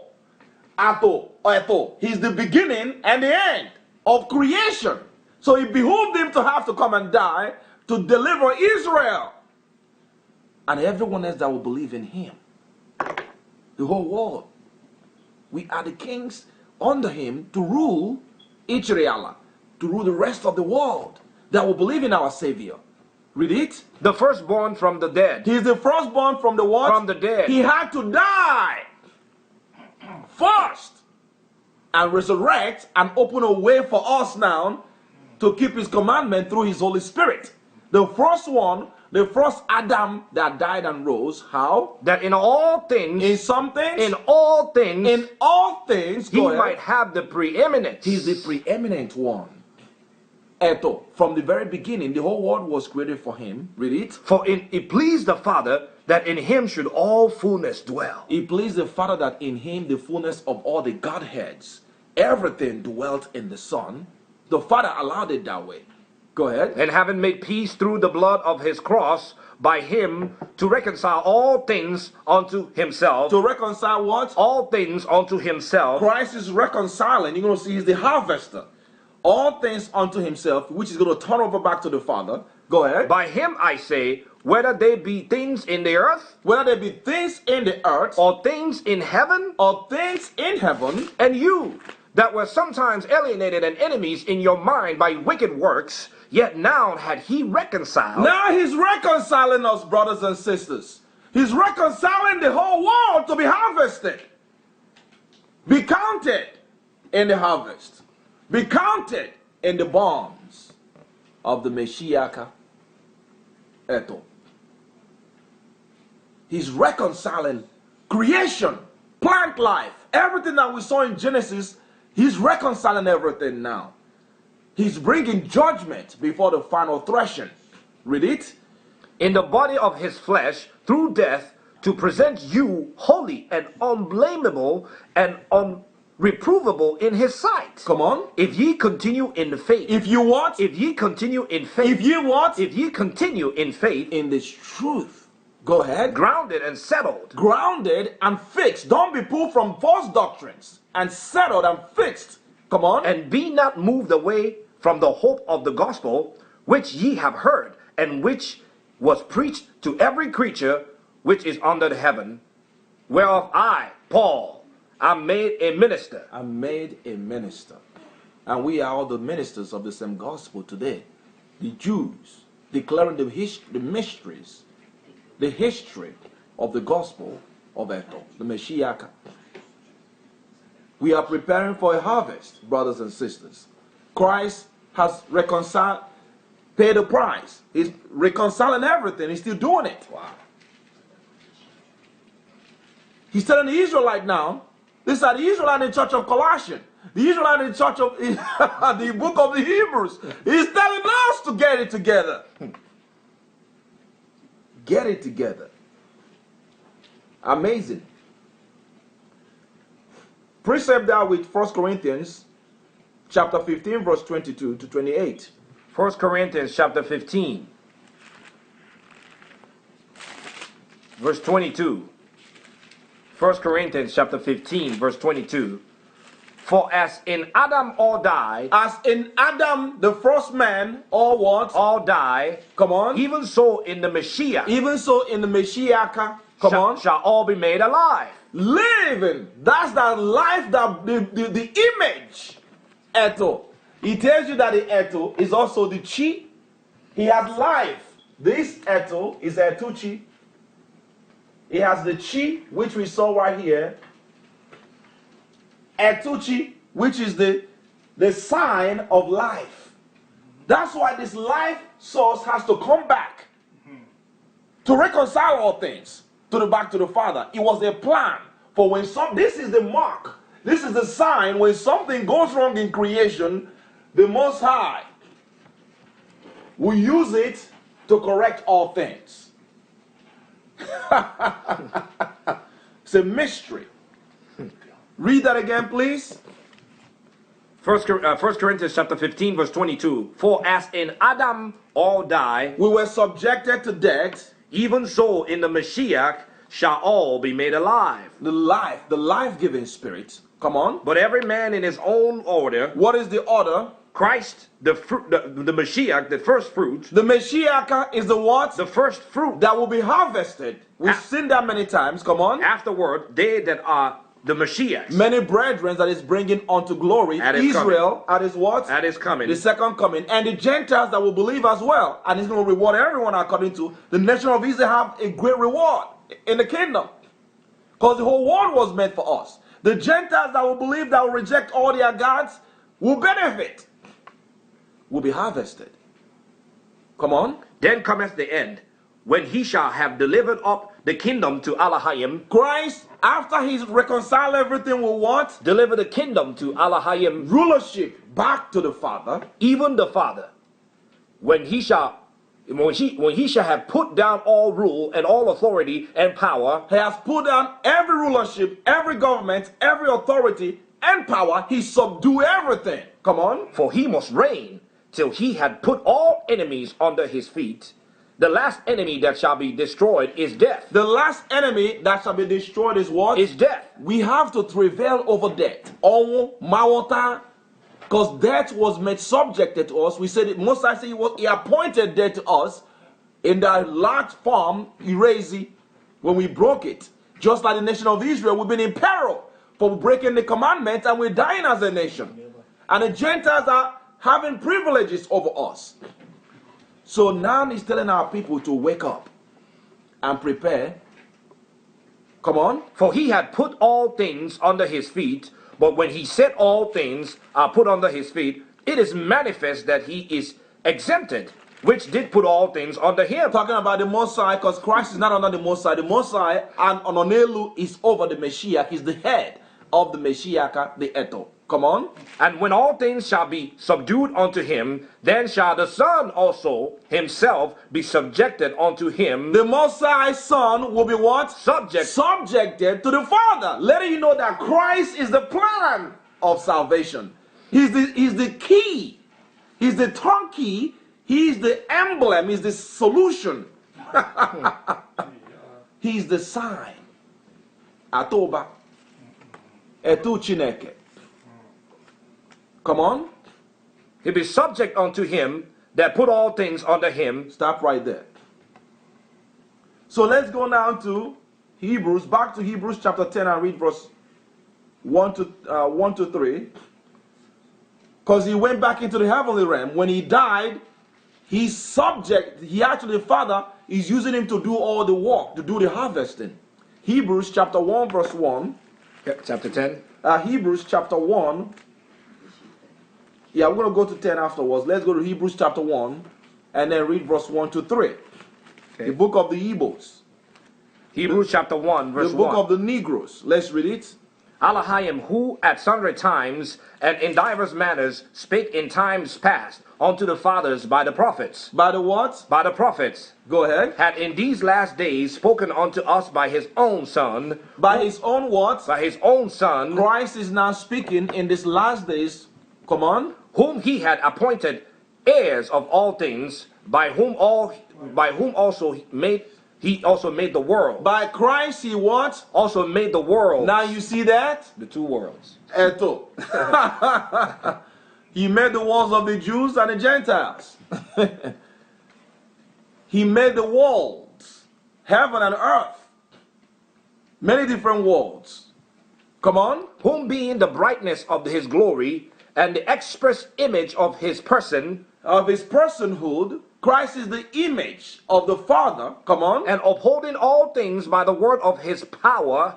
Ato or Eto. He's the beginning and the end of creation. So it behooved him to have to come and die to deliver Israel. And everyone else that will believe in him. The whole world. We are the kings under him to rule Israel, to rule the rest of the world that will believe in our Savior. Read it. The firstborn from the dead. He is the firstborn from the what? From the dead. He had to die first and resurrect and open a way for us now to keep his commandment through his Holy Spirit. The first one, the first Adam that died and rose, how? That in all things, in some things, in all things, he might have the preeminence. He's the preeminent one. Eto, from the very beginning, the whole world was created for him. Read it. For it pleased the Father that in him should all fullness dwell. It pleased the Father that in him the fullness of all the Godheads, everything dwelt in the Son. The Father allowed it that way. Go ahead. And having made peace through the blood of his cross, by him to reconcile all things unto himself. To reconcile what? All things unto himself. Christ is reconciling. You're going to see he's the harvester. All things unto himself, which is going to turn over back to the Father. Go ahead. By him I say, whether they be things in the earth, Whether there be things in the earth, or things in heaven, or things in heaven, and you that were sometimes alienated and enemies in your mind by wicked works, yet now had he reconciled. now he's reconciling us, brothers and sisters. He's reconciling the whole world to be harvested. Be counted in the harvest. Be counted in the bonds of the Mashiach Eto. He's reconciling creation, plant life, everything that we saw in Genesis. He's reconciling everything now. He's bringing judgment before the final threshing. Read it. In the body of his flesh through death, to present you holy and unblameable and unreprovable in his sight. Come on. If ye continue in the faith. If you want, If ye continue in faith. if you want, If ye continue in faith. in this truth, go ahead. Grounded and settled. Grounded and fixed. Don't be pulled from false doctrines. And settled and fixed. Come on. And be not moved away from the hope of the gospel, which ye have heard, and which was preached to every creature which is under the heaven, whereof I, Paul, am made a minister. I'm made a minister. And we are all the ministers of the same gospel today. The Jews declaring the mysteries, the history of the gospel of Eto, the Mashiach. We are preparing for a harvest, brothers and sisters. Christ has reconciled, paid the price. He's reconciling everything. He's still doing it. Wow. He's telling the Israelite now, these are the Israelite in the church of Colossians, the Israelite in the church of the book of the Hebrews. He's telling us to get it together. Get it together. Amazing. Precept that with 1 Corinthians chapter 15 verse 22 to 28. 1 Corinthians chapter 15, verse 22. 1 Corinthians chapter 15, verse 22. For as in Adam all die, As in Adam, the first man, all what? all die, Come on. even so in the Messiah Even so in the Mashiach, come on. shall all be made alive. Living. That's that life, that the image. Eto. He tells you that the Eto is also the Chi. He has life. This Eto is Etuchi. He has the Chi, which we saw right here. Etuchi, which is the sign of life. That's why this life source has to come back to reconcile all things back to the Father. It was a plan for when this is the mark. This is the sign when something goes wrong in creation, the Most High will use it to correct all things. It's a mystery. Read that again, please. 1 Corinthians chapter 15, verse 22. For as in Adam all die, We were subjected to death. even so in the Mashiach shall all be made alive. The life-giving spirit. Come on. But every man in his own order. What is the order? Christ, the Mashiach, the first fruit. The Mashiach is the what? The first fruit. That will be harvested. We've Ah. seen that many times. Come on. Afterward, they that are the Mashiach. Many brethren that is bringing unto glory. At his Israel at his what? At his coming. The second coming. And the Gentiles that will believe as well. And he's going to reward everyone according to the nation of Israel have a great reward in the kingdom. Because the whole world was meant for us. The Gentiles that will believe, that will reject all their gods, will benefit. Will be harvested. Come on. Then cometh the end, when he shall have delivered up the kingdom to Elohim. Christ, after he's reconciled everything with what? Deliver the kingdom to Elohim, Rulership back to the Father. even the Father. When he shall have put down all rule and all authority and power. He has put down every rulership, every government, every authority and power, he subdue everything. Come on. For he must reign till he had put all enemies under his feet. The last enemy that shall be destroyed is death. The last enemy that shall be destroyed is what? Is death. We have to prevail over death. Because death was made subjected to us. We said it, Most High said he appointed death to us in that large form, Erase, when we broke it. Just like the nation of Israel, we've been in peril for breaking the commandments and we're dying as a nation. And the Gentiles are having privileges over us. So now he's telling our people to wake up and prepare. Come on. For he had put all things under his feet, but when he said all things are put under his feet, it is manifest that he is exempted, which did put all things under him. Talking about the Mosai, because Christ is not under the Mosai. The Mosai and Ononelu is over the Messiah. He's the head of the Messiah, the Eto. Come on. And when all things shall be subdued unto him, then shall the Son also himself be subjected unto him. The Mosai Son will be what? Subjected to the Father. Letting you know that Christ is the plan of salvation. He's the key. He's the turnkey. He's the emblem. He's the solution. He's the sign. Atoba. Etu Chineke. Come on. He be subject unto him that put all things under him. Stop right there. So let's go now to Hebrews, back to Hebrews chapter 10 and read verse 1 to 3. Because he went back into the heavenly realm. When he died, the Father is using him to do all the work, to do the harvesting. Hebrews chapter 1 verse 1. Chapter 10. Hebrews chapter 1. Yeah, we're going to go to 10 afterwards. Let's go to Hebrews chapter 1 and then read verse 1 to 3. Okay. The book of the Hebrews. Hebrews chapter 1 verse 1. The book of the Negroes. Let's read it. Elohim, who at sundry times and in divers manners spake in times past unto the fathers by the prophets. By the what? By the prophets. Go ahead. Had in these last days spoken unto us by his own Son. By his own what? By his own Son. Christ is now speaking in these last days. Come on. Whom he had appointed heirs of all things, by whom also he also made the world. By Christ he what? Also made the world. Now you see that? The two worlds. Eto. He made the worlds of the Jews and the Gentiles. He made the worlds, heaven and earth. Many different worlds. Come on. Whom being the brightness of his glory and the express image of his person. Of his personhood. Christ is the image of the Father. Come on. And upholding all things by the word of his power,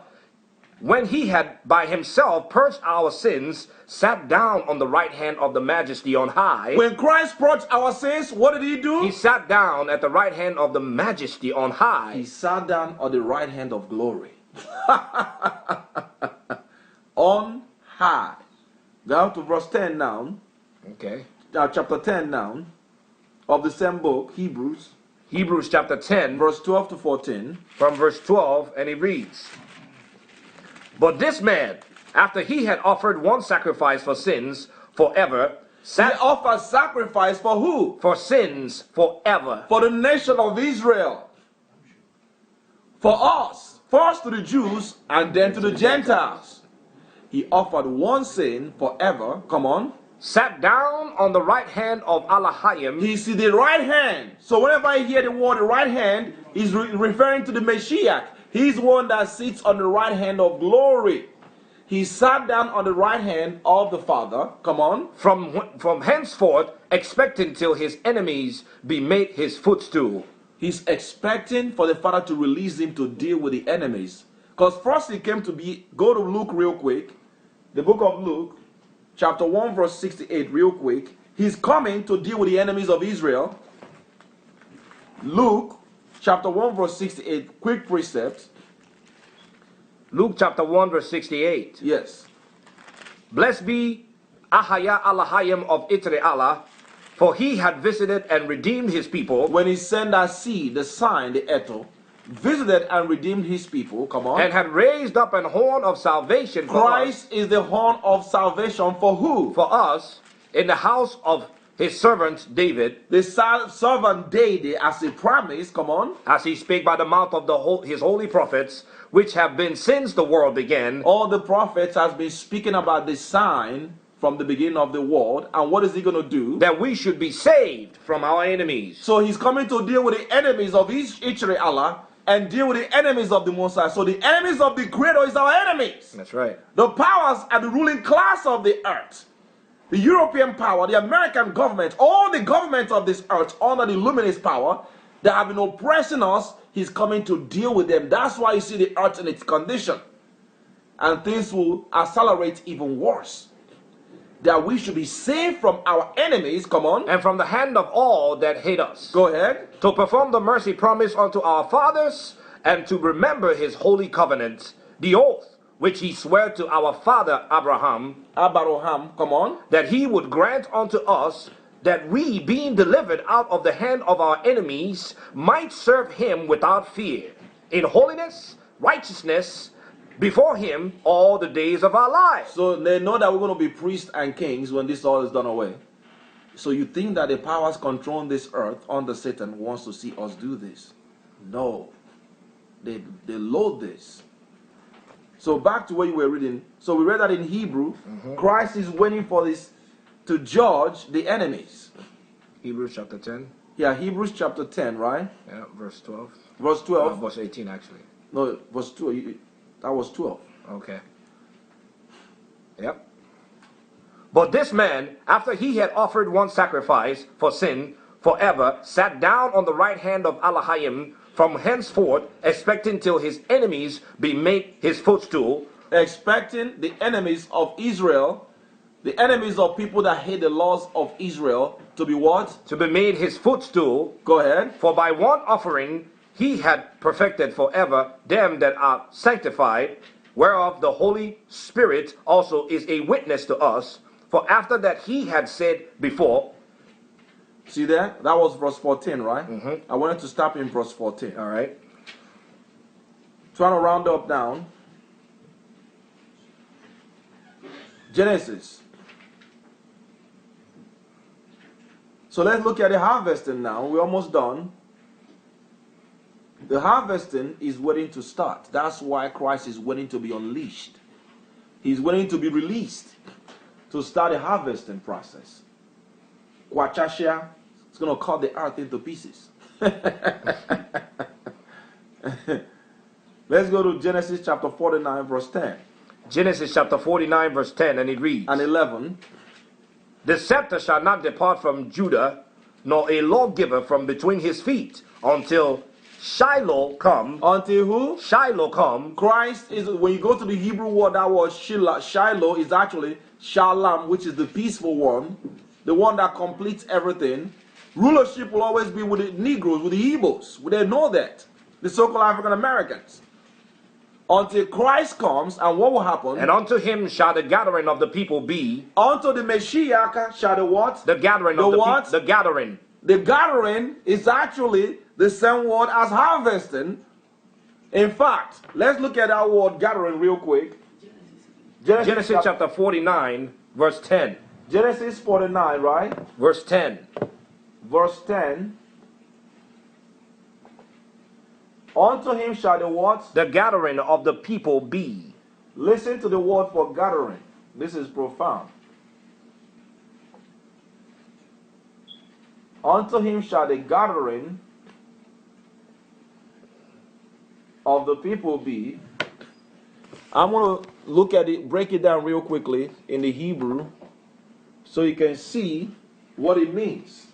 when he had by himself purged our sins, sat down on the right hand of the majesty on high. When Christ purged our sins, what did he do? He sat down at the right hand of the majesty on high. He sat down on the right hand of glory. On high. Down to verse 10 now. Okay. Chapter 10 now. Of the same book, Hebrews. Hebrews chapter 10. Verse 12 to 14. From verse 12, and he reads. But this man, after he had offered one sacrifice for sins forever, he offered sacrifice for who? For sins forever. For the nation of Israel. For us. First to the Jews and then to the Gentiles. He offered one sin forever. Come on. Sat down on the right hand of Elohim. He's the right hand. So whenever I hear the word the right hand, he's referring to the Messiah. He's one that sits on the right hand of glory. He sat down on the right hand of the Father. Come on. From henceforth, expecting till his enemies be made his footstool. He's expecting for the Father to release him to deal with the enemies. Because first he came to be, go to Luke real quick. The book of Luke, chapter 1 verse 68 real quick. He's coming to deal with the enemies of Israel. Luke chapter 1 verse 68, quick precept. Luke chapter 1 verse 68. Yes. Blessed be Ahaya Elohim of Israel, for he had visited and redeemed his people. When he sent that seed, the sign, the eto, visited and redeemed his people. Come on. and had raised up an horn of salvation for us, Christ is the horn of salvation for who? for us in the house of his servant David, The servant David, as he promised. Come on. as he spake by the mouth of his holy prophets, which have been since the world began. All the prophets has been speaking about the sign from the beginning of the world. And what is he going to do? That we should be saved from our enemies. So he's coming to deal with the enemies of Allah and deal with the enemies of the Most High. So the enemies of the Creator is our enemies. That's right. The powers and the ruling class of the earth, the European power, the American government, all the governments of this earth under the luminous power that have been oppressing us, he's coming to deal with them. That's why you see the earth in its condition. And things will accelerate even worse. That we should be saved from our enemies, come on. And from the hand of all that hate us. Go ahead. To perform the mercy promised unto our fathers, and to remember his holy covenant, the oath which he sware to our father Abraham, come on. that he would grant unto us, that we, being delivered out of the hand of our enemies, might serve him without fear, in holiness, righteousness, before him all the days of our lives. So they know that we're going to be priests and kings when this all is done away. So you think that the powers controlling this earth under Satan wants to see us do this? No. They loathe this. So back to what you were reading. So we read that in Hebrew, Christ is waiting for this to judge the enemies. Hebrews chapter 10. Yeah, Hebrews chapter 10, right? Yeah, verse 12. Verse 12. Verse 18 actually. No, verse 12. That was 12. Okay. Yep. But this man, after he had offered one sacrifice for sin forever, sat down on the right hand of Elohim from henceforth, expecting till his enemies be made his footstool. Expecting the enemies of Israel, the enemies of people that hate the laws of Israel, to be what? To be made his footstool. Go ahead. For by one offering he had perfected forever them that are sanctified, whereof the Holy Spirit also is a witness to us. For after that he had said before. See there? That was verse 14, right? I wanted to stop in verse 14. All right. Trying to round up down. Genesis. So let's look at the harvesting now. We're almost done. The harvesting is waiting to start. That's why Christ is waiting to be unleashed. He's waiting to be released to start the harvesting process. Kwachashia is going to cut the earth into pieces. Let's go to Genesis chapter 49 verse 10. Genesis chapter 49 verse 10, and it reads. And 11. The scepter shall not depart from Judah, nor a lawgiver from between his feet, until Shiloh come. Until who? Shiloh come. Christ is, when you go to the Hebrew word, that word Shiloh is actually Shalom, which is the peaceful one, the one that completes everything. Rulership will always be with the Negroes, with the Igbos. They know that. The so-called African Americans. Until Christ comes, and what will happen? And unto him shall the gathering of the people be. Unto the Messiah shall the what? The gathering of the what? people. The gathering. The gathering is actually the same word as harvesting. In fact, let's look at that word gathering real quick. Genesis chapter 49, verse 10. Genesis 49, right? Verse 10. Verse 10. Unto him shall the what? The gathering of the people be. Listen to the word for gathering. This is profound. Unto him shall the gathering of the people be. I'm going to look at it, break it down real quickly in the Hebrew so you can see what it means.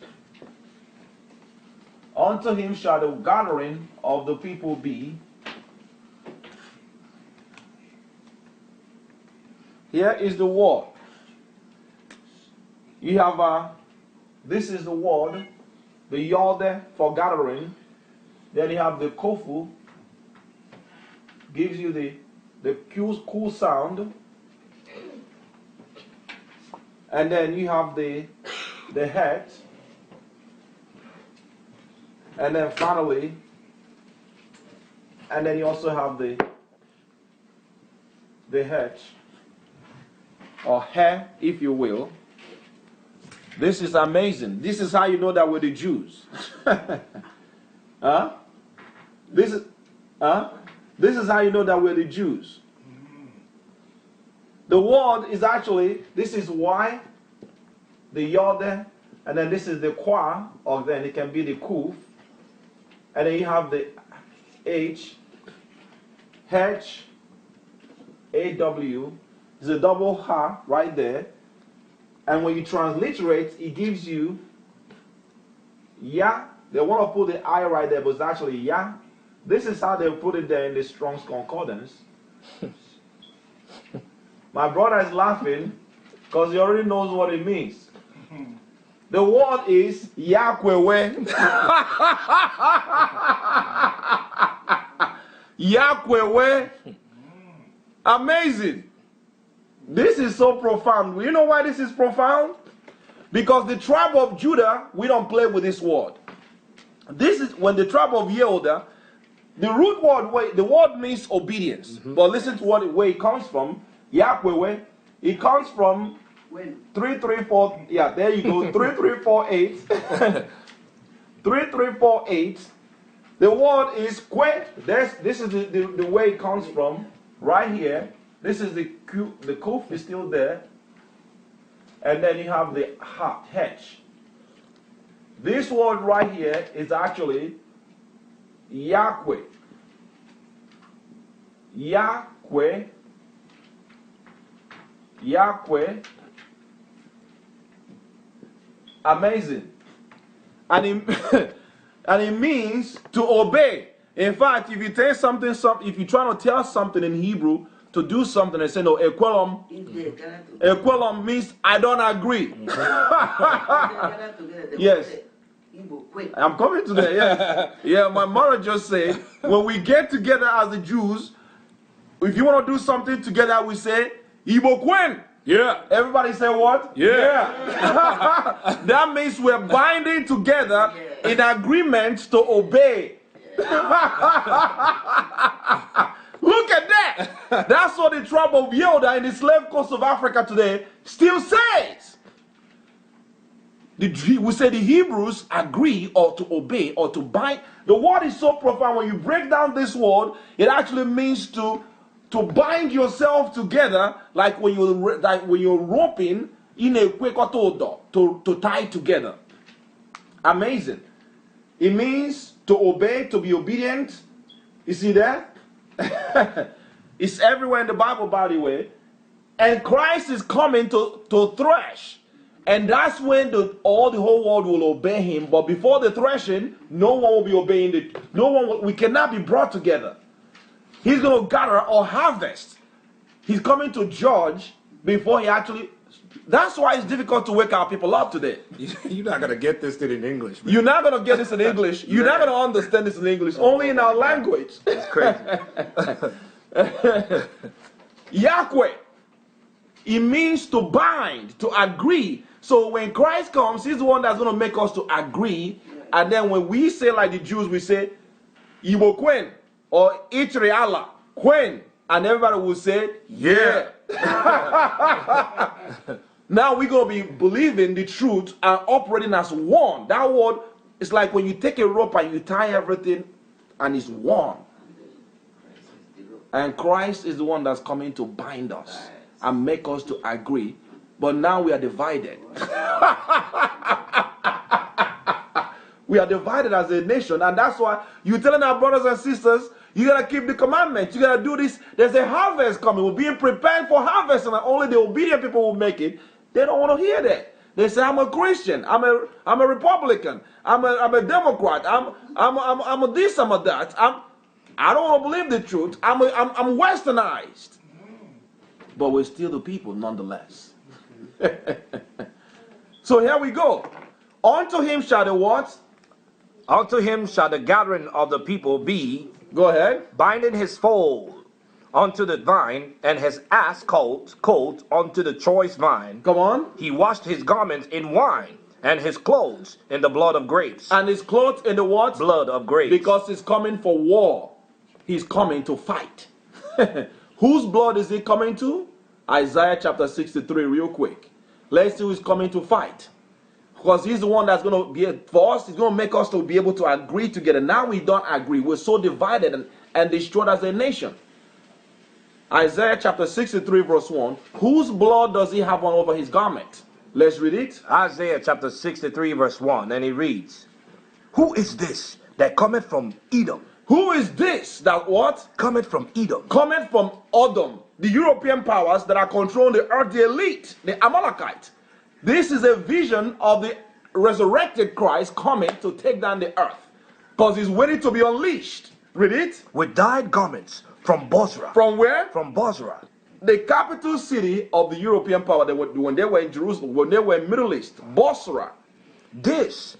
Unto him shall the gathering of the people be. Here is the word. You have this is the word, the yod for gathering. Then you have the kofu, gives you the cool sound. And then you have the het. And then finally, and then you also have the H, or hair, if you will. This is amazing. This is how you know that we're the Jews. Huh? This is how you know that we're the Jews. The word is actually, this is Y, the Yod, and then this is the Kwa, or then it can be the Kuf, and then you have the H, AW, is a double Ha right there, and when you transliterate, it gives you Ya. They want to put the I right there, but it's actually Ya. This is how they put it there in the Strong's Concordance. My brother is laughing because he already knows what it means. The word is Yahweh. Yahweh. Amazing. This is so profound. You know why this is profound? Because the tribe of Judah, we don't play with this word. This is when the tribe of Yehuda, the root word, the word means obedience. Mm-hmm. But listen to where it comes from. Yahweh. It comes from 3348. Yeah, there you go. 3348. 3348. The word is kwe. This is the way it comes from. Right here. This is the kuf is still there. And then you have the H. This word right here is actually Yahweh. Yahweh. Yahweh. Amazing. And it means to obey. In fact, if you tell something, if you're trying to tell something in Hebrew to do something and say no, equalum means I don't agree. Yes. I'm coming to that. Yes. Yeah, my mother just said when we get together as the Jews, if you want to do something together, we say Igbo Kwen. Yeah. Everybody say what? Yeah. That means we're binding together in agreement to obey. Look at that. That's what the tribe of Yehuda in the slave coast of Africa today still says. We say the Hebrews agree or to obey or to bind. The word is so profound. When you break down this word, it actually means to bind yourself together, like when you're roping in a kwekotoodo, to tie together. Amazing. It means to obey, to be obedient. You see that? It's everywhere in the Bible, by the way. And Christ is coming to thresh. And that's when the whole world will obey him. But before the threshing, no one will be obeying it. We cannot be brought together. He's going to gather or harvest. He's coming to judge before he actually... That's why it's difficult to wake our people up today. You're not going to get this in English. Man. You're not going to get this in English. You're not going to understand this in English. Only in our language. It's crazy. Yahweh. It means to bind, to agree. So when Christ comes, he's the one that's going to make us to agree. And then when we say like the Jews, we say, Igbo Kwen, or Ichreala Kwen. And everybody will say, yeah. Now we're going to be believing the truth and operating as one. That word is like when you take a rope and you tie everything and it's one. And Christ is the one that's coming to bind us and make us to agree. But now we are divided. We are divided as a nation. And that's why you're telling our brothers and sisters, you got to keep the commandments. You got to do this. There's a harvest coming. We're being prepared for harvest. And only the obedient people will make it. They don't want to hear that. They say, I'm a Christian. I'm a Republican. I'm a Democrat. I'm a this, I'm a that. I don't want to believe the truth. I'm westernized. But we're still the people nonetheless. So here we go. Unto him shall the what? Unto him shall the gathering of the people be. Go ahead. Binding his foal unto the vine, and his ass colt unto the choice vine. Come on. He washed his garments in wine, and his clothes in the blood of grapes. And his clothes in the what? Blood of grapes. Because it's coming for war. he's coming to fight. Whose blood is he coming to? Isaiah chapter 63, real quick. Let's see who's coming to fight. Because he's the one that's going to be for us. He's going to make us to be able to agree together. Now we don't agree. We're so divided and destroyed as a nation. Isaiah chapter 63 verse 1. Whose blood does he have on over his garment? Let's read it. Isaiah chapter 63 verse 1, and he reads, Who is this that cometh from Edom? Who is this that what? Cometh from Edom. Cometh from Edom, the European powers that are controlling the earth, the elite, the Amalekite. This is a vision of the resurrected Christ coming to take down the earth. Because he's waiting to be unleashed. Read it. With dyed garments from Bozrah. From where? From Bozrah. The capital city of the European power, when they were in Jerusalem, when they were in Middle East, Bozrah. This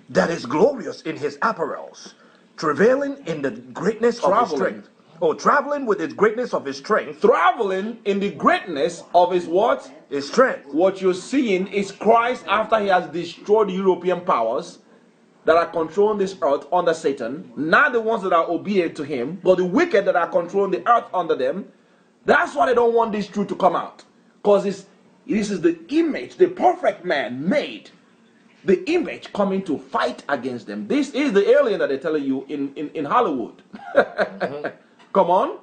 that is glorious in his apparels, travailing in the greatness of his strength. Oh, traveling with his greatness of his strength. Traveling in the greatness of his what? His strength. What you're seeing is Christ after he has destroyed the European powers that are controlling this earth under Satan. Not the ones that are obedient to him, but the wicked that are controlling the earth under them. That's why they don't want this truth to come out. Because this is the image, the perfect man made. The image coming to fight against them. This is the alien that they're telling you in Hollywood. Come on.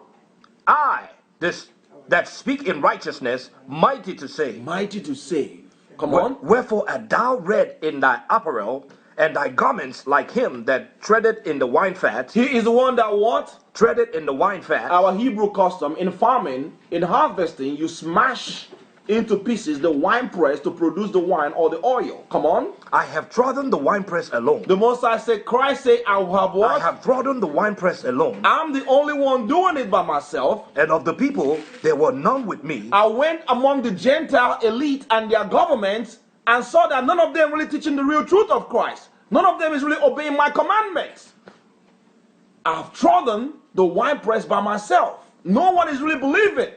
I, this that speak in righteousness, mighty to save. Mighty to save. Come on. Wherefore art thou red in thy apparel, and thy garments like him that treadeth in the wine fat. He is the one that what? Treadeth in the wine fat. Our Hebrew custom in farming, in harvesting, you smash into pieces the wine press to produce the wine or the oil. Come on. I have trodden the winepress alone. The Most High said, Christ said, I have what? I have trodden the winepress alone. I'm the only one doing it by myself. And of the people, there were none with me. I went among the Gentile elite and their governments and saw that none of them really teaching the real truth of Christ. None of them is really obeying my commandments. I've trodden the winepress by myself. No one is really believing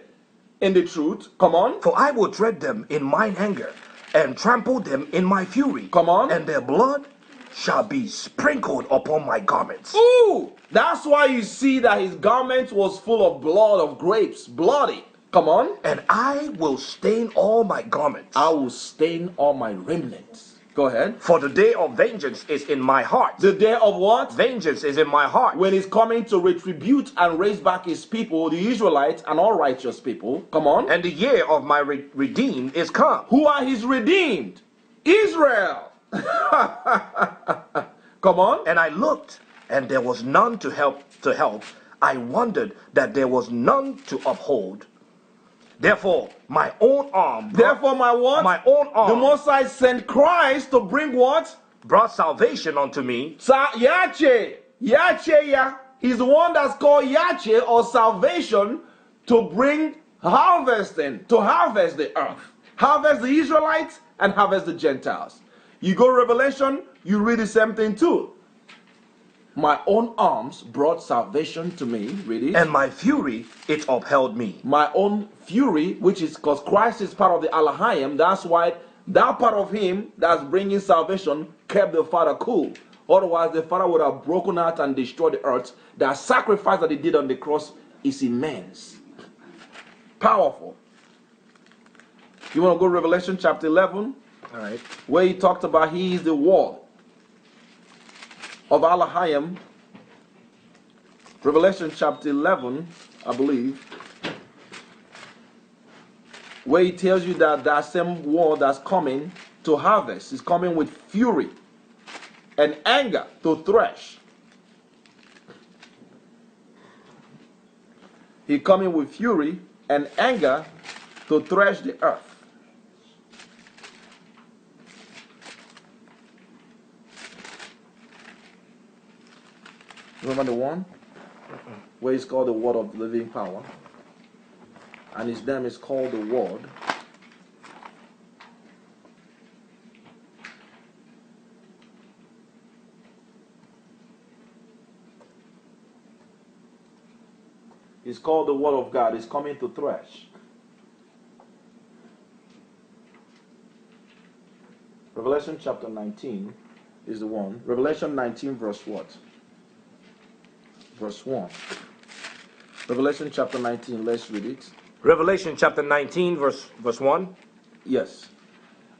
in the truth. Come on. For I will tread them in mine anger, and trample them in my fury. Come on. And their blood shall be sprinkled upon my garments. Ooh, that's why you see that his garment was full of blood of grapes, bloody. Come on. And I will stain all my garments. I will stain all my remnants. Go ahead. For the day of vengeance is in my heart. The day of what? Vengeance is in my heart. When he's coming to retribute and raise back his people, the Israelites and all righteous people. Come on. And the year of my redeemed is come. Who are his redeemed? Israel. Come on. And I looked, and there was none to help. I wondered that there was none to uphold. Therefore, my own arm. Therefore, my what? My own arm. The Most High sent Christ to bring what? Brought salvation unto me. Yahweh. Yahweh. He's the one that's called Yahweh or salvation to bring harvesting, to harvest the earth. Harvest the Israelites and harvest the Gentiles. You go Revelation, you read the same thing too. My own arms brought salvation to me. Read it. And my fury, it upheld me. My own fury, which is because Christ is part of the Alahayim. That's why that part of him that's bringing salvation kept the Father cool. Otherwise, the Father would have broken out and destroyed the earth. That sacrifice that he did on the cross is immense. Powerful. You want to go to Revelation chapter 11? All right. Where he talked about he is the wall of Alahayim. Revelation chapter 11, I believe, where he tells you that that same war that's coming to harvest is coming with fury and anger to thresh. He coming with fury and anger to thresh the earth. Remember the one where it's called the word of living power, and his name is called the word. It's called the word of God. It's coming to thresh. Revelation chapter 19 is the one. Revelation 19 verse what? Verse 1. Revelation chapter 19, let's read it. Revelation chapter 19, verse 1. Yes.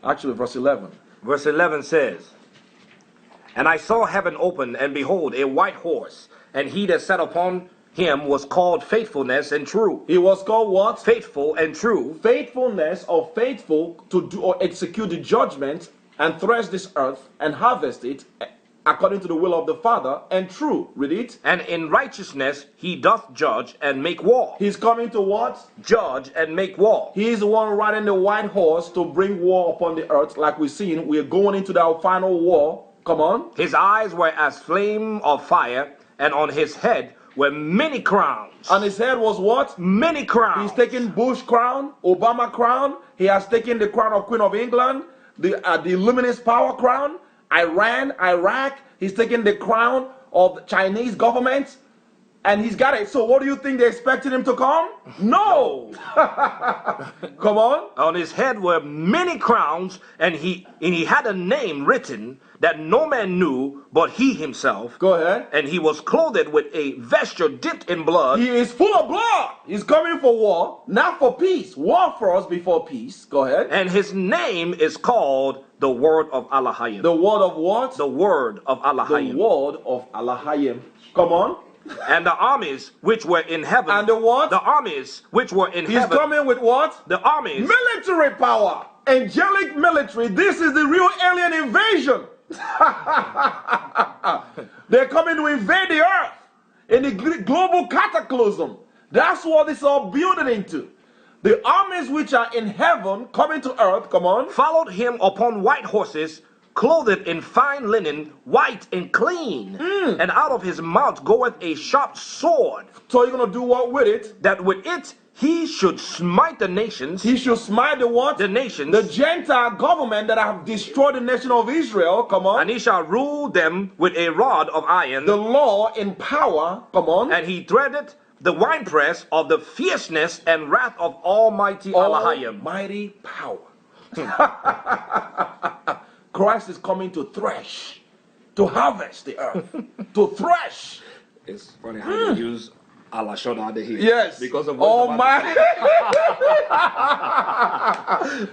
Actually, verse 11. Verse 11 says, And I saw heaven open, and behold, a white horse, and he that sat upon him was called Faithfulness and True. He was called what? Faithful and true. Faithfulness, or faithful to do or execute the judgment and thresh this earth and harvest it according to the will of the Father, and true. Read it. And in righteousness he doth judge and make war. He's coming to what? Judge and make war. He is the one riding the white horse to bring war upon the earth. Like we've seen, we're going into that final war. Come on. His eyes were as flame of fire, and on his head were many crowns. And his head was what? Many crowns. He's taking Bush crown, Obama crown. He has taken the crown of Queen of England, the Luminous Power crown, Iran, Iraq. He's taking the crown of the Chinese government, and he's got it. So what do you think they expected him to come? No. Come on. On his head were many crowns, and he had a name written that no man knew but he himself. Go ahead. And he was clothed with a vesture dipped in blood. He is full of blood. He's coming for war, not for peace. War for us before peace. Go ahead. And his name is called the Word of Allahayim. The word of what? The Word of Allahayim. The word of Allahayim. Come on. And the armies which were in heaven. And the what? The armies which were in He's heaven. coming with what? The armies. Military power. Angelic military. This is the real alien invasion. They're coming to invade the earth in the global cataclysm. That's what it's all building into. The armies which are in heaven coming to earth, come on, followed him upon white horses, clothed in fine linen, white and clean. And out of his mouth goeth a sharp sword. So you're going to do what with it? That with it he should smite the nations. He should smite the what? The nations. The Gentile government that have destroyed the nation of Israel. Come on. And he shall rule them with a rod of iron. The law in power. Come on. And he treadeth the winepress of the fierceness and wrath of Almighty Allahayim. Almighty power. Christ is coming to thresh, to harvest the earth, to thresh. It's funny how you use Allah Shoda here. Yes. Because of Almighty.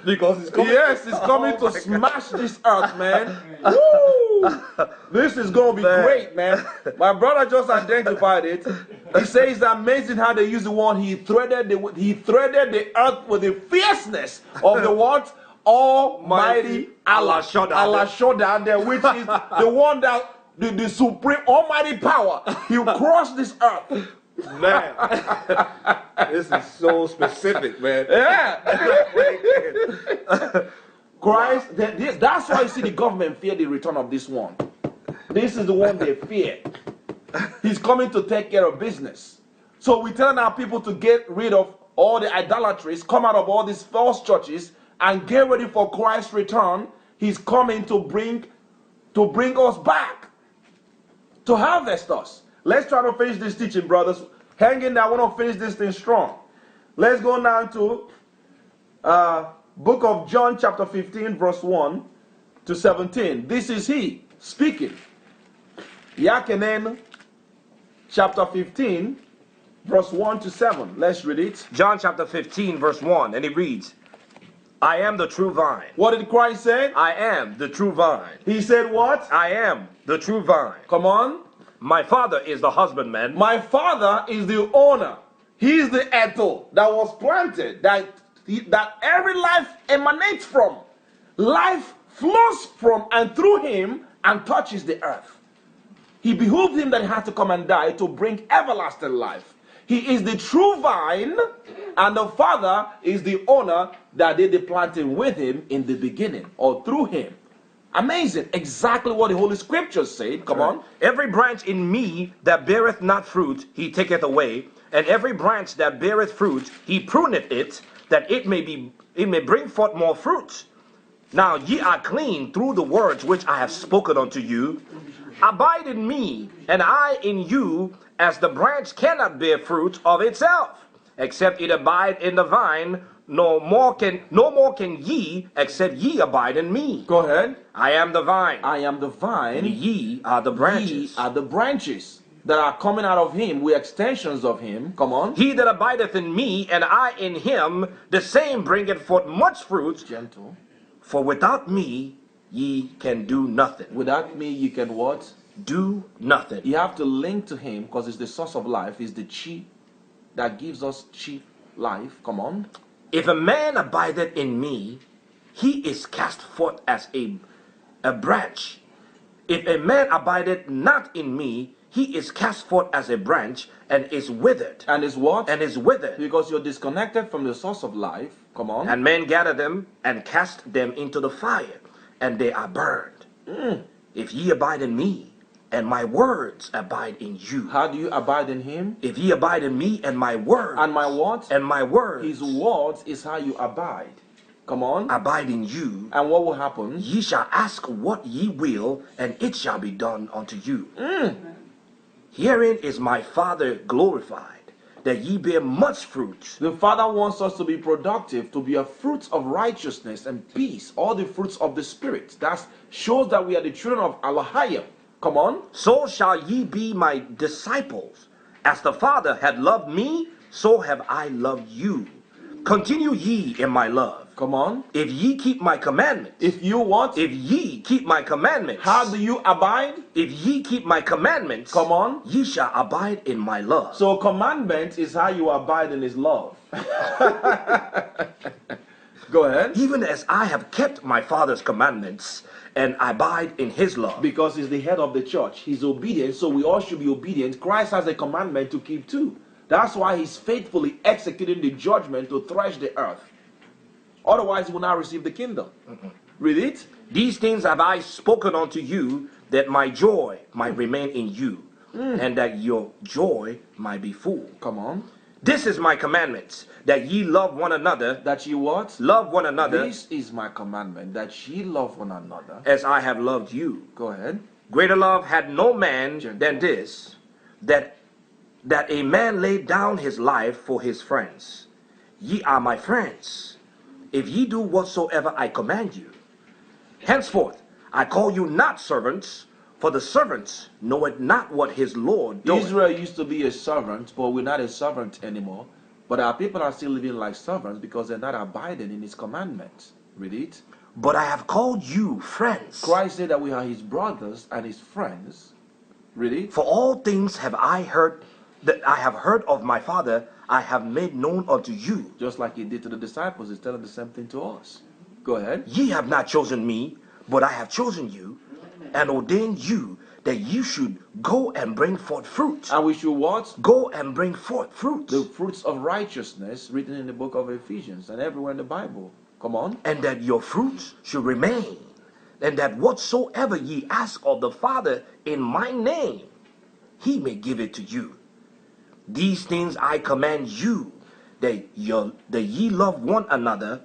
Because it's coming. Yes, it's coming to smash this earth, man. Woo! This is going to be great, man. My brother just identified it. He says it's amazing how they use the one. He threaded the earth with the fierceness of the what? Almighty Allah Shoda there, which is the one that the supreme almighty power. He'll crush this earth. Man, this is so specific, man. Yeah. Christ, that's why you see the government fear the return of this one. This is the one they fear. He's coming to take care of business. So we tell our people to get rid of all the idolatries, come out of all these false churches, and get ready for Christ's return. He's coming to bring us back, to harvest us. Let's try to finish this teaching, brothers. Hang in there. I want to finish this thing strong. Let's go now to book of John chapter 15, verse 1 to 17. This is he speaking. Yakenen chapter 15, verse 1 to 7. Let's read it. John chapter 15, verse 1, and it reads, I am the true vine. What did Christ say? I am the true vine. He said what? I am the true vine. Come on. My Father is the husbandman. My Father is the owner. He is the Ethel that was planted, that every life emanates from. Life flows from and through him and touches the earth. He behooved him that he had to come and die to bring everlasting life. He is the true vine, and the Father is the owner that did the planting with him in the beginning, or through him. Amazing. Exactly what the Holy Scriptures said. Come on. Every branch in me that beareth not fruit, he taketh away. And every branch that beareth fruit, he pruneth it, that it may bring forth more fruit. Now ye are clean through the words which I have spoken unto you. Abide in me, and I in you, as the branch cannot bear fruit of itself, except it abide in the vine. No more can ye, except ye abide in me. Go ahead. I am the vine. I am the vine. Ye are the branches. Ye are the branches. that are coming out of him, we're extensions of him. Come on. He that abideth in me, and I in him, the same bringeth forth much fruit. Gentle. For without me, ye can do nothing. Without me, you can what? Do nothing. You have to link to him because it's the source of life. It's the chi that gives us chi life. Come on. If a man abideth in me, he is cast forth as a branch. If a man abideth not in me, he is cast forth as a branch and is withered. And is what? And is withered. Because you're disconnected from the source of life. Come on. And men gather them and cast them into the fire, and they are burned. If ye abide in me, and my words abide in you. How do you abide in him? If ye abide in me, and my words. And my what? And my words. His words is how you abide. Come on. Abide in you. And what will happen? Ye shall ask what ye will, and it shall be done unto you. Herein is my Father glorified, that ye bear much fruit. The Father wants us to be productive, to be a fruit of righteousness and peace, all the fruits of the Spirit. That shows that we are the children of Elohim. Come on. So shall ye be my disciples. As the Father had loved me, so have I loved you. Continue ye in my love. Come on. If ye keep my commandments. If you what? If ye keep my commandments. How do you abide? If ye keep my commandments. Come on. Ye shall abide in my love. So commandment is how you abide in his love. Go ahead. Even as I have kept my Father's commandments and abide in his love. Because he's the head of the church. He's obedient, so we all should be obedient. Christ has a commandment to keep too. That's why he's faithfully executing the judgment to thresh the earth. Otherwise, he will not receive the kingdom. Read it. These things have I spoken unto you, that my joy might remain in you, and that your joy might be full. Come on. This is my commandment, that ye love one another. That ye what? Love one another. This is my commandment, that ye love one another. As I have loved you. Go ahead. Greater love had no man than this, that a man laid down his life for his friends. Ye are my friends, if ye do whatsoever I command you. Henceforth I call you not servants, for the servant knoweth not what his Lord doeth. Israel used to be a servant, but we're not a servant anymore. But our people are still living like servants because they're not abiding in his commandments. Read it. But I have called you friends. Christ said that we are his brothers and his friends. Read it. For all things have I heard, that I have heard of my Father, I have made known unto you. Just like he did to the disciples, he's telling the same thing to us. Go ahead. Ye have not chosen me, but I have chosen you, and ordained you that you should go and bring forth fruit. And we should what? Go and bring forth fruit. The fruits of righteousness written in the book of Ephesians and everywhere in the Bible. Come on. And that your fruits should remain, and that whatsoever ye ask of the Father in my name, he may give it to you. These things I command you, that ye love one another.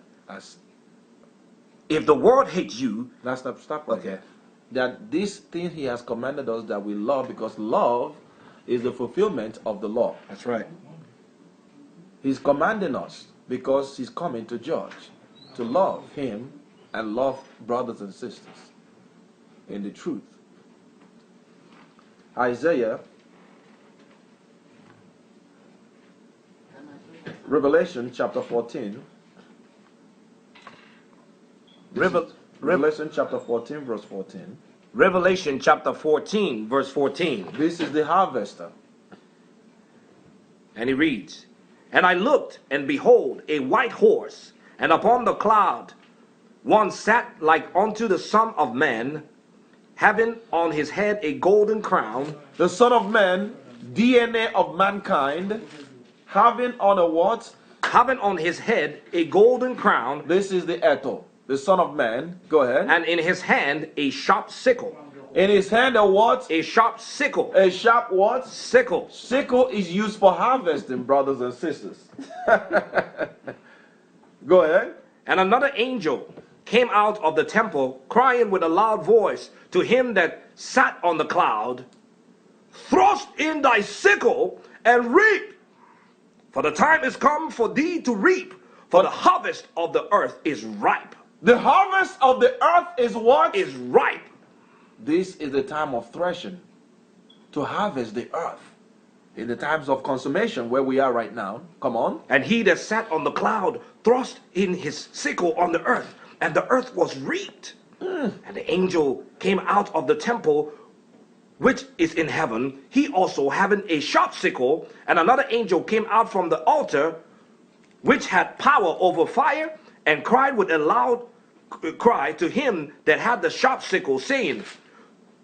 If the world hates you, Stop. okay. That this thing he has commanded us that we love, because love is the fulfillment of the law. That's right. He's commanding us because he's coming to judge, to love him and love brothers and sisters in the truth. Isaiah, Revelation chapter 14. Revelation chapter 14 verse 14. Revelation chapter 14 verse 14. This is the harvester. And he reads, And I looked, and behold, a white horse, and upon the cloud one sat like unto the Son of Man, having on his head a golden crown. The Son of Man, DNA of mankind, having on a what? Having on his head a golden crown. This is the Eto, the Son of Man. Go ahead. And in his hand a sharp sickle. In his hand a what? A sharp sickle. A sharp what? Sickle. Sickle is used for harvesting, brothers and sisters. Go ahead. And another angel came out of the temple, crying with a loud voice to him that sat on the cloud, Thrust in thy sickle and reap, for the time is come for thee to reap, for the harvest of the earth is ripe. The harvest of the earth is what? Is ripe. This is the time of threshing. to harvest the earth in the times of consummation where we are right now. Come on. And he that sat on the cloud thrust in his sickle on the earth, and the earth was reaped. And the angel came out of the temple which is in heaven, he also having a sharp sickle. And another angel came out from the altar, which had power over fire, and cried with a loud cry to him that had the sharp sickle, saying,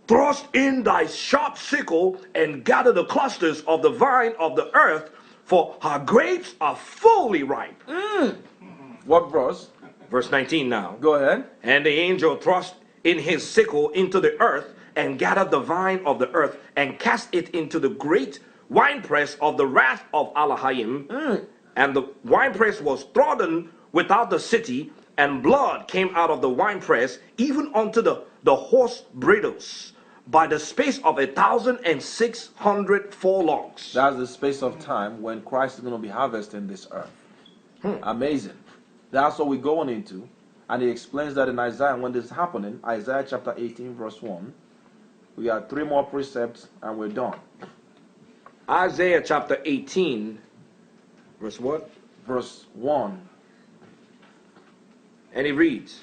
Thrust in thy sharp sickle, and gather the clusters of the vine of the earth, for her grapes are fully ripe. What verse? Verse 19 now. Go ahead. And the angel thrust in his sickle into the earth, and gathered the vine of the earth, and cast it into the great winepress of the wrath of Elohim. And the winepress was trodden without the city, and blood came out of the winepress, even unto the horse bridles, by the space of 1,600 furlongs. That's the space of time when Christ is going to be harvesting this earth. Amazing. That's what we're going into. And he explains that in Isaiah when this is happening. Isaiah chapter 18 verse 1. We got 3 more precepts and we're done. Isaiah chapter 18, verse what? Verse 1. And it reads,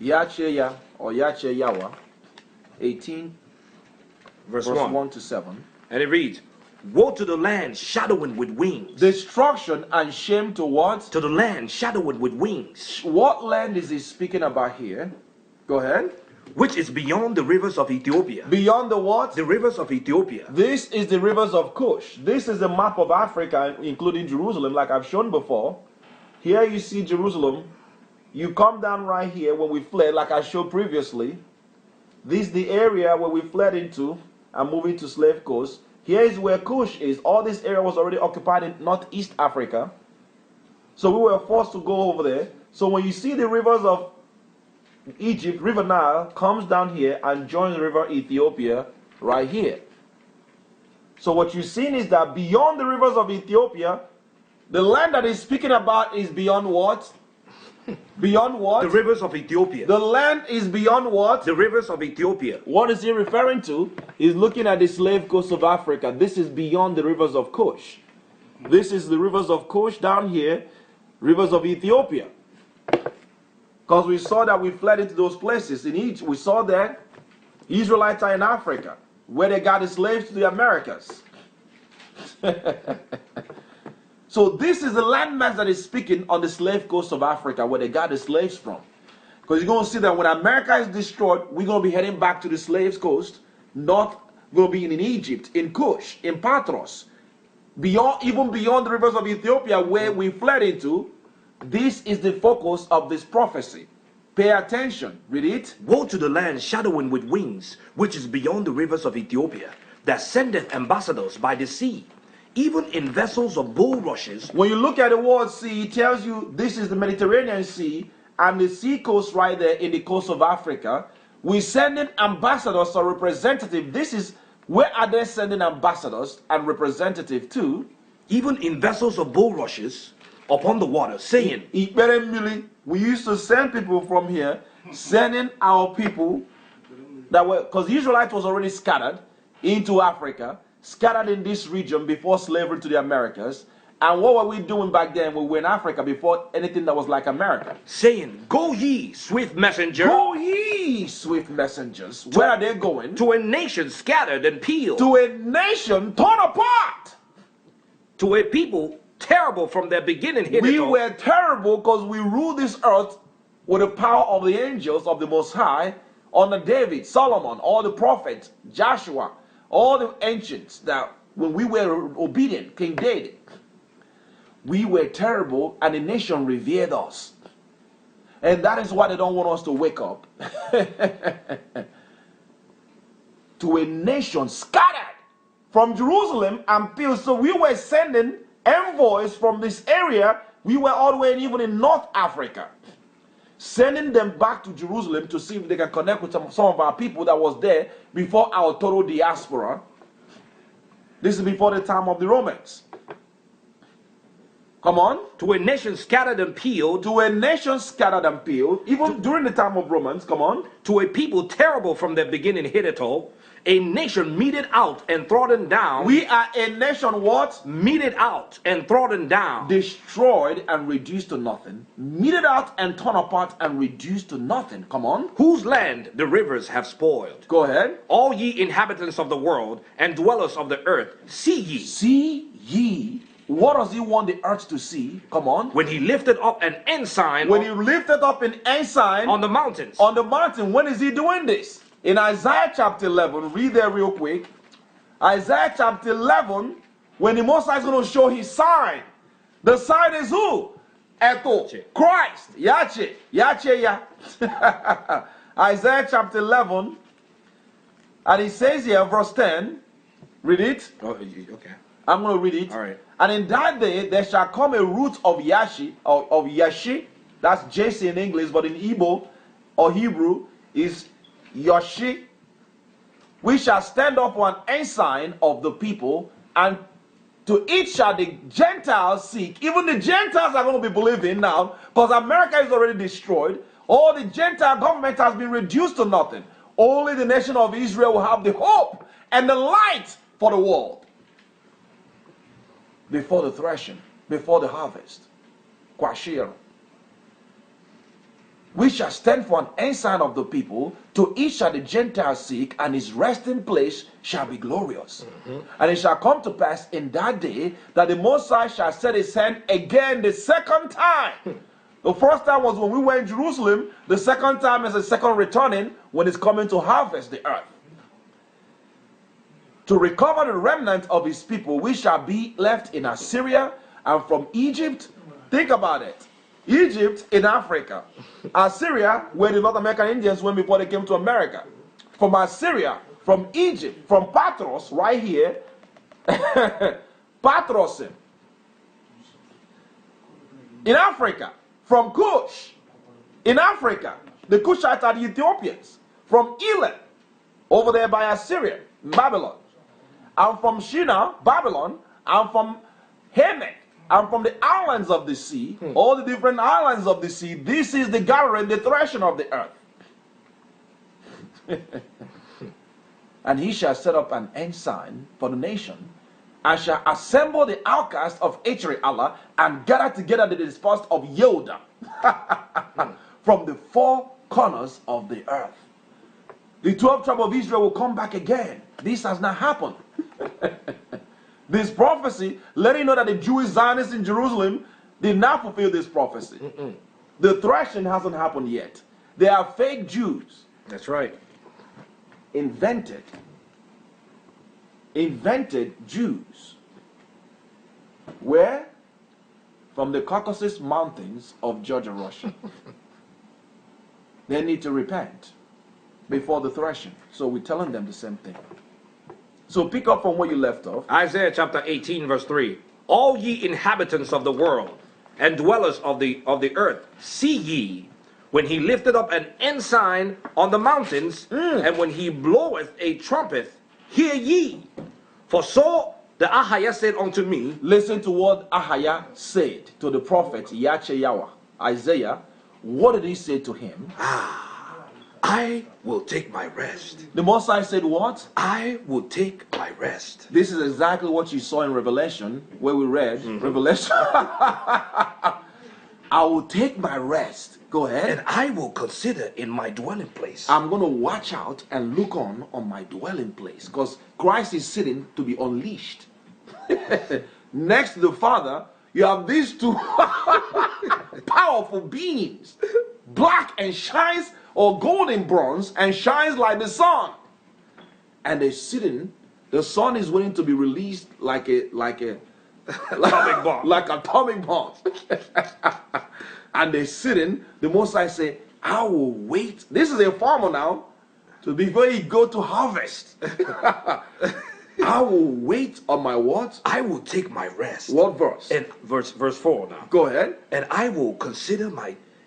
Yacheya or Yache Yawa 18 verse verse 1. 1 to 7. And it reads, Woe to the land shadowing with wings. Destruction and shame to what? To the land shadowing with wings, What land is he speaking about here? Go ahead. which is beyond the rivers of Ethiopia. Beyond the what? The rivers of Ethiopia. This is the rivers of Cush. This is the map of Africa, including Jerusalem, like I've shown before. Here you see Jerusalem. You come down right here when we fled, like I showed previously. This is the area where we fled into and moving to Slave Coast. Here is where Cush is. All this area was already occupied in Northeast Africa. So we were forced to go over there. So when you see the rivers of Egypt, River Nile comes down here and joins the river Ethiopia right here. So what you're seeing is that beyond the rivers of Ethiopia, the land that he's speaking about is beyond what? Beyond what? The rivers of Ethiopia. The land is beyond what? The rivers of Ethiopia. What is he referring to? He's looking at the slave coast of Africa. This is beyond the rivers of Cush. This is the rivers of Cush down here, rivers of Ethiopia. Because we saw that we fled into those places. In Egypt, we saw that Israelites are in Africa, where they got the slaves to the Americas. So this is the landmass that is speaking on the slave coast of Africa, where they got the slaves from. Because you're going to see that when America is destroyed, we're going to be heading back to the slaves coast, not going to be in Egypt, in Cush, in Patros, beyond, even beyond the rivers of Ethiopia, where we fled into. This is the focus of this prophecy. Pay attention. Read it. Woe to the land shadowing with wings, which is beyond the rivers of Ethiopia, that sendeth ambassadors by the sea, even in vessels of bulrushes. When you look at the word sea, it tells you this is the Mediterranean Sea and the sea coast right there in the coast of Africa. We're sending ambassadors or representatives. This is, where are they sending ambassadors and representatives to? Even in vessels of bulrushes upon the water, saying, We used to send people from here, sending our people that were, because the Israelites was already scattered into Africa, scattered in this region before slavery to the Americas. And what were we doing back then? We were in Africa before anything that was like America. saying, Go ye, swift messenger, Go ye, swift messengers. Where are they going? to a nation scattered and peeled, To a nation torn apart. to a people terrible from their beginning hitherto. We were terrible because we ruled this earth with the power of the angels of the Most High under David, Solomon, all the prophets, Joshua, all the ancients, that when we were obedient, King David, we were terrible and the nation revered us. And that is why they don't want us to wake up. To a nation scattered from Jerusalem and peeled. So we were sending envoys from this area. We were all the way even in North Africa, sending them back to Jerusalem to see if they can connect with some of our people that was there before our total diaspora. This is before the time of the Romans. Come on. To a nation scattered and peeled. To a nation scattered and peeled, even during the time of Romans, come on. To a people terrible from their beginning hitherto. A nation meted out and trodden down. We are a nation what? Meted out and trodden down. Destroyed and reduced to nothing. Meted out and torn apart and reduced to nothing. Come on. Whose land the rivers have spoiled. Go ahead. All ye inhabitants of the world and dwellers of the earth, see ye. See ye. What does he want the earth to see? Come on. When he lifted up an ensign When he lifted up an ensign on the mountains. on the mountain, when is he doing this? In Isaiah chapter 11, read there real quick. Isaiah chapter 11, when the Most High is going to show his sign. The sign is who? Eto. Christ. Yache. Yache ya. Isaiah chapter 11, and it says here, verse 10. Read it. Oh, okay. I'm going to read it. All right. And in that day there shall come a root of Yashi, of Yashi. That's Jesse in English, but in Igbo or Hebrew is Yoshi. We shall stand up one ensign of the people, and to it shall the Gentiles seek. Even the Gentiles are going to be believing now, because America is already destroyed. All the Gentile government has been reduced to nothing. Only the nation of Israel will have the hope and the light for the world. Before the threshing, before the harvest. Kwashiro. We shall stand for an ensign of the people, to each shall the Gentiles seek, and his resting place shall be glorious. And it shall come to pass in that day that the Most High shall set his hand again the second time. The first time was when we were in Jerusalem. The second time is the second returning, when it's coming to harvest the earth. To recover the remnant of his people, we shall be left in Assyria, and from Egypt. Think about it. Egypt in Africa. Assyria, where the North American Indians went before they came to America. From Assyria, from Egypt, from Patros, right here. Patros. In Africa. From Cush. In Africa. The Cushites are the Ethiopians. From Elam. Over there by Assyria. Babylon. And from Shinar, Babylon, and from Hemek, and from the islands of the sea, all the different islands of the sea, this is the gathering, the threshing of the earth. And he shall set up an ensign for the nation, and shall assemble the outcasts of Allah, and gather together the dispersed of Yehuda from the four corners of the earth. The 12 tribes of Israel will come back again. This has not happened. This prophecy, letting you know that the Jewish Zionists in Jerusalem did not fulfill this prophecy. The threshing hasn't happened yet. They are fake Jews. That's right. Invented Jews. Where? From the Caucasus Mountains of Georgia, Russia. They need to repent before the threshing. So we're telling them the same thing. So pick up from where you left off. Isaiah chapter 18 verse 3. All ye inhabitants of the world and dwellers of the earth, see ye, when he lifted up an ensign on the mountains, and when he bloweth a trumpet, hear ye. For so the Ahaya said unto me. Listen to what Ahaya said to the prophet Yacheyawa, Isaiah. What did he say to him? I will take my rest. The Most High said what? I will take my rest. This is exactly what you saw in Revelation, where we read Revelation. I will take my rest. Go ahead. And I will consider in my dwelling place. I'm going to watch out and look on my dwelling place, because Christ is sitting to be unleashed. Next to the Father, you have these two powerful beings, black and shines, or golden bronze, and shines like the sun. And they're sitting. The sun is waiting to be released like atomic bombs. And they're sitting. The Most High say, I will wait. This is a farmer now, to before he go to harvest. I will wait on my what? I will take my rest. What verse? And verse 4 now. Go ahead. And I will consider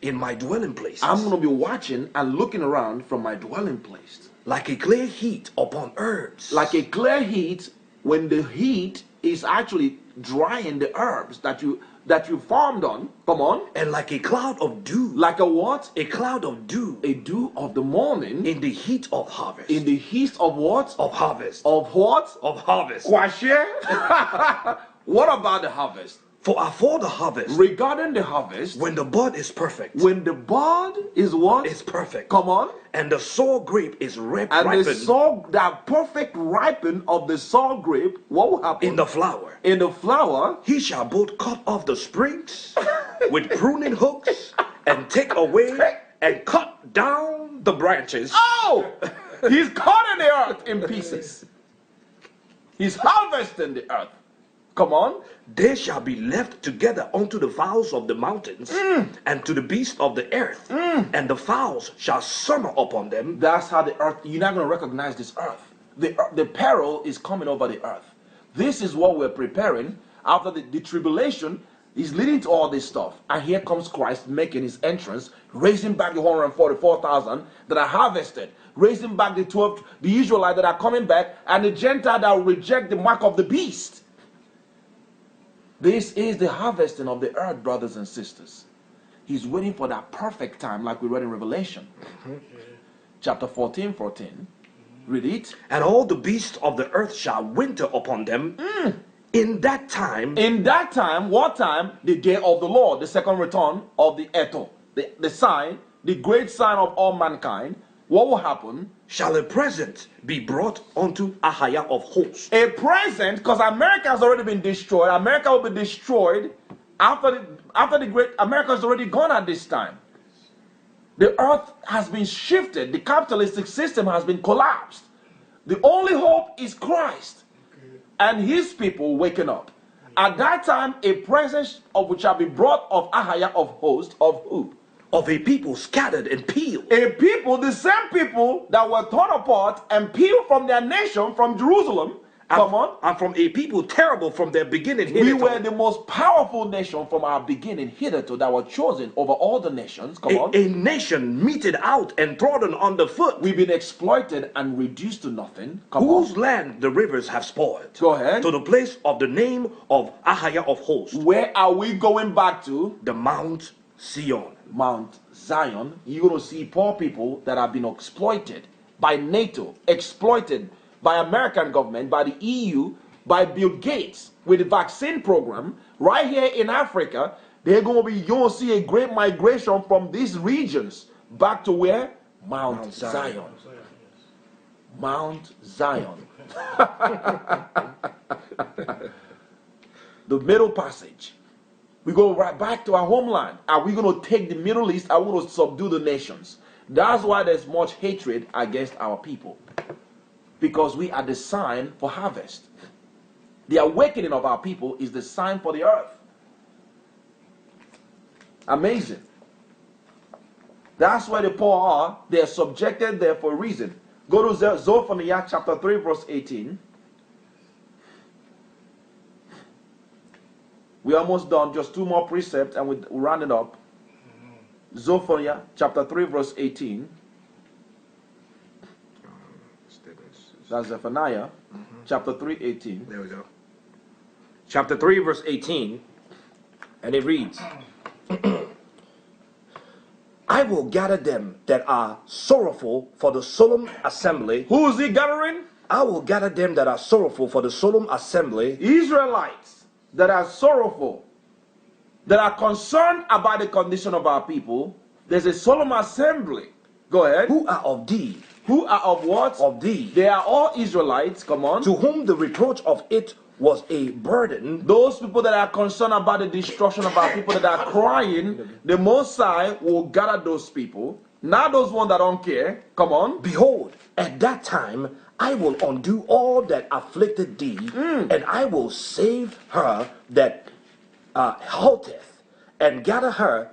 in my dwelling place. I'm going to be watching and looking around from my dwelling place. Like a clear heat upon herbs. Like a clear heat, when the heat is actually drying the herbs that that you farmed on, come on, and like a cloud of dew, like a what? a cloud of dew, A dew of the morning, in the heat of harvest, in the heat of what? of harvest, Of what? of harvest. Kwashe? What about the harvest? For afore the harvest, Regarding the harvest, when the bud is perfect, when the bud is what? is perfect, Come on. and the sour grape is And ripened the perfect ripen of the sour grape, what will happen? in the flower, In the flower, he shall both cut off the sprigs with pruning hooks, and take away and cut down the branches. oh, he's cutting the earth in pieces. He's harvesting the earth. Come on. They shall be left together unto the fowls of the mountains, and to the beasts of the earth, and the fowls shall summer upon them. That's how the earth, you're not going to recognize this earth. The peril is coming over the earth. This is what we're preparing after the tribulation is leading to all this stuff. And here comes Christ making his entrance, raising back the 144,000 that are harvested, raising back the 12, the Israelites that are coming back, and the Gentile that will reject the mark of the beast. This is the harvesting of the earth, brothers and sisters. He's waiting for that perfect time, like we read in Revelation. Chapter 14. Read it. And all the beasts of the earth shall winter upon them. In that time, In that time, what time? The day of the Lord, the second return of the Eto, the sign, the great sign of all mankind. What will happen? shall a present be brought unto Ahijah of hosts. A present, because America has already been destroyed. America will be destroyed after the great. America is already gone at this time. The earth has been shifted. The capitalistic system has been collapsed. The only hope is Christ and his people waking up. At that time, a present of which shall be brought of Ahijah of hosts of who? Of a people scattered and peeled. A people, the same people that were torn apart and peeled from their nation, from Jerusalem. Come on. And from a people terrible from their beginning. We hitherto. were the most powerful nation from our beginning hitherto that were chosen over all the nations. Come on. A nation meted out and trodden underfoot, We've been exploited and reduced to nothing. Come whose on. land the rivers have spoiled. Go ahead. To the place of the name of Ahijah of hosts, Where are we going back to? the Mount Zion. Mount Zion. You're going to see poor people that have been exploited by NATO, exploited by American government, by the EU, by Bill Gates with the vaccine program. Right here in Africa, you're going to see a great migration from these regions back to where? Mount Zion. Mount Zion. The Middle Passage. We go right back to our homeland. Are we going to take the Middle East? Are we going to subdue the nations? That's why there's much hatred against our people. Because we are the sign for harvest. The awakening of our people is the sign for the earth. Amazing. That's why the poor are. They are subjected there for a reason. Go to Zephaniah chapter 3 verse 18. We're almost done. Just two more precepts and we'll round it up. Zephaniah chapter 3 verse 18. That's Zephaniah chapter 3 18. There we go. Chapter 3 verse 18. And it reads, I will gather them that are sorrowful for the solemn assembly. Who is he gathering? I will gather them that are sorrowful for the solemn assembly. Israelites that are sorrowful, that are concerned about the condition of our people. There's a solemn assembly. Go ahead. Who are of thee? Who are of what? Of thee. They are all Israelites. Come on. To whom the reproach of it was a burden. Those people that are concerned about the destruction of our people, that are crying, the Most High will gather those people. Not those ones that don't care. Come on. Behold, at that time I will undo all that afflicted thee, and I will save her that halteth, and gather her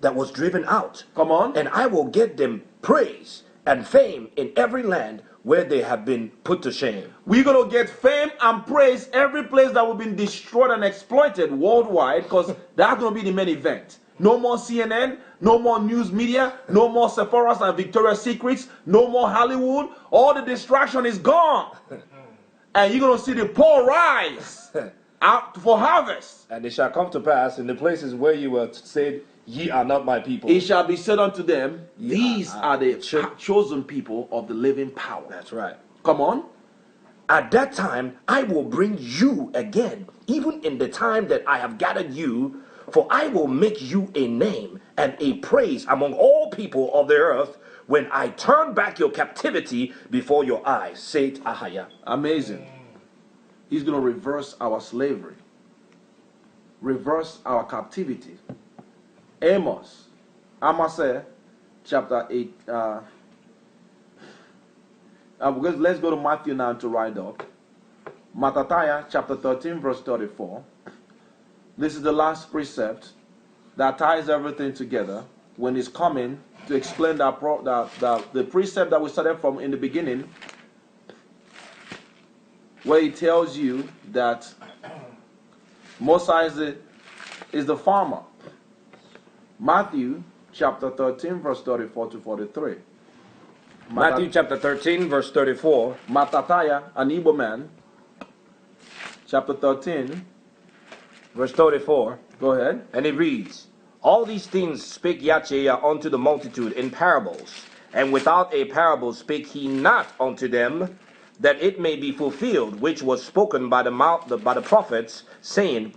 that was driven out. Come on. And I will get them praise and fame in every land where they have been put to shame. We're going to get fame and praise every place that we've been destroyed and exploited worldwide, because that's going to be the main event. No more CNN, no more news media, no more Sephora's and Victoria's Secrets, no more Hollywood. All the distraction is gone. And you're going to see the poor rise. out for harvest. And it shall come to pass in the places where you were said, ye are not my people. It shall be said unto them, Ye these are the cho- chosen people of the living power. That's right. Come on. At that time, I will bring you again, even in the time that I have gathered you, for I will make you a name and a praise among all people of the earth when I turn back your captivity before your eyes, saith Ahaya. Amazing. He's going to reverse our slavery, reverse our captivity. Amos, chapter 8. Let's go to Matthew now to write up. Mattathiah chapter 13 verse 34. This is the last precept that ties everything together when it's coming to explain the precept that we started from in the beginning, where he tells you that Moses is the farmer. Matthew chapter 13 verse 34 to 43. Matthew chapter 13 verse 34. Mattathiah, an Igbo man, chapter 13 verse 34. Go ahead. And it reads, all these things spake Yahweh unto the multitude in parables, and without a parable spake he not unto them, that it may be fulfilled which was spoken by the prophets, saying,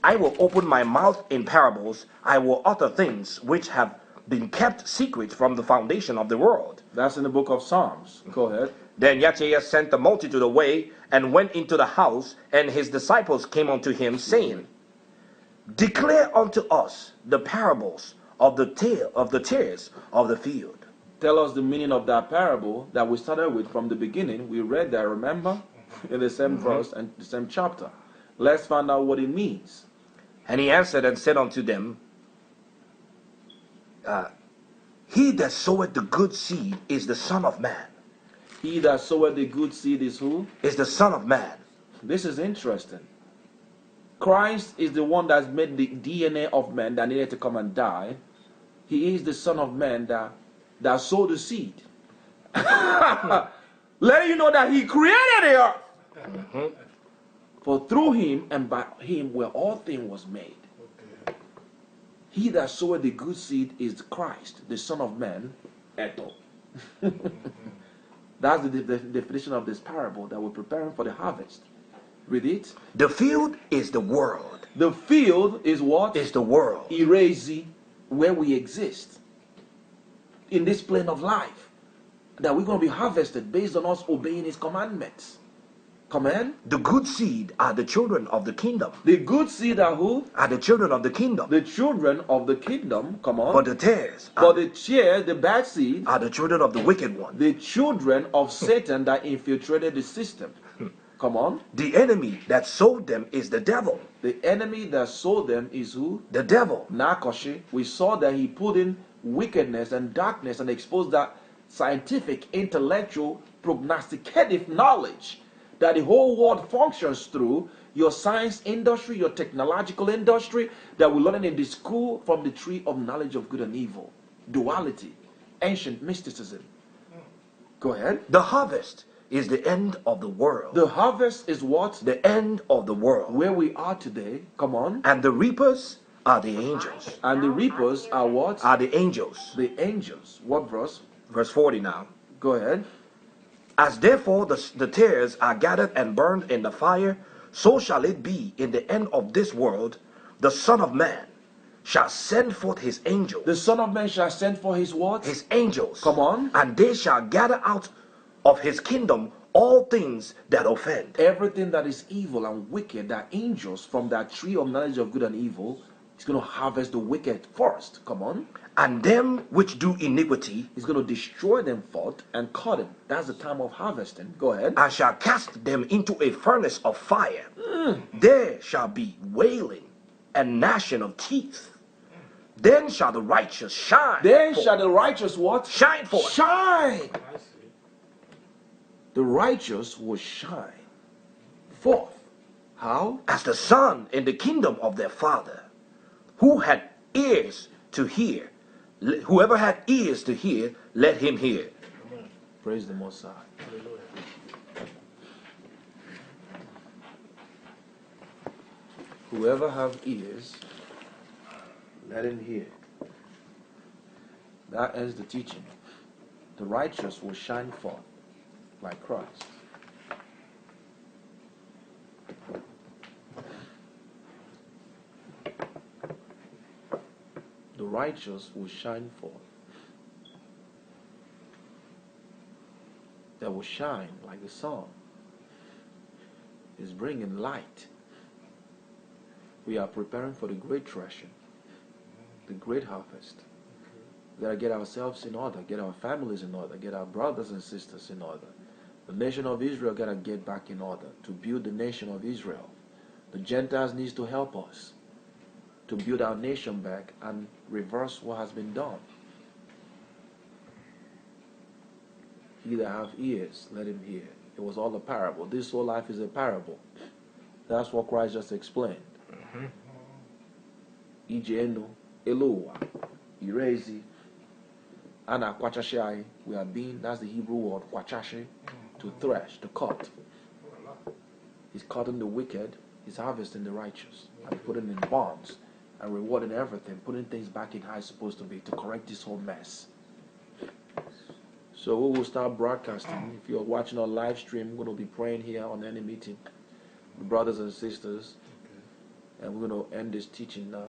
I will open my mouth in parables, I will utter things which have been kept secret from the foundation of the world. That's in the book of Psalms. Go ahead. Then Yahweh sent the multitude away, and went into the house, and his disciples came unto him, saying, declare unto us the parables of the tares of the field. Tell us the meaning of that parable that we started with from the beginning. We read that, remember? In the same verse and the same chapter. Let's find out what it means. And he answered and said unto them, he that soweth the good seed is the Son of Man. He that soweth the good seed is who? Is the Son of Man. This is interesting. Christ is the one that's made the DNA of man that needed to come and die. He is the Son of Man that sowed the seed. Let you know that he created the earth. Mm-hmm. For through him and by him where all things was made. He that soweth the good seed is Christ, the Son of Man, Eto. That's the definition of this parable that we're preparing for the harvest. Read it. The field is the world. The field is what? Is the world. Erase where we exist. In this plane of life. That we're going to be harvested based on us obeying his commandments. Command? The good seed are the children of the kingdom. The good seed are who? Are the children of the kingdom. The children of the kingdom. Come on. But the tares the bad seed are the children of the wicked one. The children of Satan that infiltrated the system. Come on. The enemy that sowed them is the devil. The enemy that sowed them is who? The devil. Nakoshi. We saw that he put in wickedness and darkness and exposed that scientific, intellectual, prognosticative knowledge that the whole world functions through, your science industry, your technological industry, that we learn in the school from the tree of knowledge of good and evil. Duality, ancient mysticism. Go ahead. The harvest is the end of the world. The harvest is what? The end of the world. Where we are today. Come on. And the reapers are the angels. And the reapers are what? Are the angels. The angels. What verse? Verse 40 now. Go ahead. As therefore the tares are gathered and burned in the fire, so shall it be in the end of this world. The Son of Man shall send forth his angels. The Son of Man shall send forth his what? His angels. Come on. And they shall gather out of his kingdom all things that offend. Everything that is evil and wicked, that angels from that tree of knowledge of good and evil, he's going to harvest the wicked first. Come on. And them which do iniquity, he's going to destroy them forth and cut them. That's the time of harvesting. Go ahead. I shall cast them into a furnace of fire. There shall be wailing and gnashing of teeth. Then shall the righteous shine. Then shall the righteous what? Shine forth. Shine. The righteous will shine forth. How? As the sun in the kingdom of their Father. Who had ears to hear, whoever had ears to hear, let him hear. Praise the Most High. Whoever have ears, let him hear. That ends the teaching. The righteous will shine forth like Christ. The righteous will shine forth. They will shine like the sun. It's bringing light. We are preparing for the great threshing, the great harvest. We gotta get ourselves in order, get our families in order, get our brothers and sisters in order. The nation of Israel gotta get back in order to build the nation of Israel. The Gentiles needs to help us to build our nation back and reverse what has been done. He that have ears, let him hear. It was all a parable. This whole life is a parable. That's what Christ just explained. Ijenu, Eloah, Irezi, Ana Kwachashai. We are being, that's the Hebrew word, Kwachashi, to thresh, to cut. He's cutting the wicked, he's harvesting the righteous, and putting in bonds, and rewarding everything, putting things back in how it's supposed to be to correct this whole mess. So we will start broadcasting. If you're watching on live stream, we're going to be praying here on any meeting, brothers and sisters, and we're going to end this teaching now.